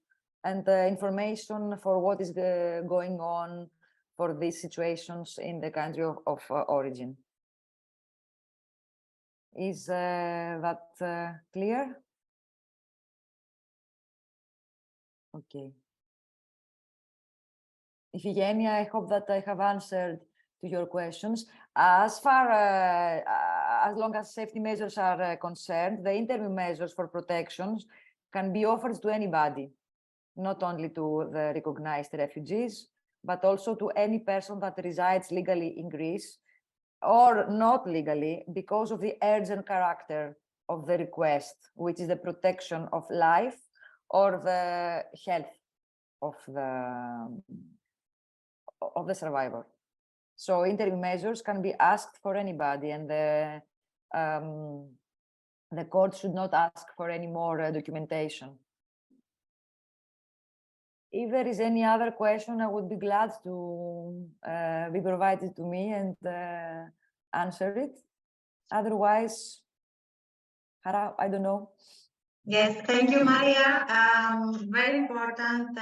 and information for what is going on for these situations in the country of origin. Is that clear? Okay. Ifigenia, I hope that I have answered to your questions. As far as long as safety measures are concerned, the interim measures for protections can be offered to anybody, not only to the recognized refugees, but also to any person that resides legally in Greece or not legally, because of the urgent character of the request, which is the protection of life or the health of the survivor. So interim measures can be asked for anybody, and the court should not ask for any more documentation. If there is any other question, I would be glad to be provided to me and answer it. Otherwise, I don't know. Yes, thank you, Maria. Very important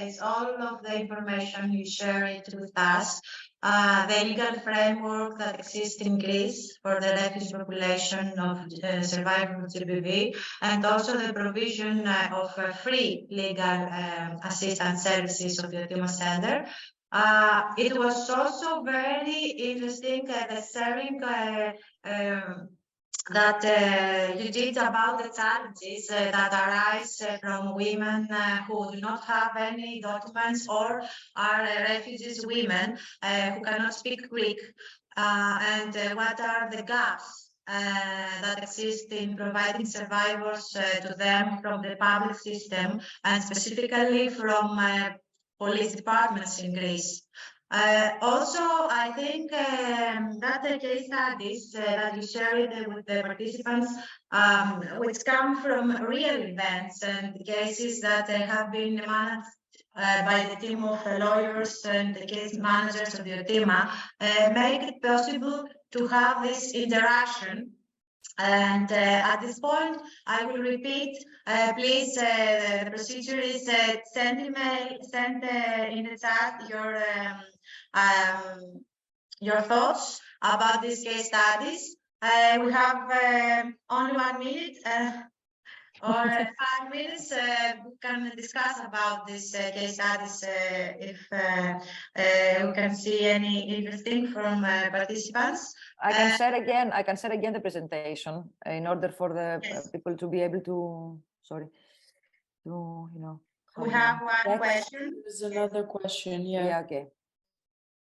is all of the information you share it with us. the legal framework that exists in Greece for the refugee population of survivors of GBV, and also the provision of free legal assistance services of the Diotima Center. It was also very interesting the sharing that you did about the challenges that arise from women who do not have any documents or are refugees women who cannot speak Greek, and what are the gaps that exist in providing survivors to them from the public system, and specifically from police departments in Greece. Also, I think that the case studies that you shared with the participants, which come from real events and cases that have been managed by the team of lawyers and the case managers of the Diotima, make it possible to have this interaction. And at this point, I will repeat, please, the procedure is send email, send in the chat your thoughts about these case studies. We have only 1 minute or 5 minutes. We can discuss about these case studies if we can see any interesting from participants. I can share again. I can share again the presentation in order for the Yes. people to be able to. Sorry, to We have one question. There's another question. Yeah. Okay.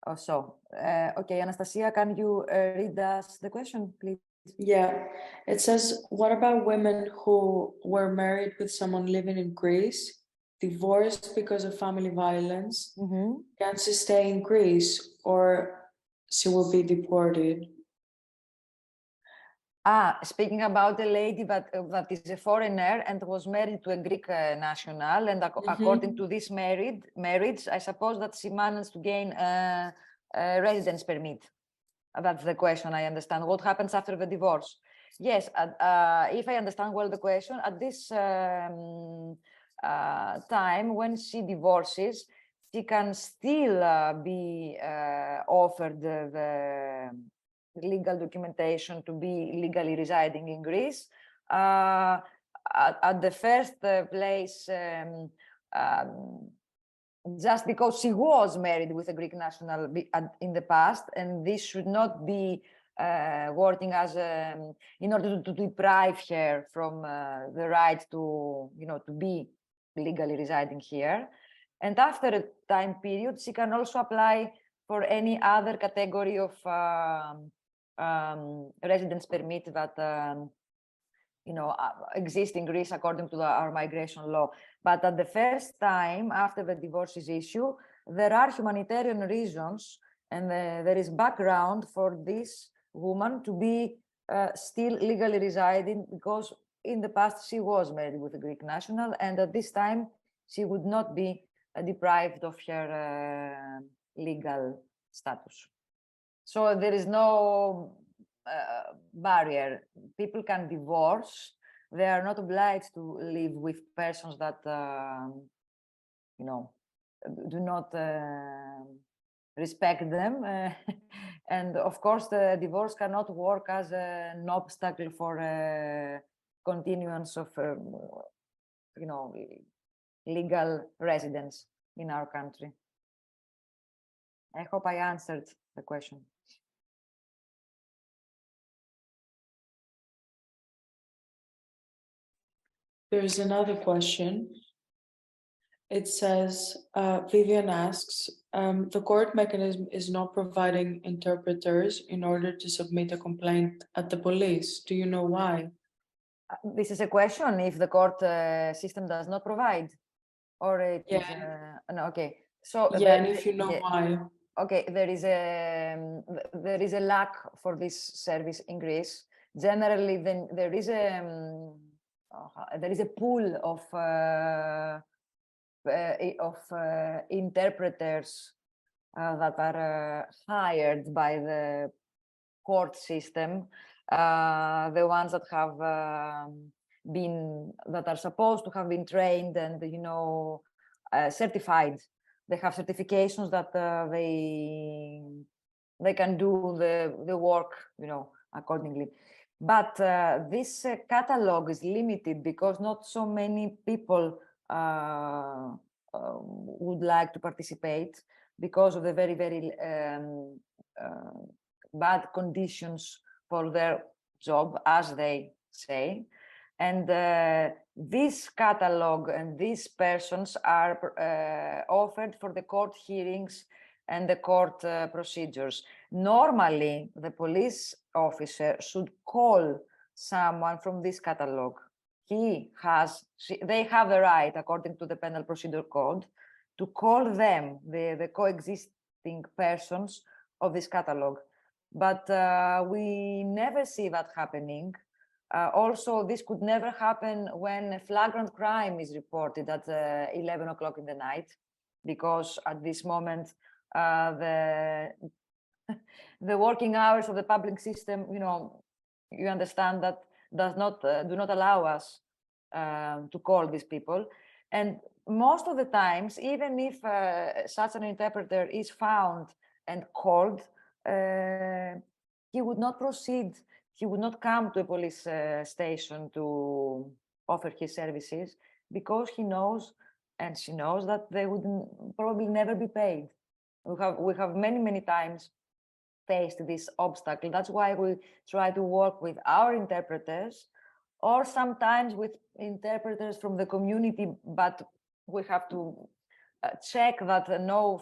Oh, so okay, Anastasia, can you read us the question, please? Yeah, it says, what about women who were married with someone living in Greece, divorced because of family violence? Can she stay in Greece or she will be deported? Speaking about a lady that is a foreigner and was married to a Greek national, and according to this marriage, I suppose that she managed to gain a residence permit. That's the question, I understand. What happens after the divorce? Yes, if I understand well the question, at this time, when she divorces, she can still be offered the legal documentation to be legally residing in Greece. At the first place, just because she was married with a Greek national in the past, and this should not be working as in order to deprive her from the right to to be legally residing here. And after a time period, she can also apply for any other category of residence permit that exist in Greece according to our migration law. But at the first time, after the divorce is issued, there are humanitarian reasons, and there is background for this woman to be still legally residing, because in the past she was married with a Greek national, and at this time she would not be deprived of her legal status. So there is no barrier. People can divorce. They are not obliged to live with persons that do not respect them. And of course, the divorce cannot work as an obstacle for continuance of legal residence in our country. I hope I answered the question. There's another question. It says, Vivian asks, the court mechanism is not providing interpreters in order to submit a complaint at the police. Do you know why? This is a question if the court system does not provide, or it is no, okay. So yeah, and if you know why. Okay, there is a lack for this service in Greece. Generally, then there is a pool of interpreters that are hired by the court system, the ones that have that are supposed to have been trained and certified they have certifications that they can do the work, you know, accordingly. But this catalog is limited because not so many people would like to participate because of the very, very bad conditions for their job, as they say. And this catalog and these persons are offered for the court hearings and the court procedures. Normally, the police officer should call someone from this catalog. They have the right, according to the Penal Procedure Code, to call them, the coexisting persons of this catalog. But we never see that happening. Also, this could never happen when a flagrant crime is reported at 11 o'clock in the night, because at this moment, the working hours of the public system, you know, you understand that do not allow us to call these people. And most of the times, even if such an interpreter is found and called, he would not proceed. He would not come to a police station to offer his services, because he knows and she knows that they would probably never be paid. We have many times faced this obstacle. That's why we try to work with our interpreters, or sometimes with interpreters from the community, but we have to check that no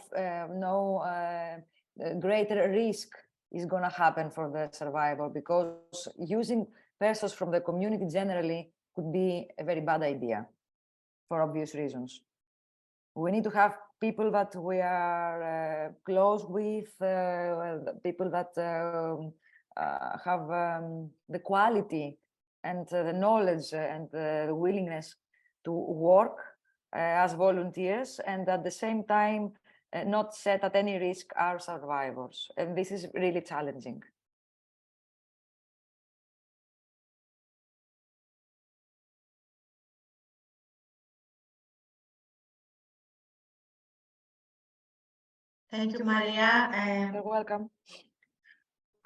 greater risk is going to happen for the survivor, because using persons from the community generally could be a very bad idea for obvious reasons. We need to have people that we are close with, people that have the quality and the knowledge and the willingness to work as volunteers, and at the same time not set at any risk our survivors. And this is really challenging. Thank you, Maria. You're welcome.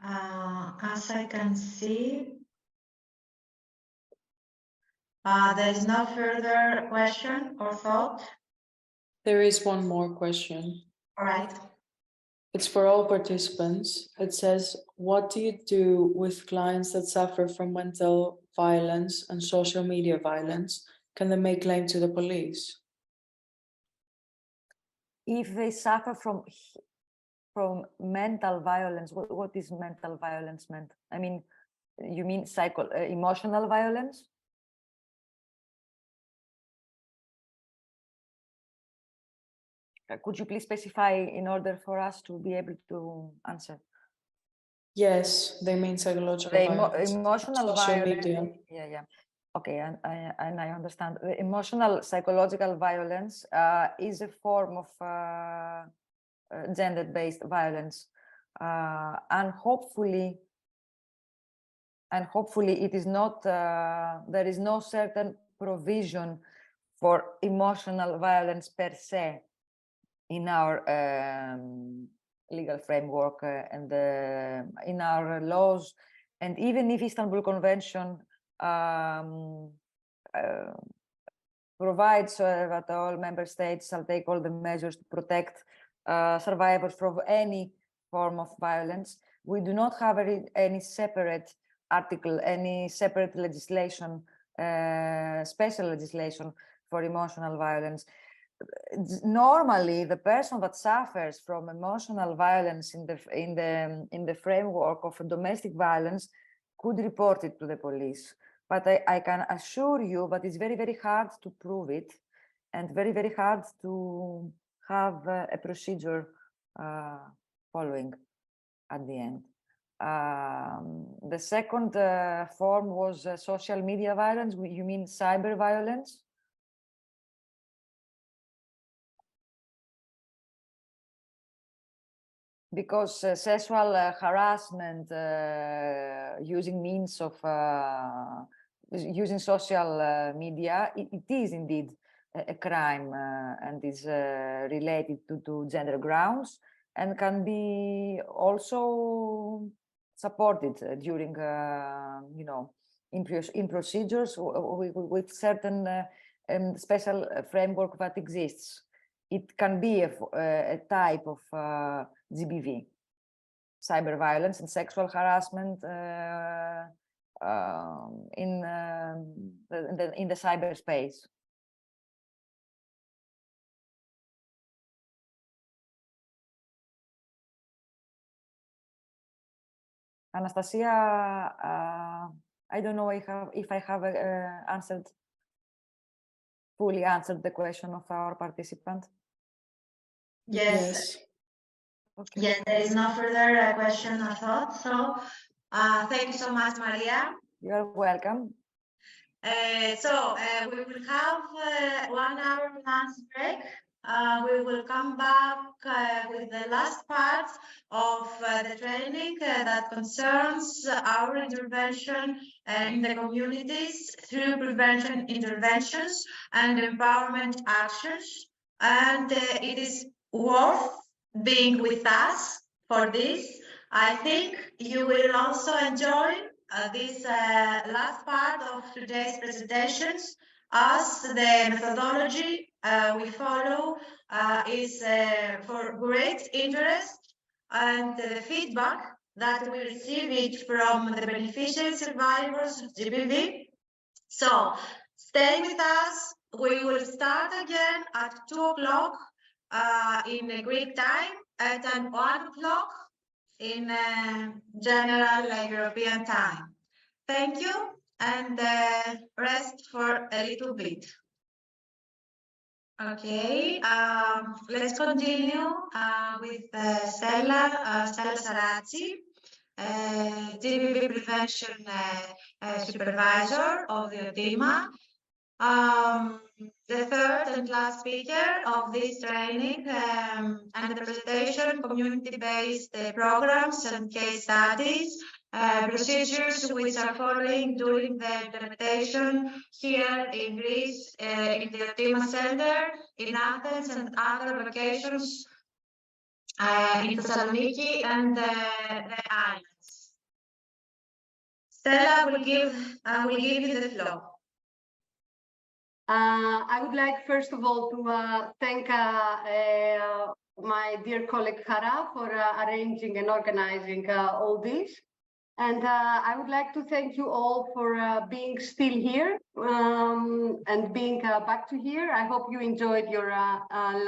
As I can see, there is no further question or thought. There is one more question. All right. It's for all participants. It says, what do you do with clients that suffer from mental violence and social media violence? Can they make claim to the police? If they suffer from mental violence, what is mental violence meant? I mean, you mean emotional violence? Could you please specify in order for us to be able to answer? Yes, they mean psychological violence. Emotional social violence. media. Yeah. Okay, and I understand. The emotional psychological violence is a form of gender-based violence, and hopefully it is not. There is no certain provision for emotional violence per se in our legal framework and in our laws, and even if Istanbul Convention provides that all member states shall take all the measures to protect survivors from any form of violence, we do not have any separate article, any separate legislation, special legislation for emotional violence. Normally, the person that suffers from emotional violence in the framework of domestic violence could report it to the police. But I can assure you that it's very, very hard to prove it, and very, very hard to have a procedure following at the end. The second form was social media violence. You mean cyber violence? Because sexual harassment using means of using social media, it is indeed a crime and is related to gender grounds, and can be also supported during, you know, in procedures with certain special framework that exists. It can be a type of GBV, cyber violence and sexual harassment in the cyberspace. Anastasia, I don't know if I have fully answered the question of our participant. Yes. Okay. Yeah, there is no further question or thought. So thank you so much, Maria. You're welcome. We will have 1 hour lunch break. We will come back with the last part of the training that concerns our intervention in the communities through prevention interventions and empowerment actions. And it is worth being with us for this. I think you will also enjoy this last part of today's presentations, as the methodology we follow is for great interest, and the feedback that we receive it from the beneficiary survivors of GBV. So stay with us. We will start again at 2 o'clock in Greek time, and then 1 o'clock in general European time. Thank you, and rest for a little bit. Okay, let's continue with Stella Sarazzi, GBV prevention supervisor of the Diotima. The third and last speaker of this training and the presentation, community-based programs and case studies, procedures which are following during the implementation here in Greece, in the Diotima Center, in Athens and other locations in Thessaloniki and the islands. Stella will give you the floor. I would like, first of all, to thank my dear colleague Hara for arranging and organizing all this. And I would like to thank you all for being still here and being back to here. I hope you enjoyed your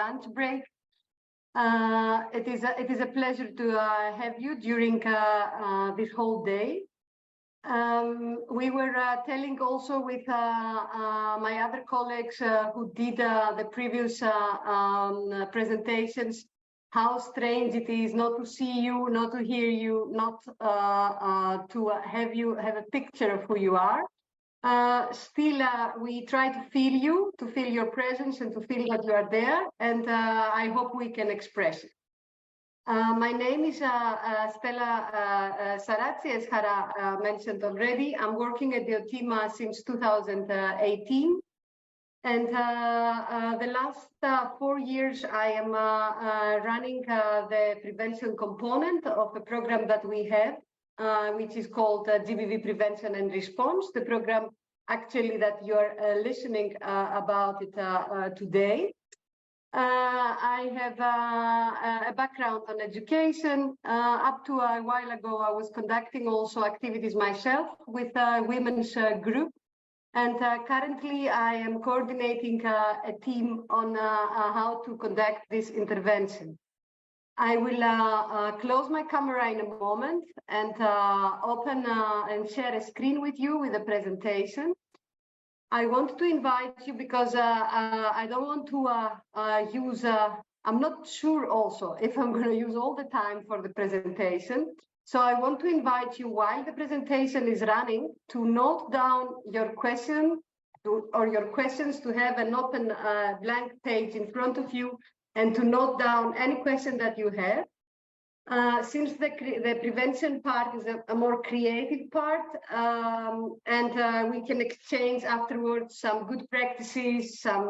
lunch break. It is a pleasure to have you during this whole day. We were telling also with my other colleagues who did the previous presentations how strange it is not to see you, not to hear you, not to have you have a picture of who you are. Still, we try to feel you, to feel your presence and to feel that you are there, and I hope we can express it. My name is Stella Sarazzi, as Hara mentioned already. I'm working at Diotima since 2018. And the last 4 years, I am running the prevention component of the program that we have, which is called GBV Prevention and Response, the program actually that you're listening about it today. I have a background on education. Up to a while ago, I was conducting also activities myself with a women's group. And currently, I am coordinating a team on how to conduct this intervention. I will close my camera in a moment and open and share a screen with you with a presentation. I want to invite you because I don't want to use, I'm not sure also if I'm going to use all the time for the presentation. So I want to invite you while the presentation is running to note down your question or your questions, to have an open blank page in front of you and to note down any question that you have. Since the prevention part is a more creative part, and we can exchange afterwards some good practices, some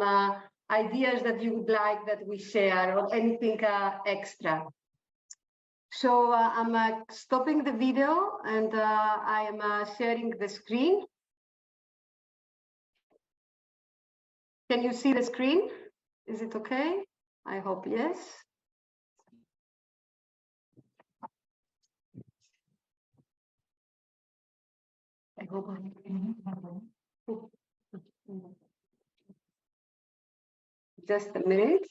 ideas that you would like that we share or anything extra. So I'm stopping the video and I am sharing the screen. Can you see the screen? Is it okay? I hope yes. I hope just a minute.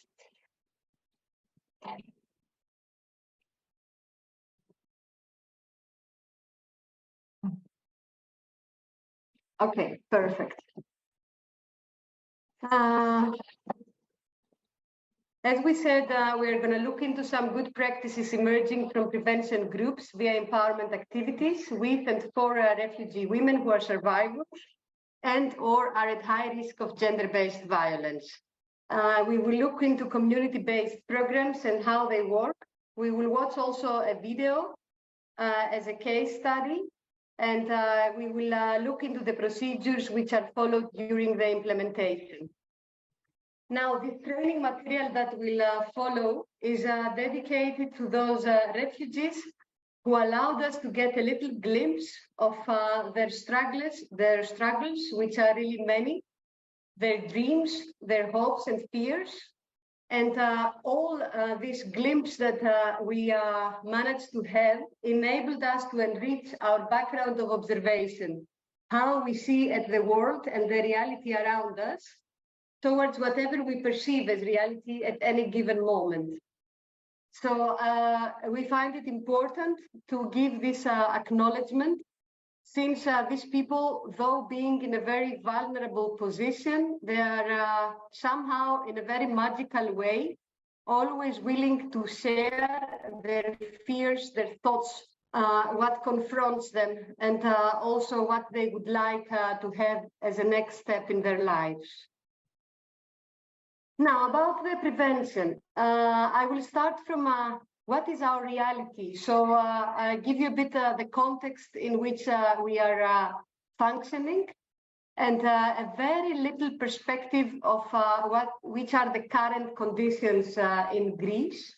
Okay, perfect. As we said, we're going to look into some good practices emerging from prevention groups via empowerment activities with and for refugee women who are survivors and or are at high risk of gender-based violence. We will look into community-based programs and how they work. We will watch also a video as a case study, and we will look into the procedures which are followed during the implementation. Now, the training material that will follow is dedicated to those refugees who allowed us to get a little glimpse of their struggles, which are really many, their dreams, their hopes and fears, and all this glimpse that we managed to have enabled us to enrich our background of observation, how we see at the world and the reality around us, towards whatever we perceive as reality at any given moment. So we find it important to give this acknowledgement, since these people, though being in a very vulnerable position, they are somehow in a very magical way, always willing to share their fears, their thoughts, what confronts them, and also what they would like to have as a next step in their lives. Now, about the prevention, I will start from what is our reality. So I'll give you a bit the context in which we are functioning, and a very little perspective of which are the current conditions in Greece.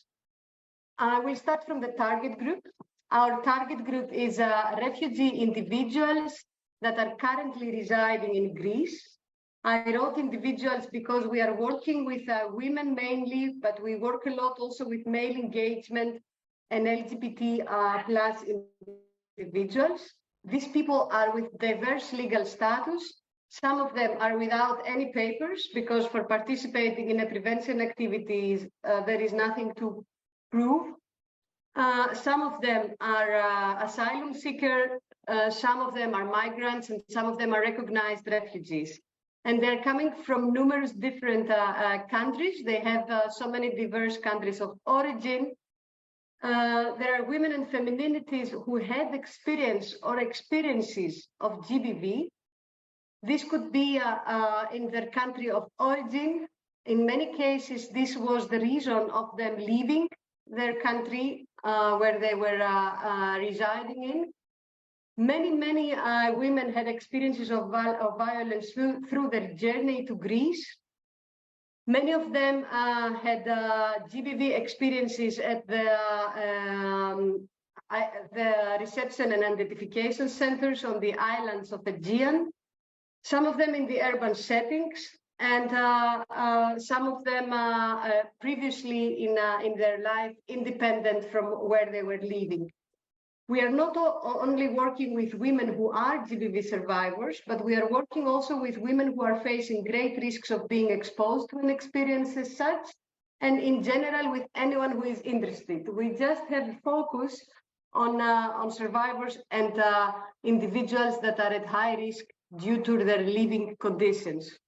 We'll start from the target group. Our target group is refugee individuals that are currently residing in Greece. I wrote individuals because we are working with women mainly, but we work a lot also with male engagement and LGBT plus individuals. These people are with diverse legal status. Some of them are without any papers because for participating in a prevention activities, there is nothing to prove. Some of them are asylum seekers, some of them are migrants, and some of them are recognized refugees. And they're coming from numerous different countries. They have so many diverse countries of origin. There are women and femininities who had experience or experiences of GBV. This could be in their country of origin. In many cases, this was the reason of them leaving their country where they were residing in. Many women had experiences of violence through their journey to Greece. Many of them had GBV experiences at the reception and identification centers on the islands of Aegean. Some of them in the urban settings, and some of them previously in their life independent from where they were living. We are not only working with women who are GBV survivors, but we are working also with women who are facing great risks of being exposed to an experience as such, and in general with anyone who is interested. We just have a focus on survivors and individuals that are at high risk due to their living conditions.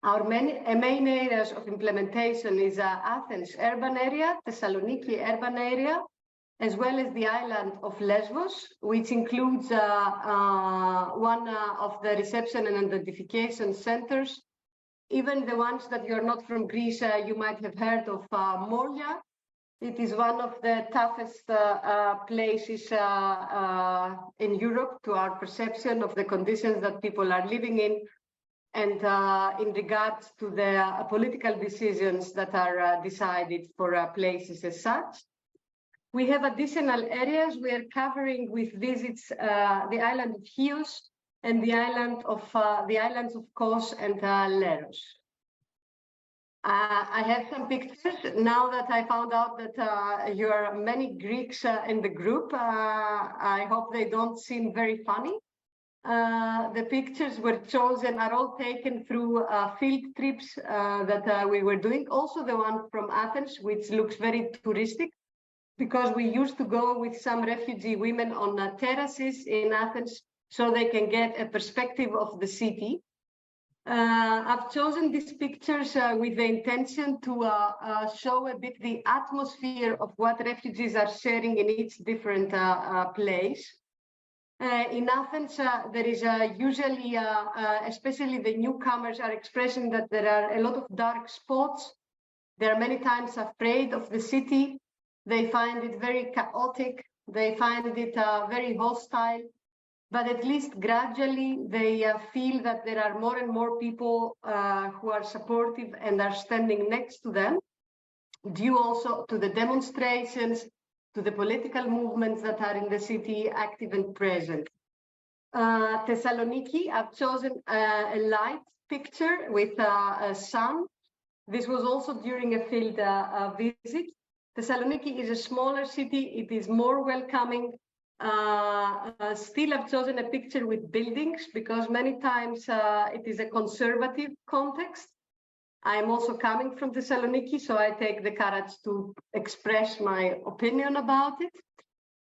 Our main areas of implementation is Athens urban area, Thessaloniki urban area, as well as the island of Lesbos, which includes one of the reception and identification centers. Even the ones that you're not from Greece, you might have heard of Moria. It is one of the toughest places in Europe to our perception of the conditions that people are living in. and in regards to the political decisions that are decided for places as such. We have additional areas we are covering with visits the island of Chios and the islands of Kos and Leros. I have some pictures now that I found out that you are many Greeks in the group. I hope they don't seem very funny. The pictures were chosen, are all taken through field trips that we were doing. Also the one from Athens, which looks very touristic, because we used to go with some refugee women on terraces in Athens so they can get a perspective of the city. I've chosen these pictures with the intention to show a bit the atmosphere of what refugees are sharing in each different place. In Athens, there is usually, especially the newcomers are expressing that there are a lot of dark spots. They are many times afraid of the city. They find it very chaotic. They find it very hostile. But at least gradually they feel that there are more and more people who are supportive and are standing next to them, due also to the demonstrations, to the political movements that are in the city, active and present. Thessaloniki, I've chosen a light picture with a sun. This was also during a field visit. Thessaloniki is a smaller city. It is more welcoming. Still, I've chosen a picture with buildings because many times it is a conservative context. I'm also coming from Thessaloniki, so I take the courage to express my opinion about it.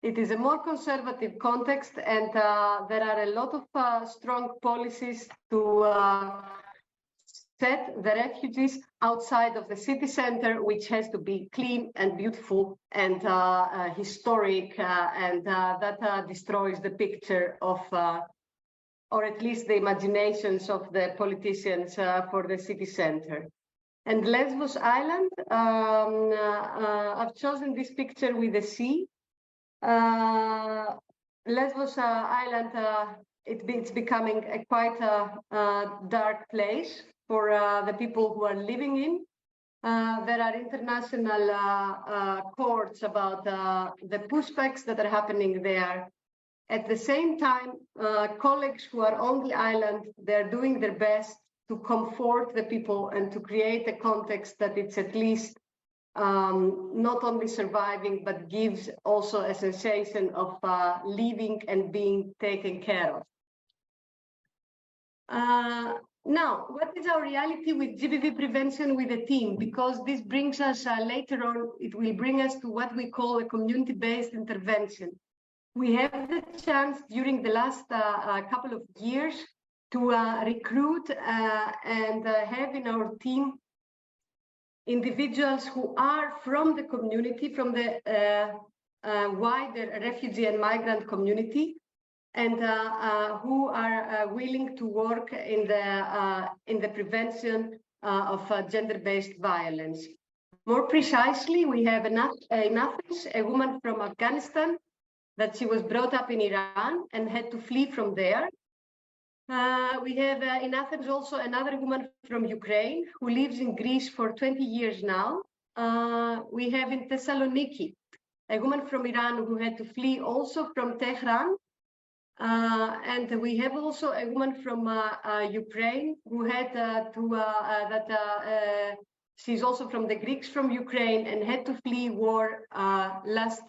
It is a more conservative context, and there are a lot of strong policies to set the refugees outside of the city center, which has to be clean and beautiful and historic, and that destroys the picture of, or at least the imaginations of the politicians for the city center. And Lesbos Island, I've chosen this picture with the sea. Lesbos Island, it's becoming a quite dark place for the people who are living in. There are international courts about the pushbacks that are happening there. At the same time, colleagues who are on the island, they're doing their best to comfort the people and to create a context that it's at least not only surviving, but gives also a sensation of living and being taken care of. Now, what is our reality with GBV prevention with a team? Because this brings us later on, it will bring us to what we call a community-based intervention. We have the chance during the last couple of years to recruit and have in our team individuals who are from the community, from the wider refugee and migrant community, and who are willing to work in the prevention of gender-based violence. More precisely, we have in Athens a woman from Afghanistan that she was brought up in Iran and had to flee from there. We have in Athens also another woman from Ukraine who lives in Greece for 20 years now. We have in Thessaloniki a woman from Iran who had to flee also from Tehran. And we have also a woman from Ukraine who had she's also from the Greeks from Ukraine and had to flee war last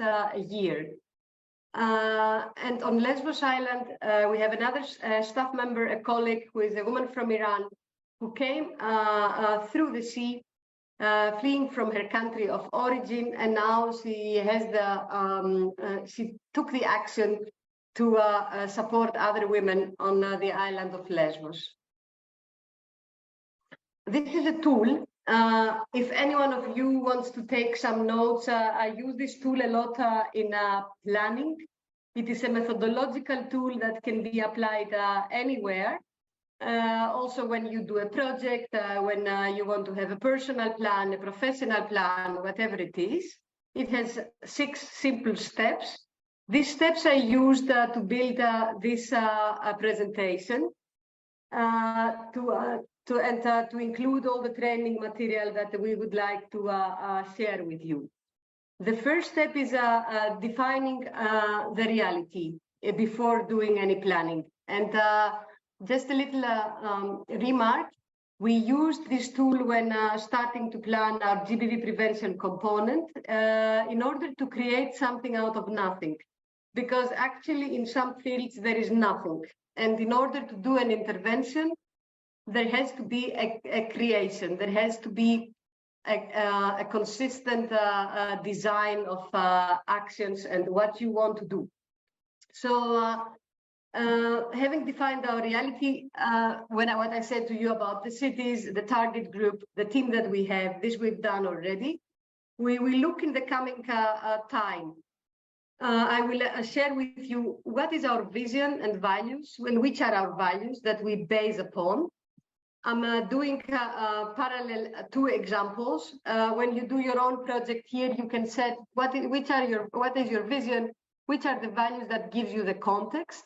year. And on Lesbos Island, we have another staff member, a colleague who is a woman from Iran who came through the sea, fleeing from her country of origin, and now she has she took the action to support other women on the island of Lesbos. This is a tool. If any one of you wants to take some notes, I use this tool a lot in planning. It is a methodological tool that can be applied anywhere. Also when you do a project, when you want to have a personal plan, a professional plan, whatever it is. It has 6 simple steps. These steps I used to build this presentation. to include all the training material that we would like to share with you. The first step is defining the reality before doing any planning. And just a little remark, we used this tool when starting to plan our GBV prevention component in order to create something out of nothing. Because actually in some fields there is nothing. And in order to do an intervention, there has to be a creation. There has to be a consistent design of actions and what you want to do. So having defined our reality, what I said to you about the cities, the target group, the team that we have, this we've done already. We will look in the coming time. I will share with you what is our vision and values, and which are our values that we base upon. I'm doing parallel two examples. When you do your own project here, you can set what is your vision, which are the values that gives you the context.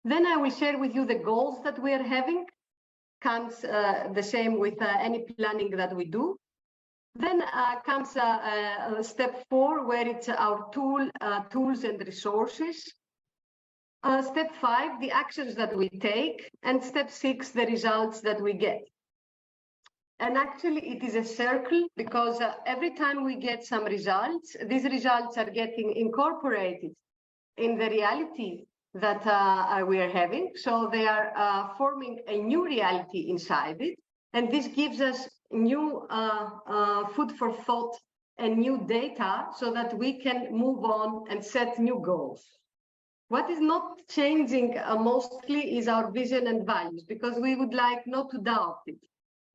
Then I will share with you the goals that we are having. Comes the same with any planning that we do. Then comes step 4, where it's our tools and resources. Step 5, the actions that we take, and step 6, the results that we get. And actually it is a circle, because every time we get some results, these results are getting incorporated in the reality that we are having. So they are forming a new reality inside it. And this gives us new food for thought and new data so that we can move on and set new goals. What is not changing mostly is our vision and values, because we would like not to doubt it.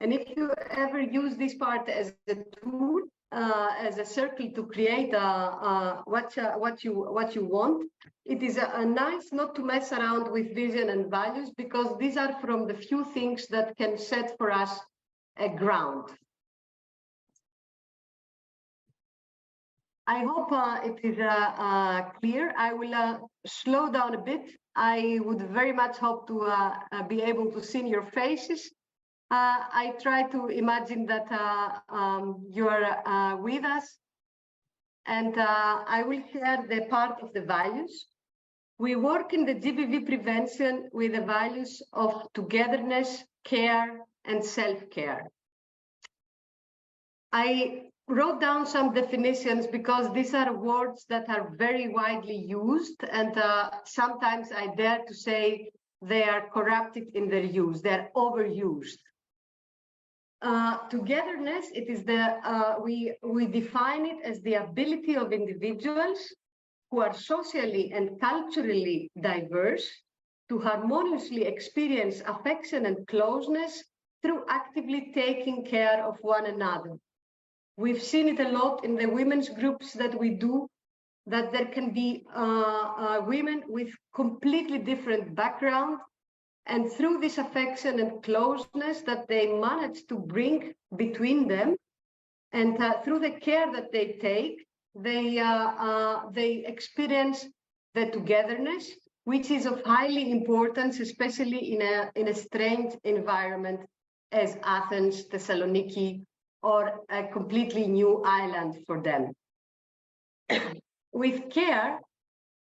And if you ever use this part as a tool, as a circle to create what you want, it is nice not to mess around with vision and values, because these are from the few things that can set for us a ground. I hope it is clear. I will slow down a bit. I would very much hope to be able to see your faces. I try to imagine that you are with us, and I will share the part of the values. We work in the GBV prevention with the values of togetherness, care, and self-care. I wrote down some definitions because these are words that are very widely used, and sometimes I dare to say they are corrupted in their use, they're overused. Togetherness, it is we define it as the ability of individuals who are socially and culturally diverse to harmoniously experience affection and closeness through actively taking care of one another. We've seen it a lot in the women's groups that we do, that there can be women with completely different background, and through this affection and closeness that they manage to bring between them, and through the care that they take, they experience the togetherness, which is of highly importance, especially in a strange environment as Athens, Thessaloniki, or a completely new island for them. With care,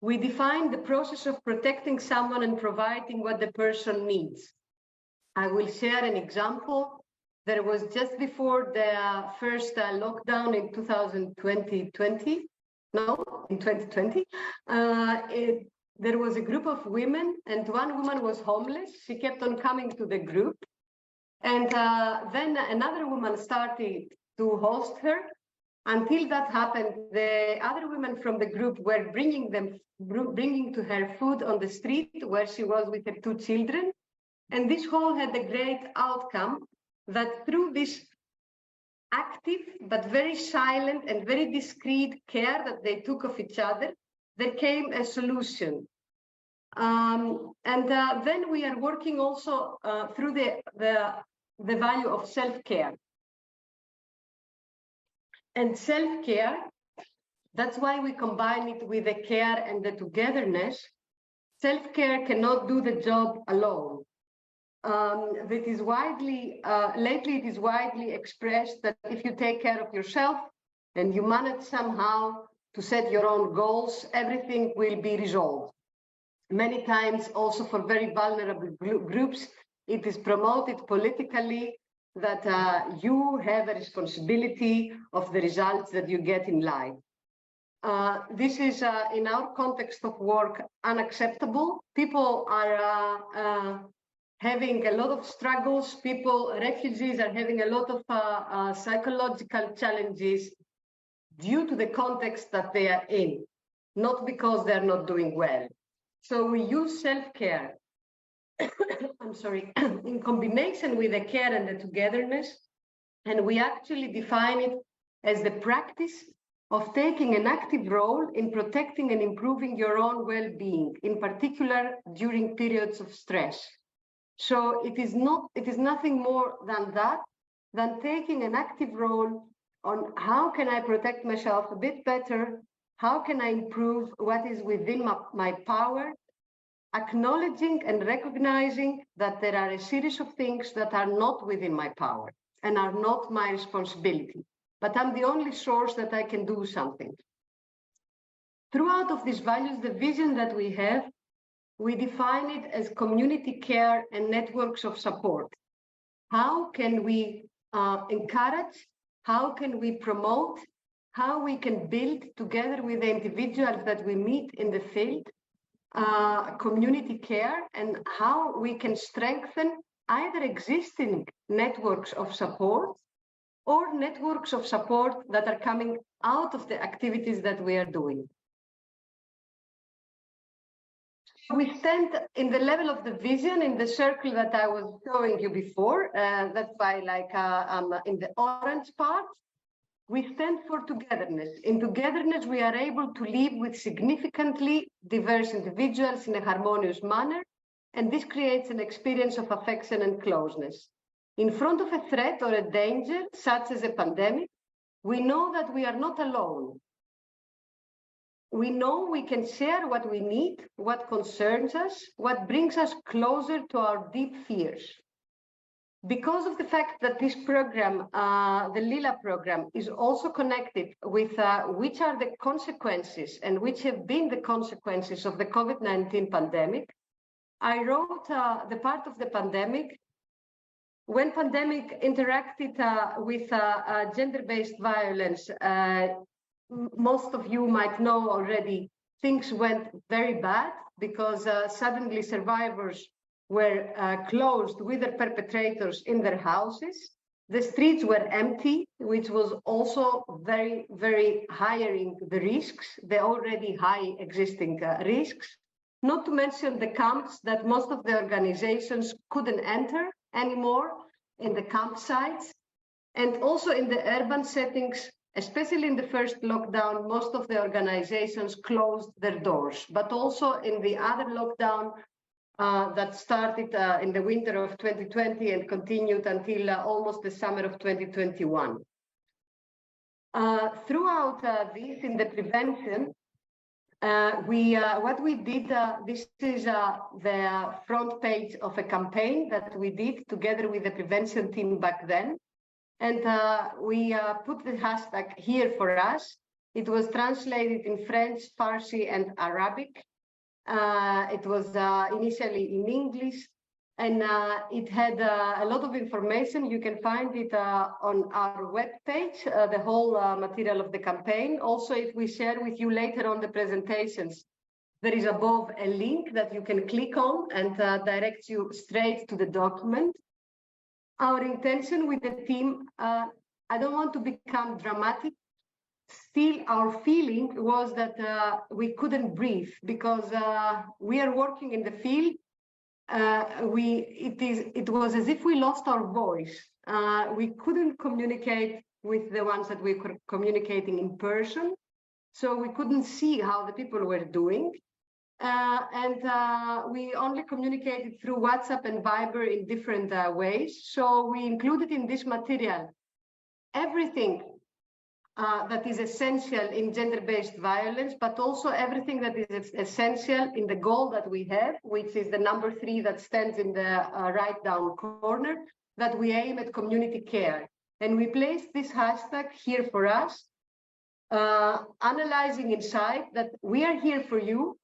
we define the process of protecting someone and providing what the person needs. I will share an example. There was just before the first lockdown in 2020, there was a group of women, and one woman was homeless. She kept on coming to the group. And then another woman started to host her. Until that happened, the other women from the group were bringing to her food on the street where she was with her 2 children. And this whole had a great outcome, that through this active but very silent and very discreet care that they took of each other, there came a solution. Then we are working also through the value of self-care. And self-care, that's why we combine it with the care and the togetherness. Self-care cannot do the job alone. that is widely, lately it is widely expressed that if you take care of yourself and you manage somehow to set your own goals, everything will be resolved. Many times also for very vulnerable groups, it is promoted politically that you have a responsibility of the results that you get in life. This is, in our context of work, unacceptable. People are having a lot of struggles. Refugees are having a lot of psychological challenges due to the context that they are in, not because they're not doing well. So we use self-care, I'm sorry, in combination with the care and the togetherness, and we actually define it as the practice of taking an active role in protecting and improving your own well-being, in particular during periods of stress. So it is nothing more than that, than taking an active role on how can I protect myself a bit better, how can I improve what is within my power, acknowledging and recognizing that there are a series of things that are not within my power and are not my responsibility, but I'm the only source that I can do something. Throughout of these values, the vision that we have, we define it as community care and networks of support. How can we encourage? How can we promote? How we can build together with the individuals that we meet in the field, community care, and how we can strengthen either existing networks of support or networks of support that are coming out of the activities that we are doing. We stand in the level of the vision in the circle that I was showing you before. That's why, like, in the orange part, we stand for togetherness. In togetherness, we are able to live with significantly diverse individuals in a harmonious manner, and this creates an experience of affection and closeness. In front of a threat or a danger, such as a pandemic, we know that we are not alone. We know we can share what we need, what concerns us, what brings us closer to our deep fears. Because of the fact that this program, the LILA program, is also connected with which are the consequences and which have been the consequences of the COVID-19 pandemic, I wrote the part of the pandemic. When pandemic interacted with gender-based violence, most of you might know already, things went very bad because suddenly survivors were closed with their perpetrators in their houses. The streets were empty, which was also very, very higher the risks, the already high existing risks. Not to mention the camps that most of the organizations couldn't enter anymore in the campsites. And also in the urban settings, especially in the first lockdown, most of the organizations closed their doors, but also in the other lockdown that started in the winter of 2020 and continued until almost the summer of 2021. Throughout this, in the prevention, what we did, this is the front page of a campaign that we did together with the prevention team back then. And we put the hashtag here for us. It was translated in French, Farsi, and Arabic. It was initially in English, and it had a lot of information. You can find it on our webpage, the whole material of the campaign. Also, if we share with you later on the presentations, there is above a link that you can click on and directs you straight to the document. Our intention with the team, I don't want to become dramatic, still our feeling was that we couldn't breathe because we are working in the field. It was as if we lost our voice. We couldn't communicate with the ones that we were communicating in person. So we couldn't see how the people were doing. We only communicated through WhatsApp and Viber in different ways. So we included in this material everything that is essential in gender-based violence, but also everything that is essential in the goal that we have, which is the number 3 that stands in the right down corner, that we aim at community care. And we placed this hashtag here for us, analyzing inside that we are here for you,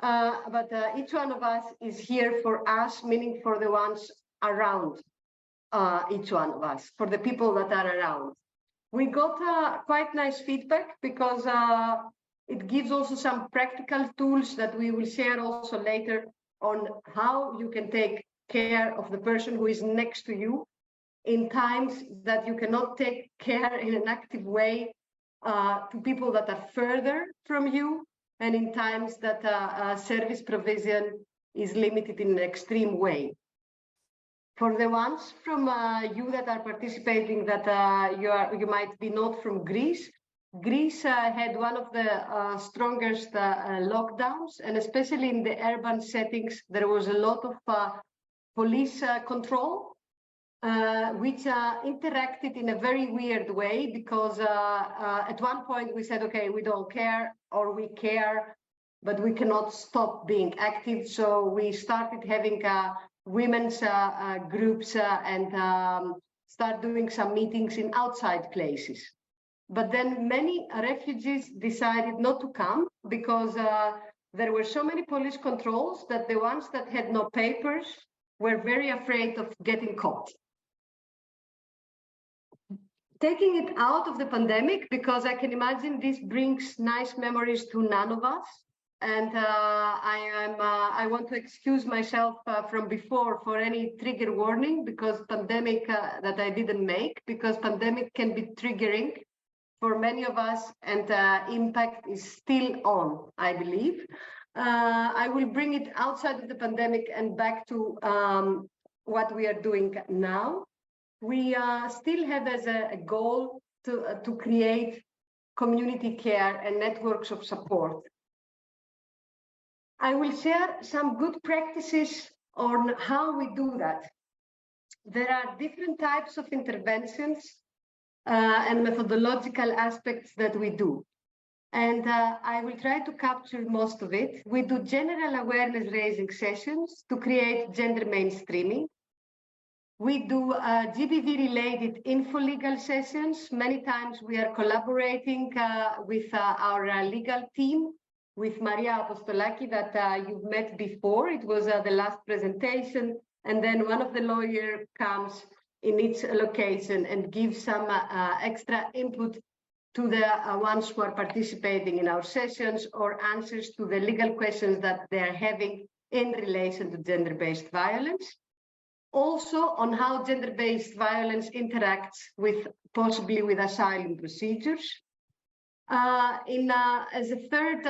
but each one of us is here for us, meaning for the ones around each one of us, for the people that are around. We got quite nice feedback because it gives also some practical tools that we will share also later on how you can take care of the person who is next to you in times that you cannot take care in an active way to people that are further from you, and in times that service provision is limited in an extreme way. For the ones from you that are participating that you might be not from Greece, Greece had one of the strongest lockdowns, and especially in the urban settings, there was a lot of police control, which interacted in a very weird way, because at one point we said, okay, we don't care, or we care, but we cannot stop being active. So we started having women's groups and start doing some meetings in outside places. But then many refugees decided not to come because there were so many police controls that the ones that had no papers were very afraid of getting caught. Taking it out of the pandemic, because I can imagine this brings nice memories to none of us. And I want to excuse myself from before for any trigger warning, because pandemic that I didn't make, because pandemic can be triggering for many of us, and impact is still on, I believe. I will bring it outside of the pandemic and back to what we are doing now. We still have as a goal to create community care and networks of support. I will share some good practices on how we do that. There are different types of interventions and methodological aspects that we do. And I will try to capture most of it. We do general awareness raising sessions to create gender mainstreaming. We do GBV related info legal sessions. Many times we are collaborating with our legal team, with Maria Apostolaki that you've met before. It was the last presentation. And then one of the lawyers comes in each location and gives some extra input to the ones who are participating in our sessions, or answers to the legal questions that they're having in relation to gender-based violence. Also on how gender-based violence interacts with possibly with asylum procedures. As a third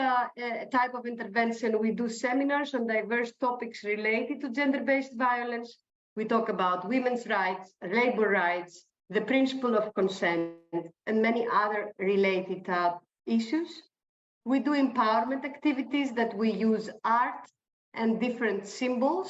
type of intervention, we do seminars on diverse topics related to gender-based violence. We talk about women's rights, labor rights, the principle of consent, and many other related issues. We do empowerment activities that we use art and different symbols.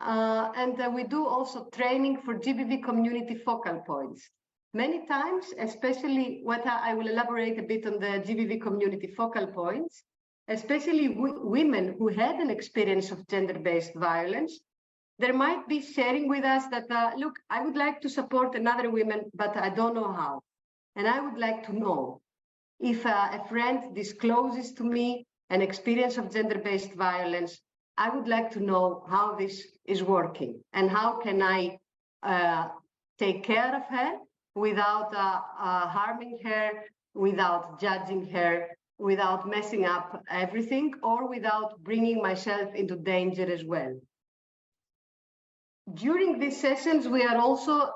And we do also training for GBV community focal points. Many times, especially what I will elaborate a bit on the GBV community focal points, especially women who had an experience of gender-based violence, there might be sharing with us that, look, I would like to support another woman, but I don't know how. And I would like to know if a friend discloses to me an experience of gender-based violence, I would like to know how this is working and how can I take care of her without harming her, without judging her, without messing up everything, or without bringing myself into danger as well. During these sessions, we are also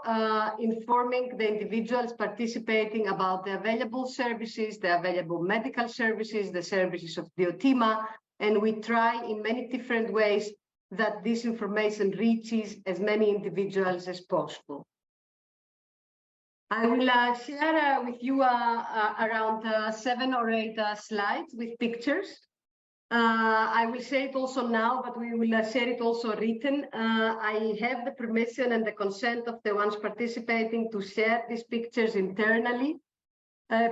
informing the individuals participating about the available services, the available medical services, the services of Diotima, and we try in many different ways that this information reaches as many individuals as possible. I will share with you around 7 or 8 slides with pictures. I will say it also now, but we will share it also written. I have the permission and the consent of the ones participating to share these pictures internally.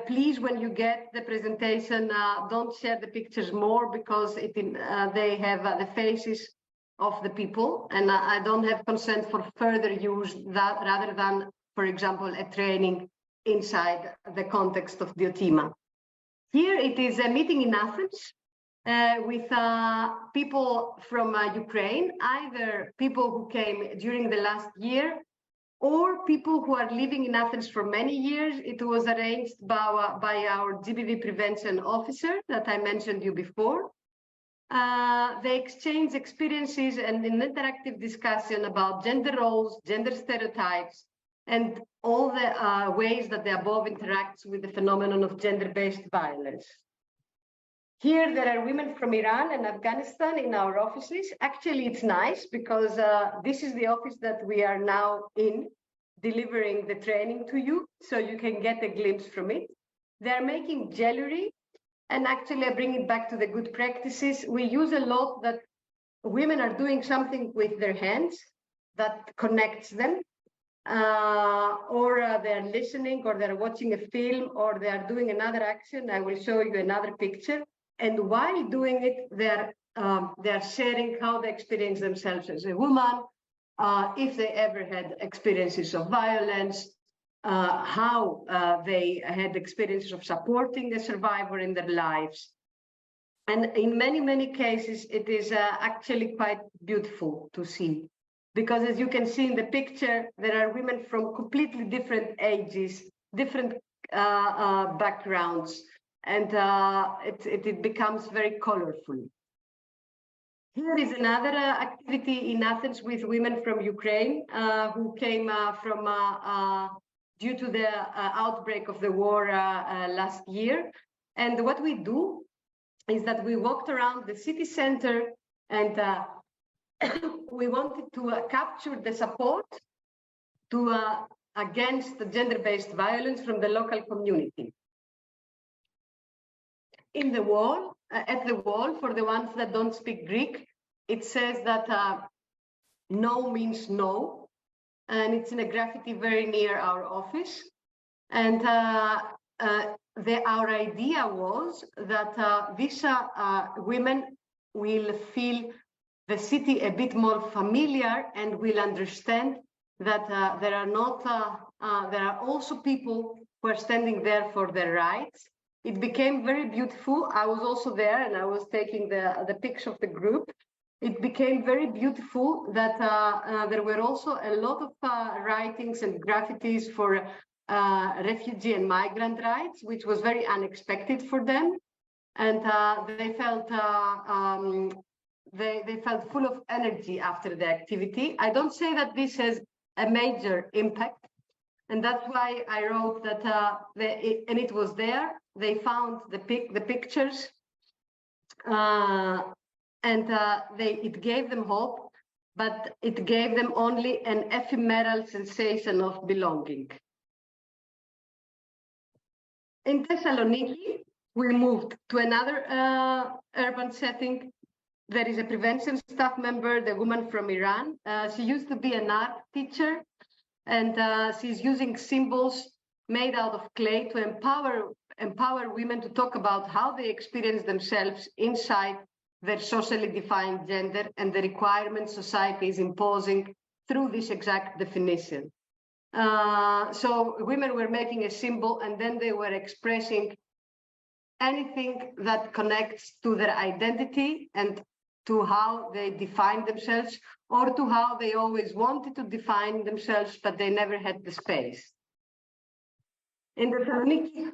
Please, when you get the presentation, don't share the pictures more because they have the faces of the people, and I don't have consent for further use that rather than, for example, a training inside the context of Diotima. Here it is a meeting in Athens with people from Ukraine, either people who came during the last year or people who are living in Athens for many years. It was arranged by our GBV prevention officer that I mentioned you before. They exchange experiences and an interactive discussion about gender roles, gender stereotypes, and all the ways that the above interacts with the phenomenon of gender-based violence. Here, there are women from Iran and Afghanistan in our offices. Actually, it's nice because this is the office that we are now in, delivering the training to you, so you can get a glimpse from it. They're making jewelry, and actually I bring it back to the good practices. We use a lot that women are doing something with their hands that connects them, or they're listening, or they're watching a film, or they are doing another action. I will show you another picture. And while doing it, they're sharing how they experience themselves as a woman, if they ever had experiences of violence, how they had experiences of supporting a survivor in their lives. And in many, many cases, it is actually quite beautiful to see. Because as you can see in the picture, there are women from completely different ages, different backgrounds, and it becomes very colorful. Here is another activity in Athens with women from Ukraine who came due to the outbreak of the war last year. And what we do is that we walked around the city center, and we wanted to capture the support against the gender-based violence from the local community. In the wall, at the wall, for the ones that don't speak Greek, it says that no means no, and it's in a graffiti very near our office. And our idea was that these women will feel the city a bit more familiar and will understand that there are also people who are standing there for their rights. It became very beautiful. I was also there, and I was taking the picture of the group. It became very beautiful that there were also a lot of writings and graffitis for refugee and migrant rights, which was very unexpected for them. And they felt full of energy after the activity. I don't say that this has a major impact, and that's why I wrote that, and it was there. They found the pictures, and it gave them hope, but it gave them only an ephemeral sensation of belonging. In Thessaloniki, we moved to another urban setting. There is a prevention staff member, the woman from Iran. She used to be an art teacher, and she's using symbols made out of clay to empower women to talk about how they experience themselves inside their socially defined gender and the requirements society is imposing through this exact definition. So women were making a symbol, and then they were expressing anything that connects to their identity and to how they define themselves, or to how they always wanted to define themselves, but they never had the space. In the Thessaloniki,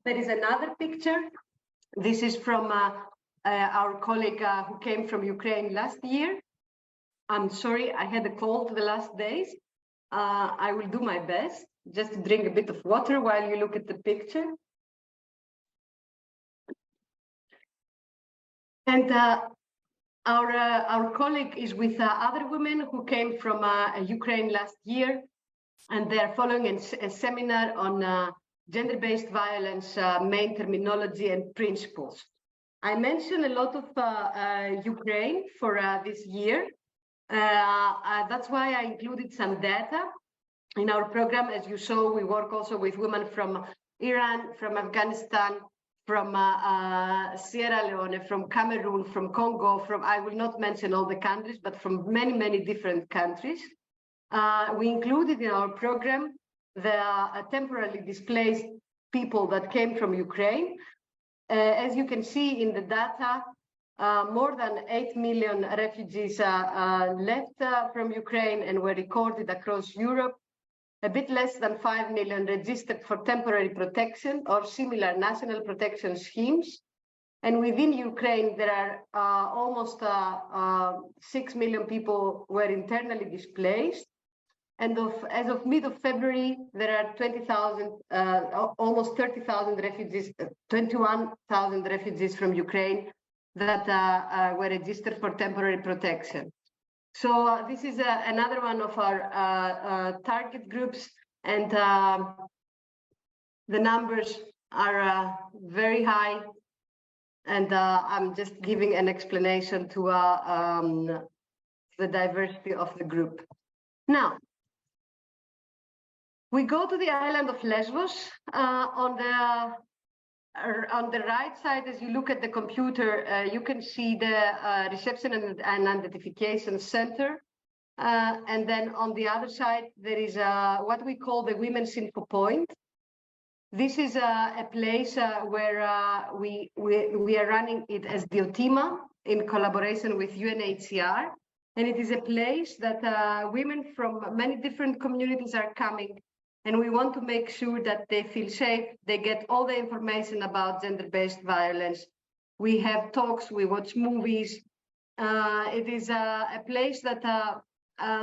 there is another picture. This is from our colleague who came from Ukraine last year. I'm sorry, I had a cold the last days. I will do my best just to drink a bit of water while you look at the picture. And our colleague is with other women who came from Ukraine last year, and they're following a seminar on gender-based violence, main terminology and principles. I mentioned a lot of Ukraine for this year. That's why I included some data. In our program, as you saw, we work also with women from Iran, from Afghanistan, from Sierra Leone, from Cameroon, from Congo, I will not mention all the countries, but from many, many different countries. We included in our program the temporarily displaced people that came from Ukraine. As you can see in the data, more than 8 million refugees left from Ukraine and were recorded across Europe. A bit less than 5 million registered for temporary protection or similar national protection schemes. And within Ukraine, there are almost 6 million people were internally displaced. And as of mid of February, there are 20,000, almost 30,000 refugees, 21,000 refugees from Ukraine that were registered for temporary protection. So this is another one of our target groups, and the numbers are very high. And I'm just giving an explanation to the diversity of the group. Now, we go to the island of Lesbos. On the right side, as you look at the computer, you can see the reception and identification center. And then on the other side, there is what we call the Women's Info Point. This is a place where we are running it as Diotima in collaboration with UNHCR. And it is a place that women from many different communities are coming. And we want to make sure that they feel safe, they get all the information about gender-based violence. We have talks, we watch movies. It is a place that,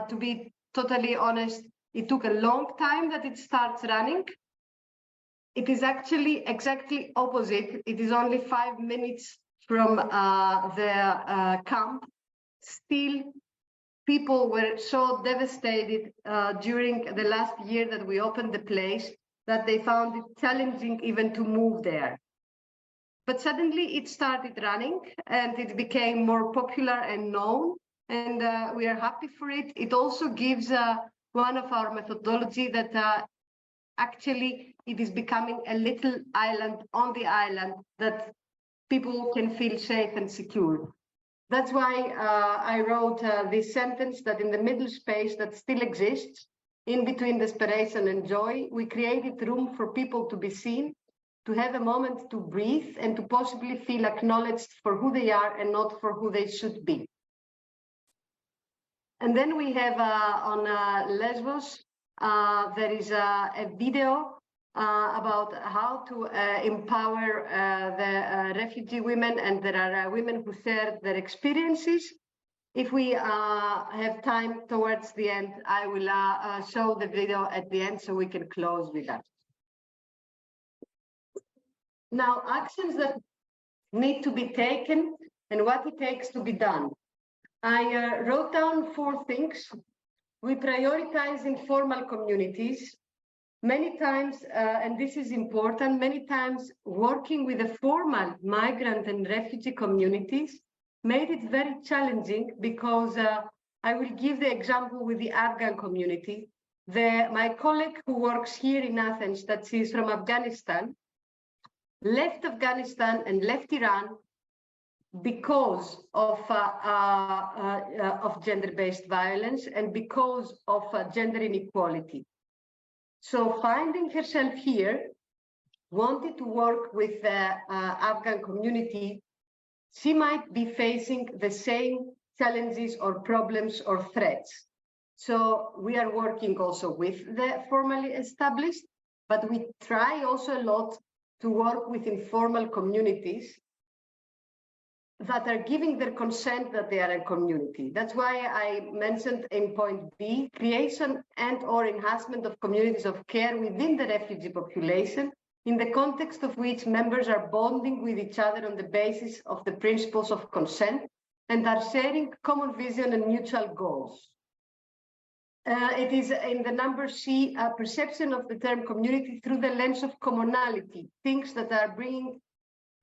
to be totally honest, it took a long time that it starts running. It is actually exactly opposite. It is only 5 minutes from the camp. Still, people were so devastated during the last year that we opened the place that they found it challenging even to move there. But suddenly it started running and it became more popular and known, and we are happy for it. It also gives one of our methodology that actually it is becoming a little island on the island that people can feel safe and secure. That's why I wrote this sentence that in the middle space that still exists, in between desperation and joy, we created room for people to be seen, to have a moment to breathe, and to possibly feel acknowledged for who they are and not for who they should be. And then we have on Lesbos, there is a video about how to empower the refugee women, and there are women who share their experiences. If we have time towards the end, I will show the video at the end so we can close with that. Now, actions that need to be taken and what it takes to be done. I wrote down 4 things. We prioritize informal communities. Many times, and this is important, many times working with the formal migrant and refugee communities made it very challenging because I will give the example with the Afghan community. My colleague who works here in Athens, that she's from Afghanistan, left Afghanistan and left Iran because of gender-based violence and because of gender inequality. So finding herself here, wanted to work with the Afghan community, she might be facing the same challenges or problems or threats. So we are working also with the formally established, but we try also a lot to work with informal communities that are giving their consent that they are a community. That's why I mentioned in point B, creation and or enhancement of communities of care within the refugee population, in the context of which members are bonding with each other on the basis of the principles of consent and are sharing common vision and mutual goals. It is in the number C, a perception of the term community through the lens of commonality, things that are bringing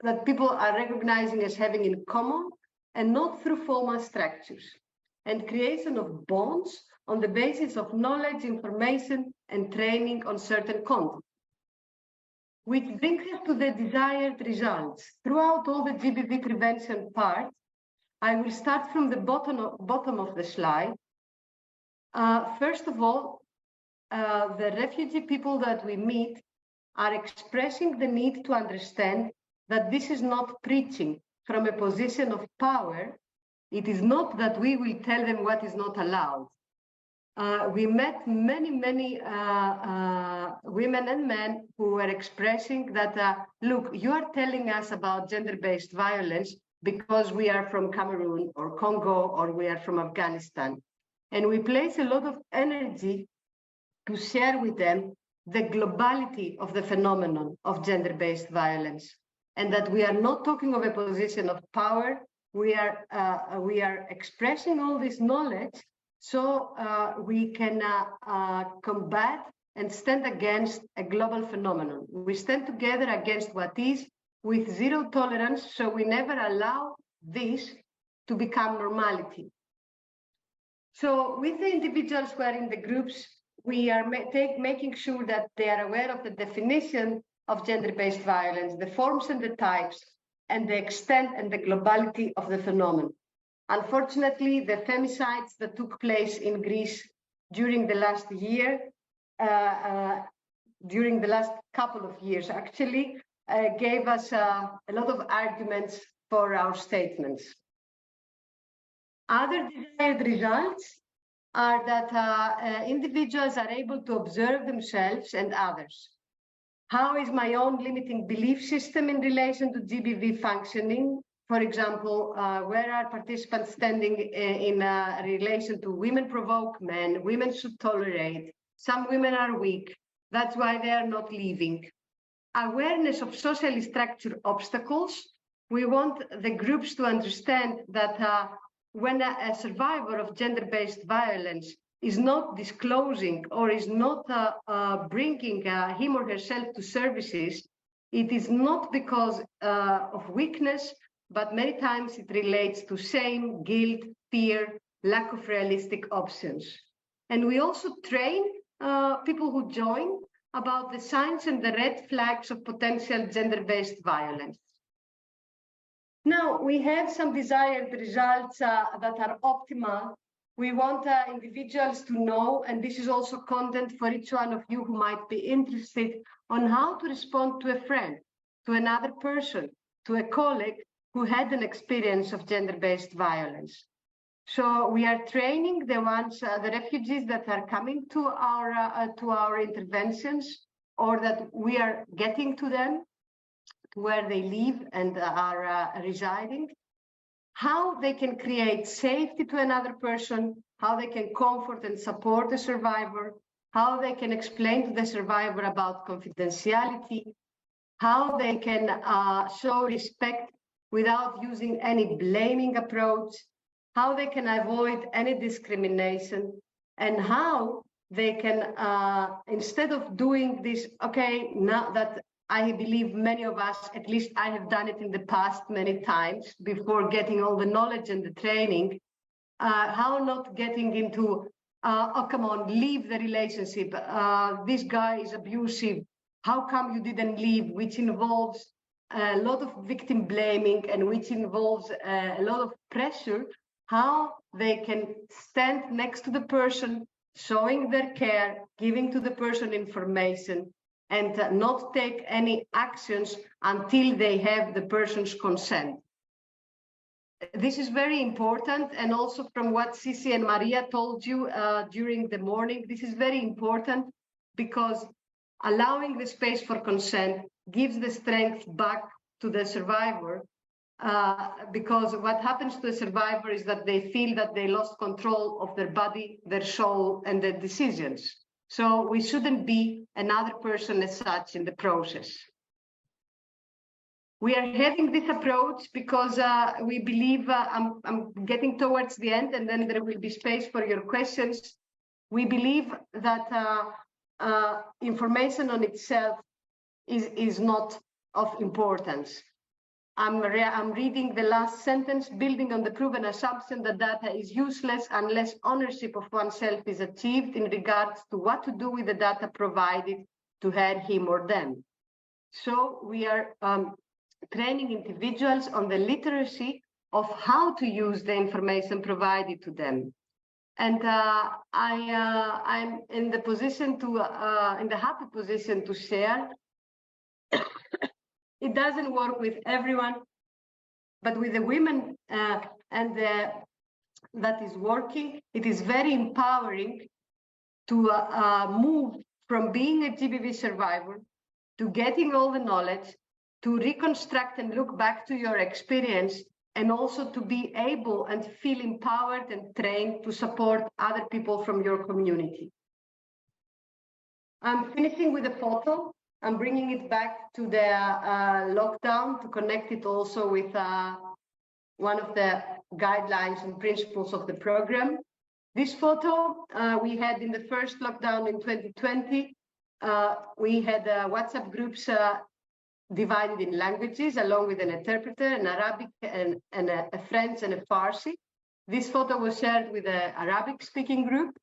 that people are recognizing as having in common and not through formal structures, and creation of bonds on the basis of knowledge, information, and training on certain content. Which brings us to the desired results. Throughout all the GBV prevention part, I will start from the bottom of the slide. First of all, the refugee people that we meet are expressing the need to understand that this is not preaching from a position of power. It is not that we will tell them what is not allowed. We met many women and men who were expressing that, look, you are telling us about gender-based violence because we are from Cameroon or Congo or we are from Afghanistan. And we place a lot of energy to share with them the globality of the phenomenon of gender-based violence, and that we are not talking of a position of power. We are expressing all this knowledge so we can combat and stand against a global phenomenon. We stand together against what is with zero tolerance, so we never allow this to become normality. So with the individuals who are in the groups, we are making sure that they are aware of the definition of gender-based violence, the forms and the types, and the extent and the globality of the phenomenon. Unfortunately, the femicides that took place in Greece during the last year, during the last couple of years actually, gave us a lot of arguments for our statements. Other desired results are that individuals are able to observe themselves and others. How is my own limiting belief system in relation to GBV functioning? For example, where are participants standing in relation to women provoke men, women should tolerate, some women are weak, that's why they are not leaving. Awareness of socially structured obstacles. We want the groups to understand that when a survivor of gender-based violence is not disclosing or is not bringing him or herself to services, it is not because of weakness, but many times it relates to shame, guilt, fear, lack of realistic options. And we also train people who join about the signs and the red flags of potential gender-based violence. Now, we have some desired results that are optimal. We want individuals to know, and this is also content for each one of you who might be interested, on how to respond to a friend, to another person, to a colleague who had an experience of gender-based violence. So we are training the ones, the refugees that are coming to our interventions, or that we are getting to them, to where they live and are residing, how they can create safety to another person, how they can comfort and support the survivor, how they can explain to the survivor about confidentiality, how they can show respect without using any blaming approach, how they can avoid any discrimination, and how they can, instead of doing this, okay, now that I believe many of us, at least I have done it in the past many times before getting all the knowledge and the training, how not getting into, oh, come on, leave the relationship. This guy is abusive. How come you didn't leave? Which involves a lot of victim blaming and which involves a lot of pressure. How they can stand next to the person, showing their care, giving to the person information, and not take any actions until they have the person's consent. This is very important, and also from what Sisi and Maria told you during the morning, this is very important because allowing the space for consent gives the strength back to the survivor, because what happens to the survivor is that they feel that they lost control of their body, their soul, and their decisions. So we shouldn't be another person as such in the process. We are having this approach because we believe, I'm getting towards the end and then there will be space for your questions. We believe that information on itself is not of importance. I'm reading the last sentence, building on the proven assumption that data is useless unless ownership of oneself is achieved in regards to what to do with the data provided to her, him, or them. So we are training individuals on the literacy of how to use the information provided to them. And I'm in the position to, in the happy position to share. It doesn't work with everyone, but with the women that is working, it is very empowering to move from being a GBV survivor to getting all the knowledge, to reconstruct and look back to your experience, and also to be able and feel empowered and trained to support other people from your community. I'm finishing with a photo. I'm bringing it back to the lockdown to connect it also with one of the guidelines and principles of the program. This photo we had in the first lockdown in 2020. We had WhatsApp groups divided in languages, along with an interpreter, an Arabic and a French and a Farsi. This photo was shared with the Arabic-speaking group.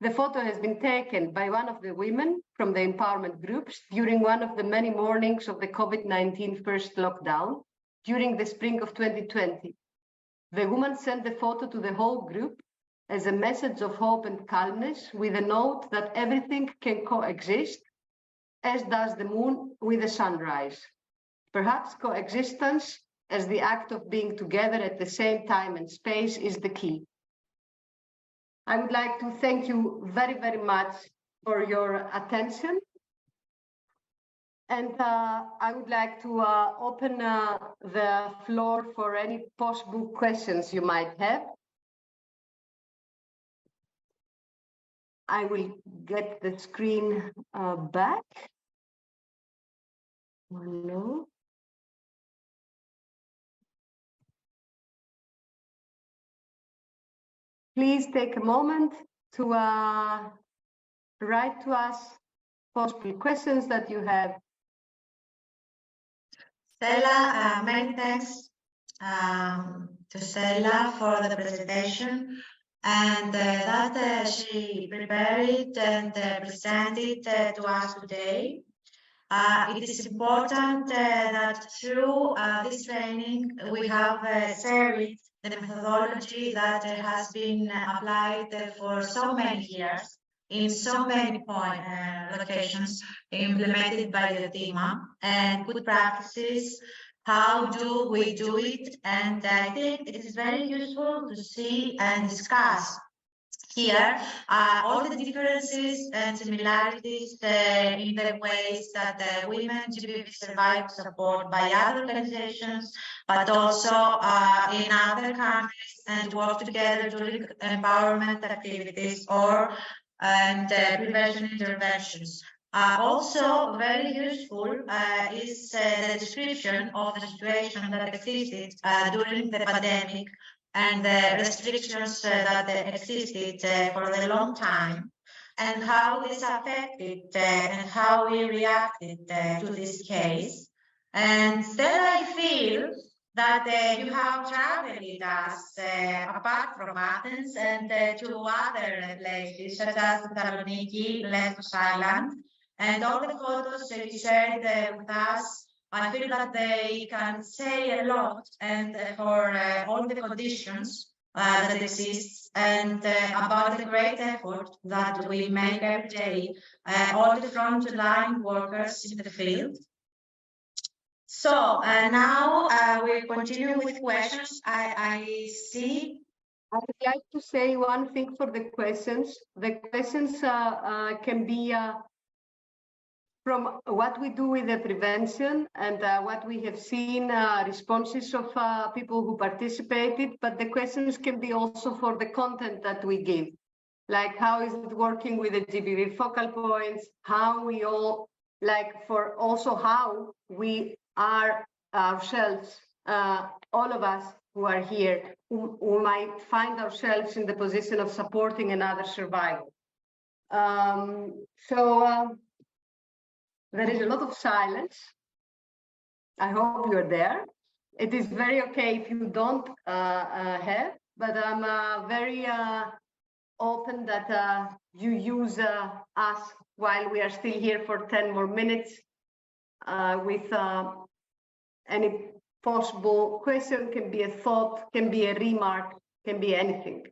The photo has been taken by one of the women from the empowerment groups during one of the many mornings of the COVID-19 first lockdown during the spring of 2020. The woman sent the photo to the whole group as a message of hope and calmness, with a note that everything can coexist, as does the moon with the sunrise. Perhaps coexistence as the act of being together at the same time and space is the key. I would like to thank you very, very much for your attention. And I would like to open the floor for any possible questions you might have. I will get the screen back. No. Please take a moment to write to us possible questions that you have. Stella, many thanks to Stella for the presentation, and that she prepared and presented to us today. It is important that through this training we have shared the methodology that has been applied for so many years in so many locations implemented by Diotima, and good practices. How do we do it? And I think it is very useful to see and discuss here all the differences and similarities in the ways that women GBV survivors are supported by other organizations, but also in other countries, and work together during empowerment activities and prevention interventions. Also very useful is the description of the situation that existed during the pandemic and the restrictions that existed for a long time, and how this affected and how we reacted to this case. And then I feel that you have traveled with us apart from Athens and to other places such as Thessaloniki, Lesbos Island, and all the photos you shared with us. I feel that they can say a lot, and for all the conditions that exist, and about the great effort that we make every day, all the frontline workers in the field. So now we continue with questions. I see. I would like to say one thing for the questions. The questions can be from what we do with the prevention and what we have seen responses of people who participated, but the questions can be also for the content that we give, like how is it working with the GBV focal points, how we all, like for also how we are ourselves, all of us who are here, who might find ourselves in the position of supporting another survivor. There is a lot of silence. I hope you're there. it is very okay if you don't have, but I'm very open that you use us while we are still here for 10 more minutes with any possible question, can be a thought, can be a remark, can be anything.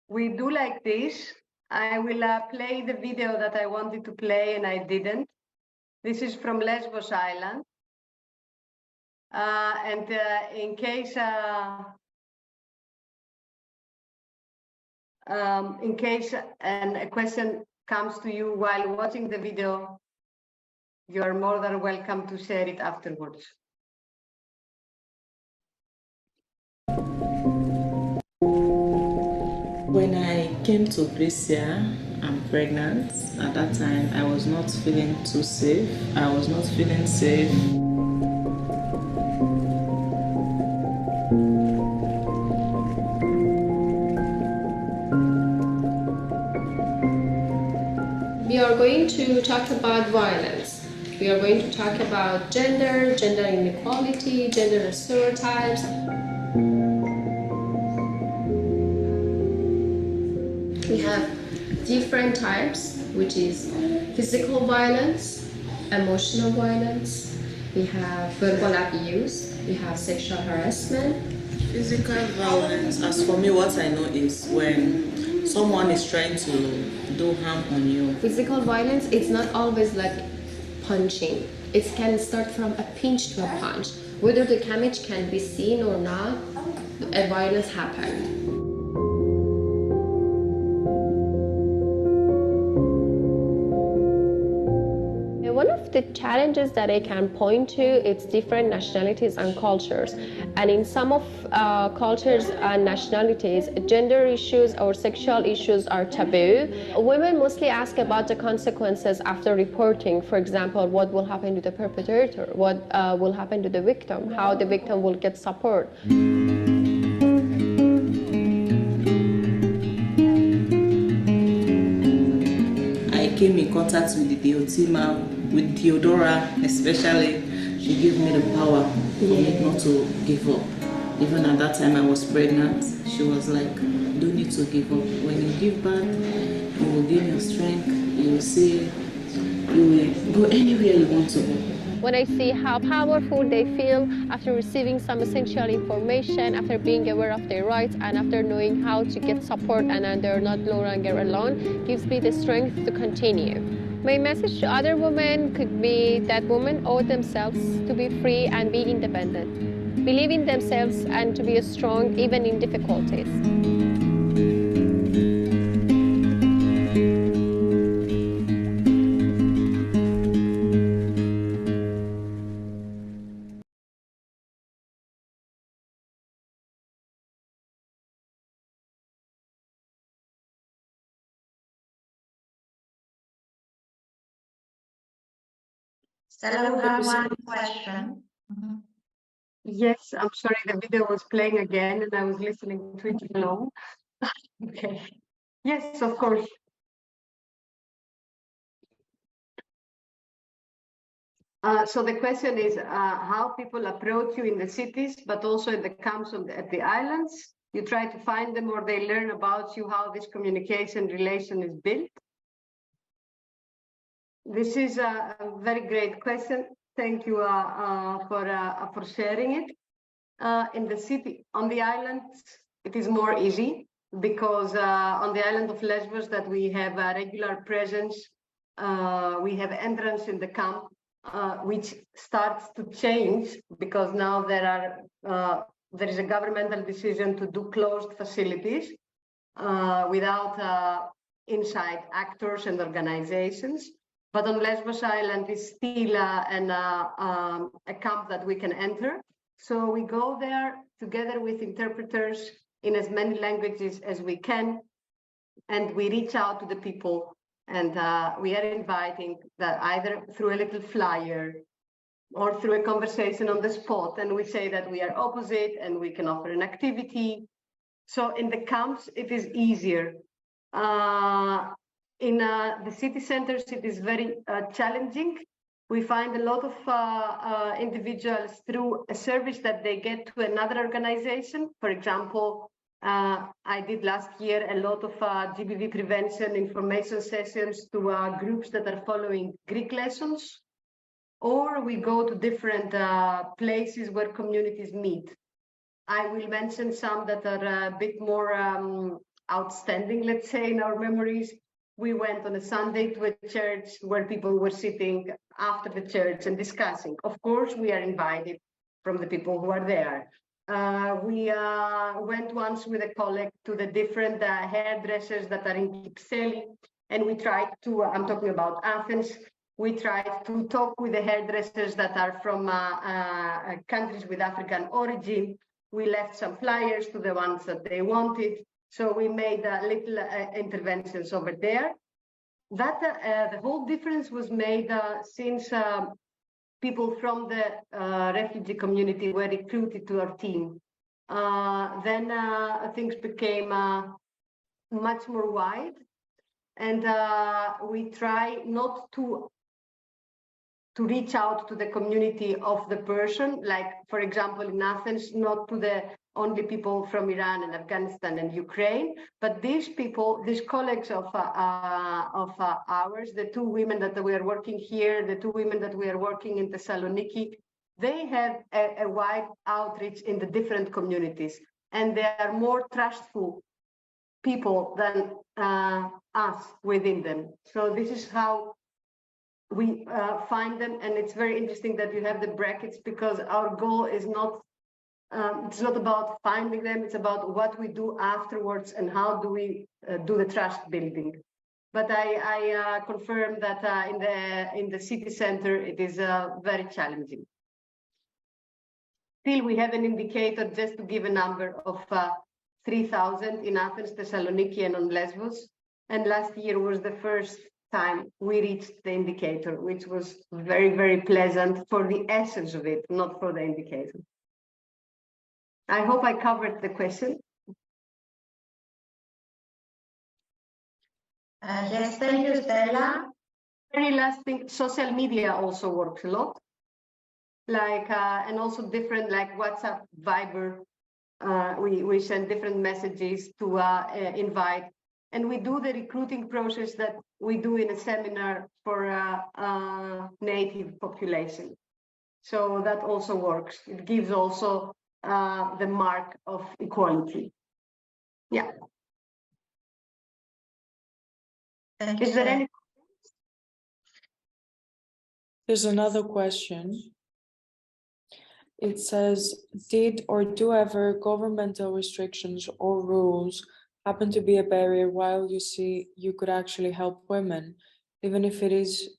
We do like this. I will play the video that I wanted to play and I didn't. This is from Lesbos Island. And in case a question comes to you while watching the video, you are more than welcome to share it afterwards. When I came to Grecia, I'm pregnant. At that time, I was not feeling too safe. I was not feeling safe. We are going to talk about violence. We are going to talk about gender, gender inequality, gender stereotypes. We have different types, which is physical violence, emotional violence, we have verbal abuse, we have sexual harassment. Physical violence, as for me, what I know is when someone is trying to do harm on you. Physical violence, it's not always like punching. It can start from a pinch to a punch. Whether the damage can be seen or not, a violence happened. One of the challenges that I can point to, it's different nationalities and cultures. And in some of cultures and nationalities, gender issues or sexual issues are taboo. Women mostly ask about the consequences after reporting. For example, what will happen to the perpetrator? What will happen to the victim? How the victim will get support? I came in contact with the Diotima, with Theodora especially. She gave me the power for me not to give up. Even at that time I was pregnant, she was like, you don't need to give up. When you give back, you will gain your strength, you will see, you will go anywhere you want to go. When I see how powerful they feel after receiving some essential information, after being aware of their rights, and after knowing how to get support and they're not no longer alone, gives me the strength to continue. My message to other women could be that women owe themselves to be free and be independent. Believe in themselves and to be strong even in difficulties. Stella, we have one question. Yes, I'm sorry, the video was playing again and I was listening to it alone. Okay. Yes, of course. So the question is how people approach you in the cities, but also in the camps at the islands. You try to find them or they learn about you, how this communication relation is built. This is a very great question. Thank you for sharing it. In the city, on the islands, it is more easy because on the island of Lesbos that we have a regular presence, we have entrance in the camp, which starts to change because now there is a governmental decision to do closed facilities without inside actors and organizations. But on Lesbos Island is still a camp that we can enter. So we go there together with interpreters in as many languages as we can, and we reach out to the people, and we are inviting that either through a little flyer or through a conversation on the spot, and we say that we are opposite and we can offer an activity. So in the camps, it is easier. in the city centers, it is very challenging. We find a lot of individuals through a service that they get to another organization. For example, I did last year a lot of GBV prevention information sessions to groups that are following Greek lessons, or we go to different places where communities meet. I will mention some that are a bit more outstanding, let's say, in our memories. We went on a Sunday to a church where people were sitting after the church and discussing. Of course, we are invited from the people who are there. We went once with a colleague to the different hairdressers that are in Kypseli, and we tried to, I'm talking about Athens, we tried to talk with the hairdressers that are from countries with African origin. We left some flyers to the ones that they wanted. So we made little interventions over there. That the whole difference was made since people from the refugee community were recruited to our team. Then things became much more wide, and we try not to reach out to the community of the person, like, for example, in Athens, not to the only people from Iran and Afghanistan and Ukraine, but these people, these colleagues of ours, the two women that we are working here, the two women that we are working in Thessaloniki, they have a wide outreach in the different communities, and they are more trustful people than us within them. So this is how we find them, and it's very interesting that you have the brackets, because our goal is not, it's not about finding them, it's about what we do afterwards and how do we do the trust building. But I confirm that in the city center, it is very challenging. Still, we have an indicator, just to give a number, of 3,000 in Athens, Thessaloniki, and on Lesbos. And last year was the first time we reached the indicator, which was very, very pleasant for the essence of it, not for the indicator. I hope I covered the question. Yes, thank you, Stella. Very last thing, social media also works a lot. Like, and also different, like WhatsApp, Viber, we send different messages to invite. And we do the recruiting process that we do in a seminar for native population. So that also works. It gives also the mark of equality. Yeah. Thank Is there any? There's another question. It says, did or do ever governmental restrictions or rules happen to be a barrier while you see you could actually help women, even if it is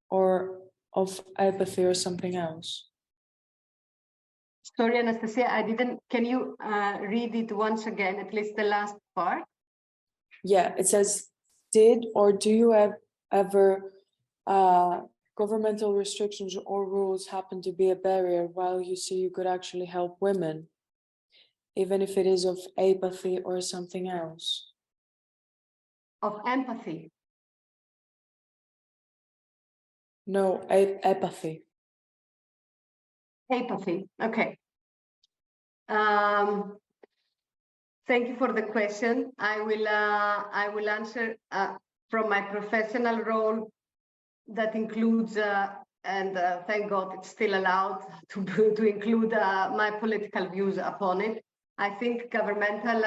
or of apathy or something else? Sorry, Anastasia, I didn't, can you read it once again, at least the last part? Yeah, it says, did or do you ever governmental restrictions or rules happen to be a barrier while you see you could actually help women, even if it is of apathy or something else? Of empathy. No, apathy. Apathy, okay. Thank you for the question. I will answer from my professional role that includes, and thank God it's still allowed to include my political views upon it. I think governmental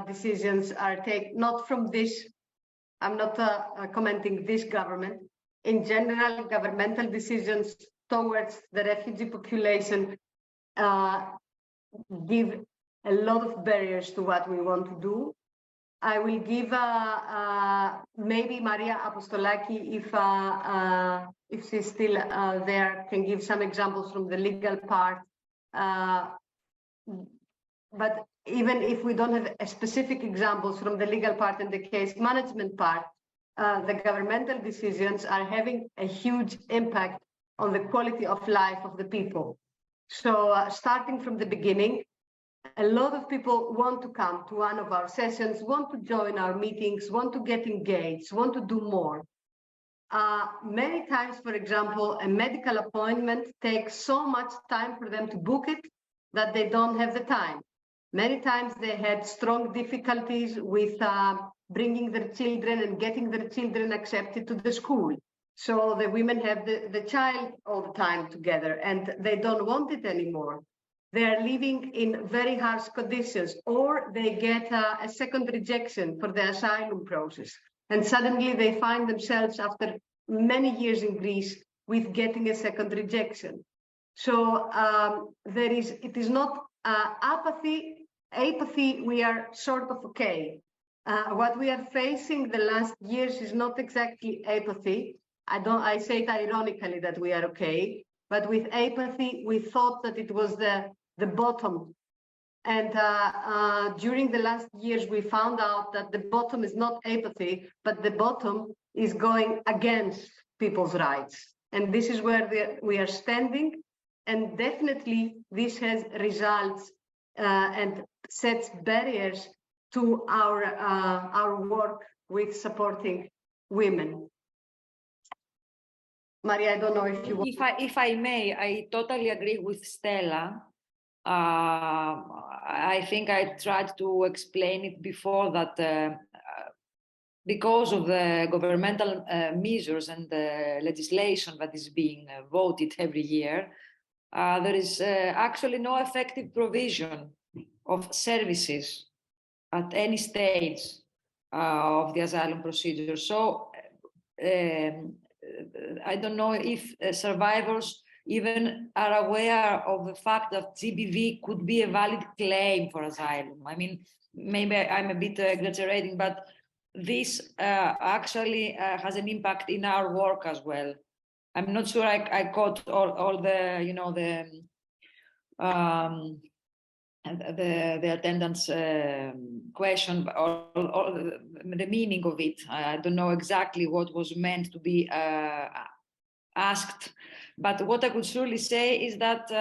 decisions are taken, not from this, I'm not commenting this government. In general, governmental decisions towards the refugee population give a lot of barriers to what we want to do. I will give maybe Maria Apostolaki, if she's still there, can give some examples from the legal part. But even if we don't have specific examples from the legal part and the case management part, the governmental decisions are having a huge impact on the quality of life of the people. So starting from the beginning, a lot of people want to come to one of our sessions, want to join our meetings, want to get engaged, want to do more. Many times, for example, a medical appointment takes so much time for them to book it that they don't have the time. Many times they had strong difficulties with bringing their children and getting their children accepted to the school. So the women have the child all the time together and they don't want it anymore. They are living in very harsh conditions, or they get a second rejection for the asylum process. And suddenly they find themselves after many years in Greece with getting a second rejection. So it is not apathy, we are sort of okay. What we are facing the last years is not exactly apathy. I say it ironically that we are okay, but with apathy, we thought that it was the bottom. And during the last years, we found out that the bottom is not apathy, but the bottom is going against people's rights. And this is where we are standing. And definitely this has results and sets barriers to our work with supporting women. Maria, I don't know if you want. If I may, I totally agree with Stella. I think I tried to explain it before that because of the governmental measures and the legislation that is being voted every year, there is actually no effective provision of services at any stage of the asylum procedure. So I don't know if survivors even are aware of the fact that GBV could be a valid claim for asylum. I mean, maybe I'm a bit exaggerating, but this actually has an impact in our work as well. I'm not sure I caught all the, you know, the attendance question or the meaning of it. I don't know exactly what was meant to be asked, but what I could surely say is that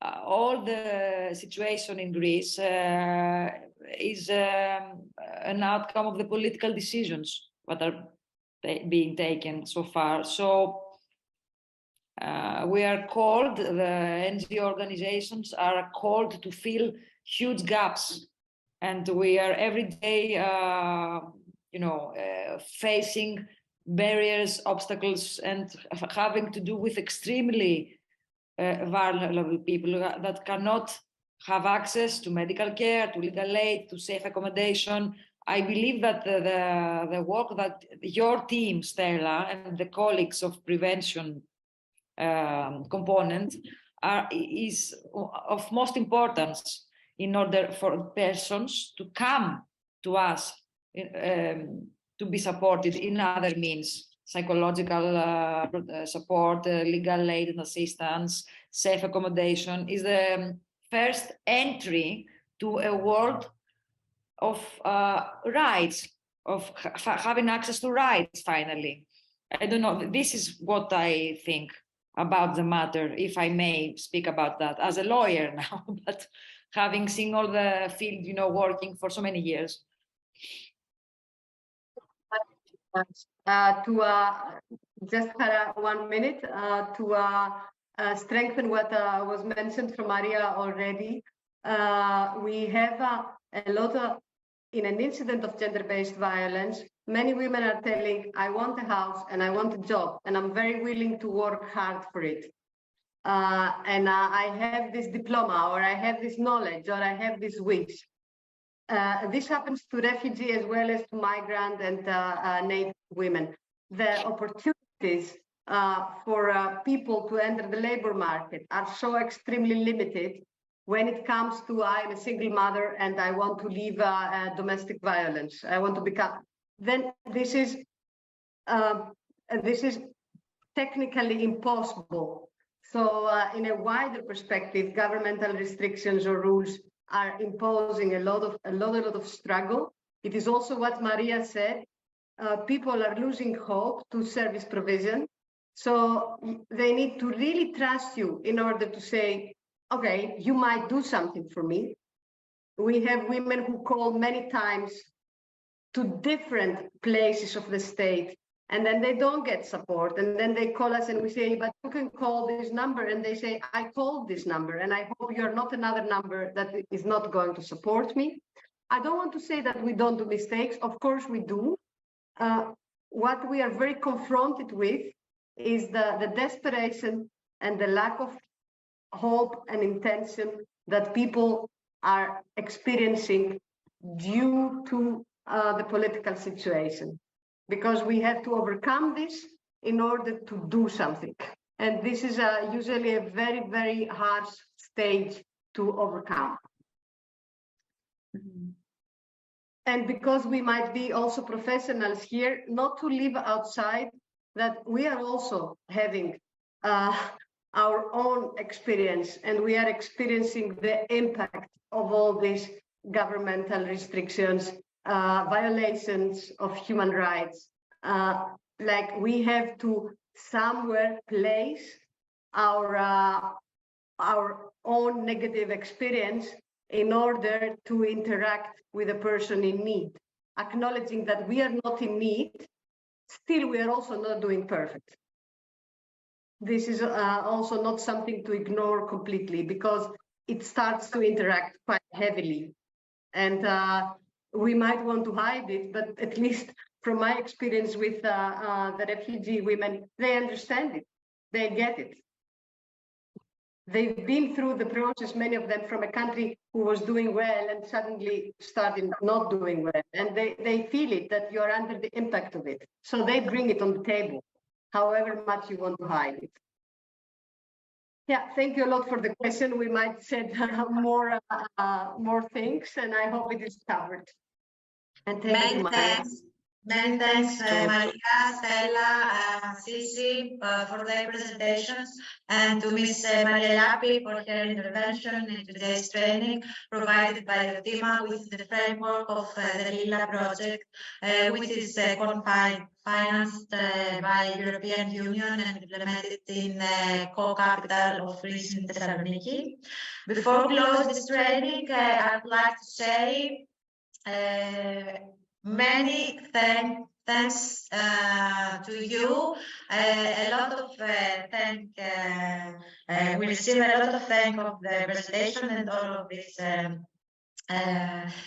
all the situation in Greece is an outcome of the political decisions that are being taken so far. So we are called, the NGO organizations are called to fill huge gaps, and we are every day, facing barriers, obstacles, and having to do with extremely vulnerable people that cannot have access to medical care, to legal aid, to safe accommodation. I believe that the work that your team, Stella, and the colleagues of prevention component is of most importance in order for persons to come to us to be supported in other means, psychological support, legal aid and assistance, safe accommodation is the first entry to a world of rights, of having access to rights, finally. I don't know, this is what I think about the matter, if I may speak about that as a lawyer now, but having seen all the field, working for so many years. Just 1 minute to strengthen what was mentioned from Maria already. We have a lot of, in an incident of gender-based violence, many women are telling, I want a house and I want a job and I'm very willing to work hard for it. And I have this diploma, or I have this knowledge, or I have this wish. This happens to refugee as well as to migrant and native women. The opportunities for people to enter the labor market are so extremely limited when it comes to I'm a single mother and I want to leave domestic violence. I want to become. Then this is technically impossible. So in a wider perspective, governmental restrictions or rules are imposing a lot of struggle. It is also what Maria said. People are losing hope to service provision. So they need to really trust you in order to say, okay, you might do something for me. We have women who call many times to different places of the state, and then they don't get support. And then they call us and we say, but you can call this number. And they say, I called this number and I hope you're not another number that is not going to support me. I don't want to say that we don't do mistakes. Of course we do. What we are very confronted with is the desperation and the lack of hope and intention that people are experiencing due to the political situation, because we have to overcome this in order to do something. And this is usually a very, very harsh stage to overcome. And because we might be also professionals here, not to live outside, that we are also having our own experience, and we are experiencing the impact of all these governmental restrictions, violations of human rights. Like we have to somewhere place our own negative experience in order to interact with a person in need, acknowledging that we are not in need, still we are also not doing perfect. This is also not something to ignore completely, because it starts to interact quite heavily. And we might want to hide it, but at least from my experience with the refugee women, they understand it, they get it. They've been through the process, many of them from a country who was doing well and suddenly started not doing well. And they feel it, that you're under the impact of it. So they bring it on the table, however much you want to hide it. Yeah, thank you a lot for the question. We might say more things, and I hope it is covered. And thank you, Maria. Many thanks, Maria, Stella, Sisi, for their presentations, and to Ms. Maria Lapi for her intervention in today's training provided by Diotima with the framework of the LILA project, which is financed by European Union and implemented in co-capital of Arisen Thessaloniki. Before closing this training, I would like to say many thanks to you. A lot of we receive a lot of thanks of the presentation and all of this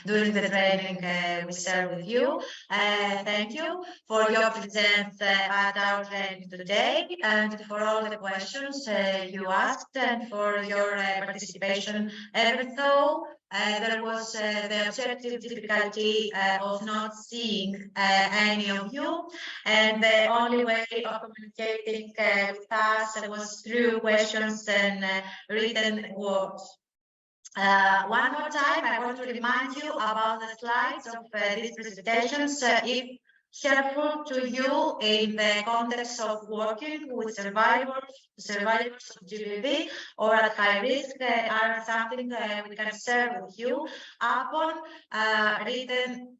during the training we share with you. Thank you for your presence at our training today, and for all the questions you asked, and for your participation, even though there was the objective difficulty of not seeing any of you, and the only way of communicating with us was through questions and written words. One more time, I want to remind you about the slides of these presentations. If helpful to you in the context of working with survivors of GBV or at high risk, are something we can share with you upon written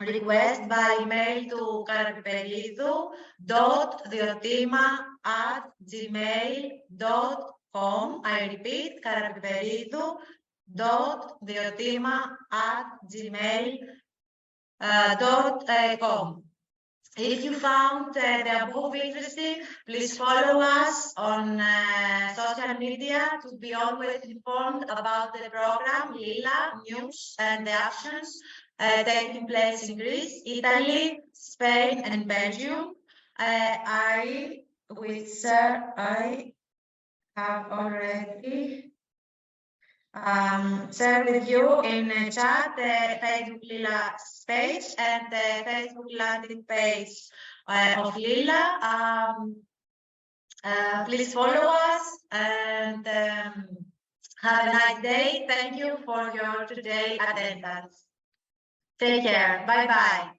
request by email to karapiperidou.diotima@gmail.com. I repeat, karapiperidou.diotima@gmail.com. If you found the above interesting, please follow us on social media to be always informed about the program, LILA, news, and the actions taking place in Greece, Italy, Spain, and Belgium. I have already share with you in chat the Facebook LILA page and the Facebook landing page of LILA. Please follow us and have a nice day. Thank you for your today attendance. Take care. Bye-bye.